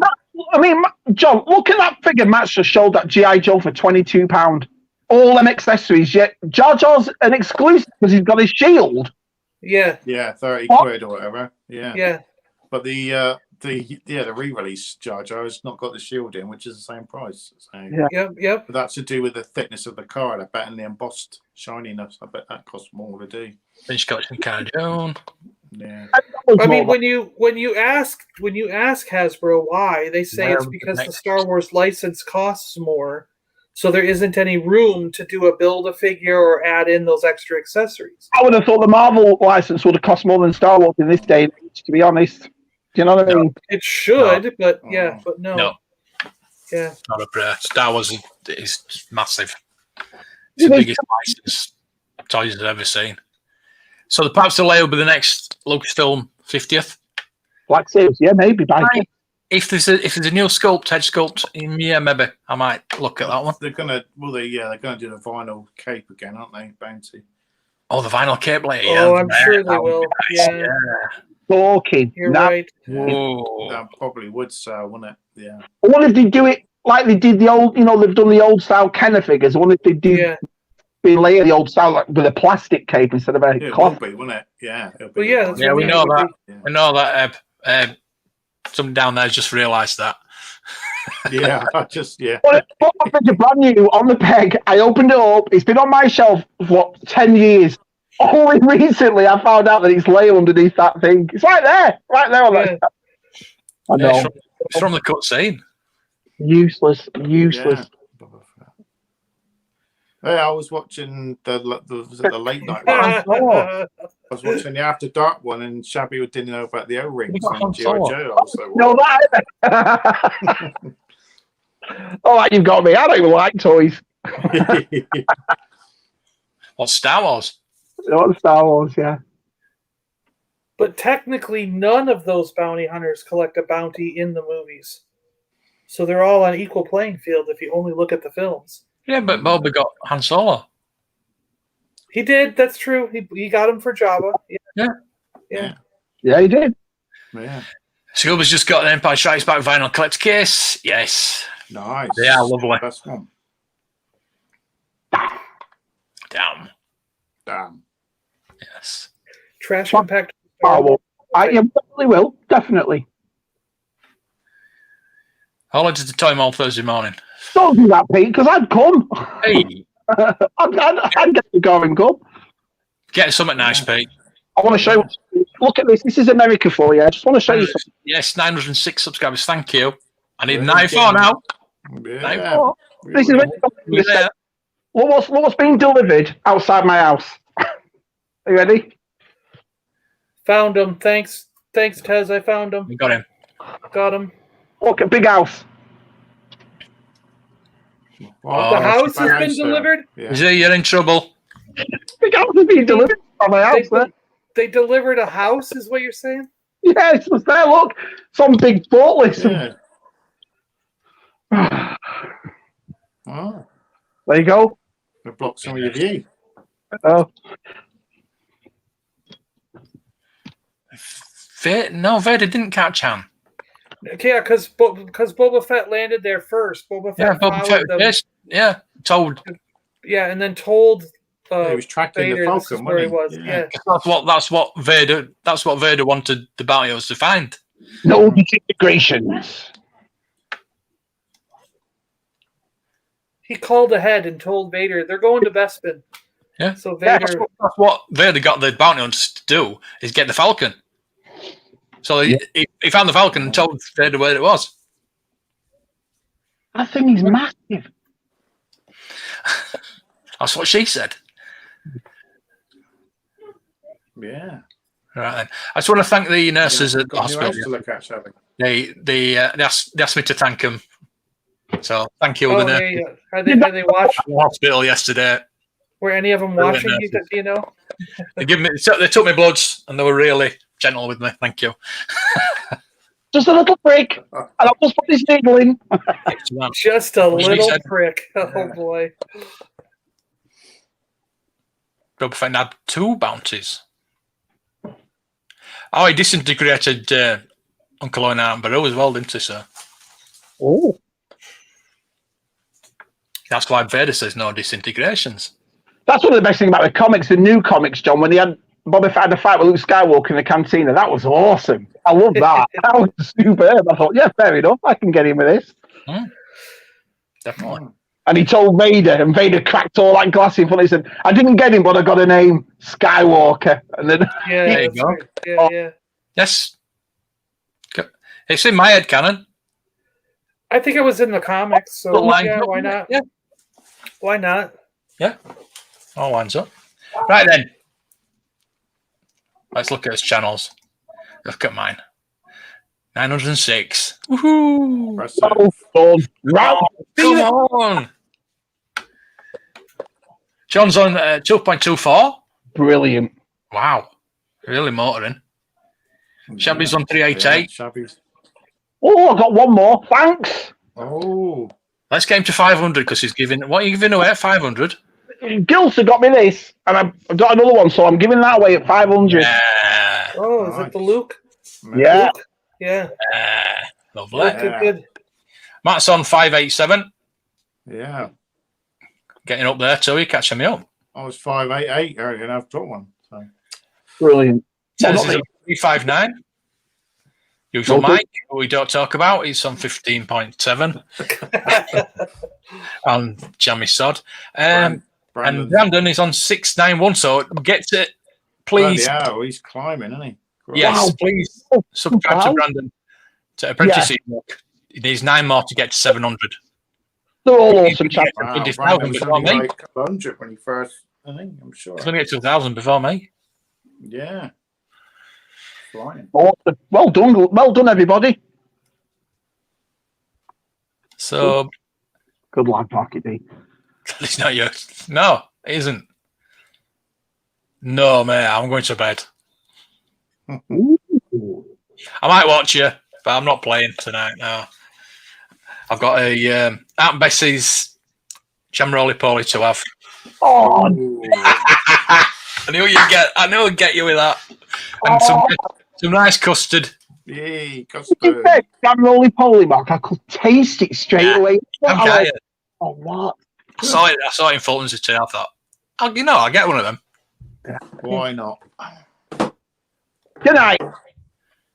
I mean, John, look at that figure Matt just showed, that G.I. Joe for £22. All them accessories, yet Jar Jar's an exclusive because he's got his shield. Yeah. Yeah, 30 quid or whatever. Yeah. Yeah. But the re-release Jar Jar has not got the shield in, which is the same price. So. Yeah. Yep. But that's to do with the thickness of the card, I bet, and the embossed shininess. I bet that costs more to do. Finch collection card down. Yeah. I mean, when you ask Hasbro why, they say it's because the Star Wars license costs more. So there isn't any room to do a build-a-figure or add in those extra accessories. I would have thought the Marvel license would have cost more than Star Wars in this day and age, to be honest. Do you know what I mean? It should, but no. No. Yeah. Not a prayer. Star Wars is massive. It's the biggest license toys I've ever seen. So the perhaps delay will be the next Lucasfilm 50th. Black Series, yeah, maybe. If there's a new sculpt, head sculpt, maybe I might look at that one. They're gonna do the vinyl cape again, aren't they? Bounty. Oh, the vinyl cape later. Oh, I'm sure they will. Nice. Yeah. Talking. You're right. Whoa. That probably would sell, wouldn't it? Yeah. I wonder if they do it like they did the old, they've done the old style Kenner figures. I wonder if they do be later the old style, like with a plastic cape instead of a cloth. It will be, wouldn't it? Yeah. Well, yeah, we know that. Yeah. We know that. Someone down there just realised that. Yeah, Well, I put a brand new on the peg. I opened it up. It's been on my shelf for 10 years. Only recently I found out that it's laying underneath that thing. It's right there on that. I know. It's from the cutscene. Useless. Yeah. Hey, I was watching the late night one. I was watching the After Dark one, and Shabby didn't know about the O-rings from G.I. Joe. I was like, no, that. All right, you've got me. I don't even like toys. What's Star Wars? Not Star Wars, yeah. But technically, none of those bounty hunters collect a bounty in the movies. So they're all on equal playing field if you only look at the films. Yeah, but Boba got Han Solo. He did. That's true. He got him for Jabba. Yeah, he did. Yeah. Scuba's just got an Empire Strikes Back vinyl collector case. Yes. Nice. They are lovely. Best one. Damn. Yes. Trash Impact. I definitely will. Definitely. I'll head to the Toy Mall Thursday morning. Don't do that, Pete, because I'd come. Hey. I'd get the car and come. Get something nice, Pete. I want to show you. Look at this. This is America for you. I just want to show you something. Yes, 906 subscribers. Thank you. I need 94 now. Yeah. 94. This is what's being delivered outside my house? Are you ready? Found him. Thanks, Tez. I found him. You got him. Got him. Look, a big house. Oh, The house has big been house, delivered. Yeah. You're in trouble. Big house is being delivered from my house. They delivered a house, is what you're saying? Yeah, it's just there. Look, some big forklift. Yeah. Oh, There you go. they blocked some of your view. Oh, Vader didn't catch on. Yeah, because Boba Fett landed there first. Boba Fett followed them. Yeah, told. Yeah, and then told. He was tracking Vader the this is Falcon, where he wasn't was. he? Yeah. That's what Vader wanted the bounty hunters to find. no disintegrations. He called ahead and told Vader they're going to Bespin. Yeah. So Vader. That's what Vader got the bounty hunters to do, is get the Falcon. So he found the Falcon and told Vader where it was. That thing is massive. That's what she said. Yeah. Right then. I just want to thank the nurses at the Got a new hospital. house to look at, shall we? They asked me to thank them. So thank you, the nurses yeah. Are they watching? at the hospital yesterday. Were any of them watching? Do you know? They took me bloods and they were really gentle with me. Thank you. Just a little prick, and I'll just put this needle in. Just a What she little said. prick. Oh boy. Boba Fett had 2 bounties. Oh, he disintegrated Uncle Owen and Baru as well, didn't he, sir? Oh. That's why Vader says no disintegrations. That's one of the best things about the comics, the new comics, John, when he had Boba Fett had a fight with Luke Skywalker in the cantina. That was awesome. I love that. That was superb. I thought, yeah, fair enough. I can get in with this. Definitely. And he told Vader, and Vader cracked all that glass in front of him. He said, I didn't get him, but I got a name, Skywalker. And then Yeah, There you that's go. right. Yeah. Yes. It's in my head canon. I think it was in the comics, so yeah, why not? Yeah. Why not? Yeah. All lines up. Right then. Let's look at his channels. Look at mine. 906. Woohoo! Impressive. right. Come on. John's on 2.24. Brilliant. Wow. Really motoring. Shabby's on 388. Yeah, Shabby's. Oh, I got one more. Thanks. Oh. Let's get him to 500 because he's giving. What are you giving away at 500? Gilster got me this, and I've got another one, so I'm giving that away at 500. Yeah. Oh, is it the Luke? Yeah. Luke? Yeah. Lovely. Luke, good. Matt's on 587. Yeah. Getting up there too. You're catching me up. I was 588 earlier, and I've got one. So. Brilliant. Tez Well, is on 359. Usual Mike, who we don't talk about, he's on 15.7. And Jammy Sod. And Brandon is on 691. So get it, please. Yeah, he's climbing, isn't he? Great. Yes, please subscribe to Brandon to Apprentice Book. He needs 9 more to get to 700. They're all awesome chapters. Wow, 20,000 Brandon was before only me. like 100 when he first, I think, I'm sure. He's going to get to 1,000 before me. Yeah. Flying. Awesome. Well done, everybody. So, Good lad, Pocket D. it's not yours. No, it isn't. No, mate, I'm going to bed. Ooh. I might watch you, but I'm not playing tonight. No, I've got a Aunt Bessie's jam roly poly to have. Oh, I knew I'd get you with that, and some nice custard. Yay, you custard. said jam roly poly, Mark. I could taste it straight away. I'm I tired. oh, what? I saw it in Fulton's today. I thought, I'll get one of them. Why not? Good night.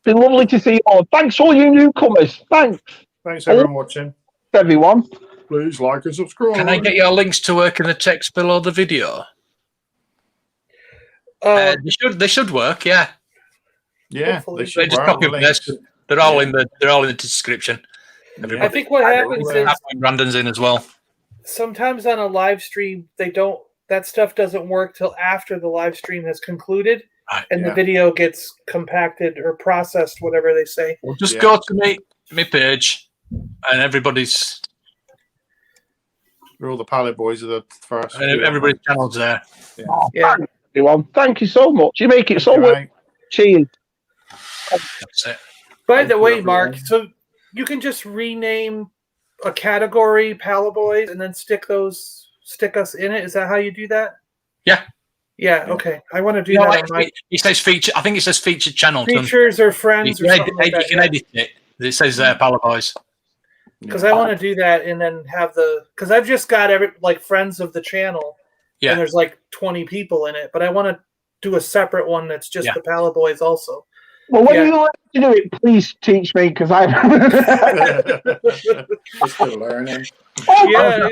Been lovely to see you all. Thanks all you newcomers. Thanks, Thanks, everyone, watching. everyone. Please like and subscribe. Can I get your links to work in the text below the video? They should work. Yeah. Yeah, Hopefully. they should. They just Where are copy the and paste. links? They're all in the description. I think what happens is Brandon's in as well. sometimes on a live stream that stuff doesn't work till after the live stream has concluded and the video gets compacted or processed, whatever they say. Well, just go to my page and everybody's. All the Paliboys are the first. And everybody's channel's there. Yeah. Everyone, thank you so much. You make it so much. Cheers. That's it. By the way, Mark, so you can just rename a category Paliboys and then stick us in it. Is that how you do that? Yeah. Yeah. Okay. I want to do that. It says feature. I think it says featured channel. Features or friends. You can edit it. It says Paliboys. Because I want to do that and then have because I've just got friends of the channel. Yeah. And there's 20 people in it, but I want to do a separate one that's just the Paliboys also. Well, when you learn to do it, please teach me because I'm still learning. Yeah,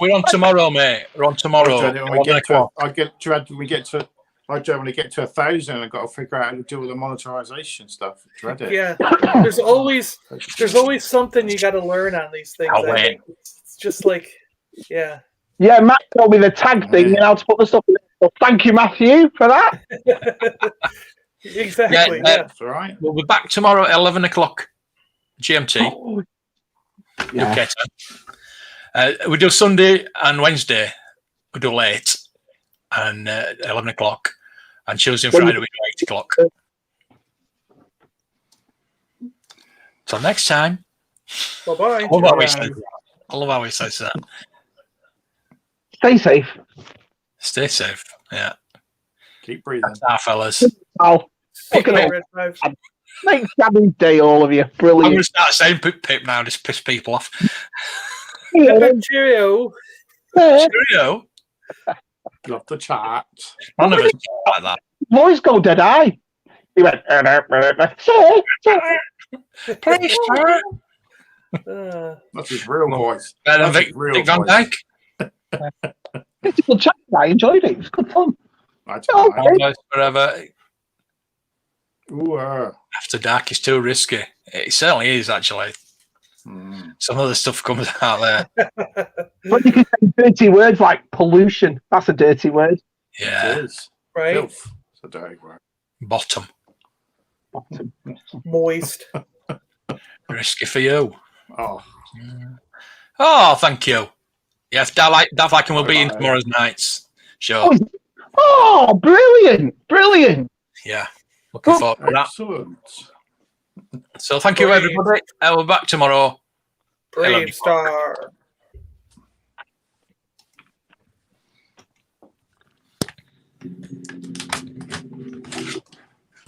we're on tomorrow, mate. We're on tomorrow. When we get to 1,000, I've got to figure out how to deal with the monetization stuff. Dread it. Yeah, there's always something you got to learn on these things. It's just yeah. Yeah, Matt told me the tag thing and how to put the stuff in it. So thank you, Matthew, for that. Exactly. That's all right. We'll be back tomorrow at 11 o'clock GMT. Oh, yeah. Okay. We do Sunday and Wednesday. We do late and 11 o'clock. And Tuesday and Friday we do 8 o'clock. Till next time. Bye-bye. I love how he says that. Stay safe. Stay safe. Yeah. Keep breathing. That's our fellas. Oh, pick it up. Make Gabby's day, all of you. Brilliant. I'm going to start saying pip now, just piss people off. Cheerio. Cheerio. Love the chat. None of us like that. Voice go dead eye. He went, Please, sir. That's his real voice. Better than Vic Van Dyke. It's a good chat. I enjoyed it. It was good fun. Paliboys forever. Ooh, After dark is too risky. It certainly is, actually. Some of the stuff comes out there. But you can say dirty words like pollution. That's a dirty word. Yeah. It is. Right. Filth. It's a dirty word. Bottom. Moist. Risky for you. Oh, thank you. Yes, Dav Lycan will be in tomorrow's night's show. Oh, brilliant. Brilliant. Yeah. Looking forward to that. Excellent. So thank you, everybody. We're back tomorrow. Brave Star.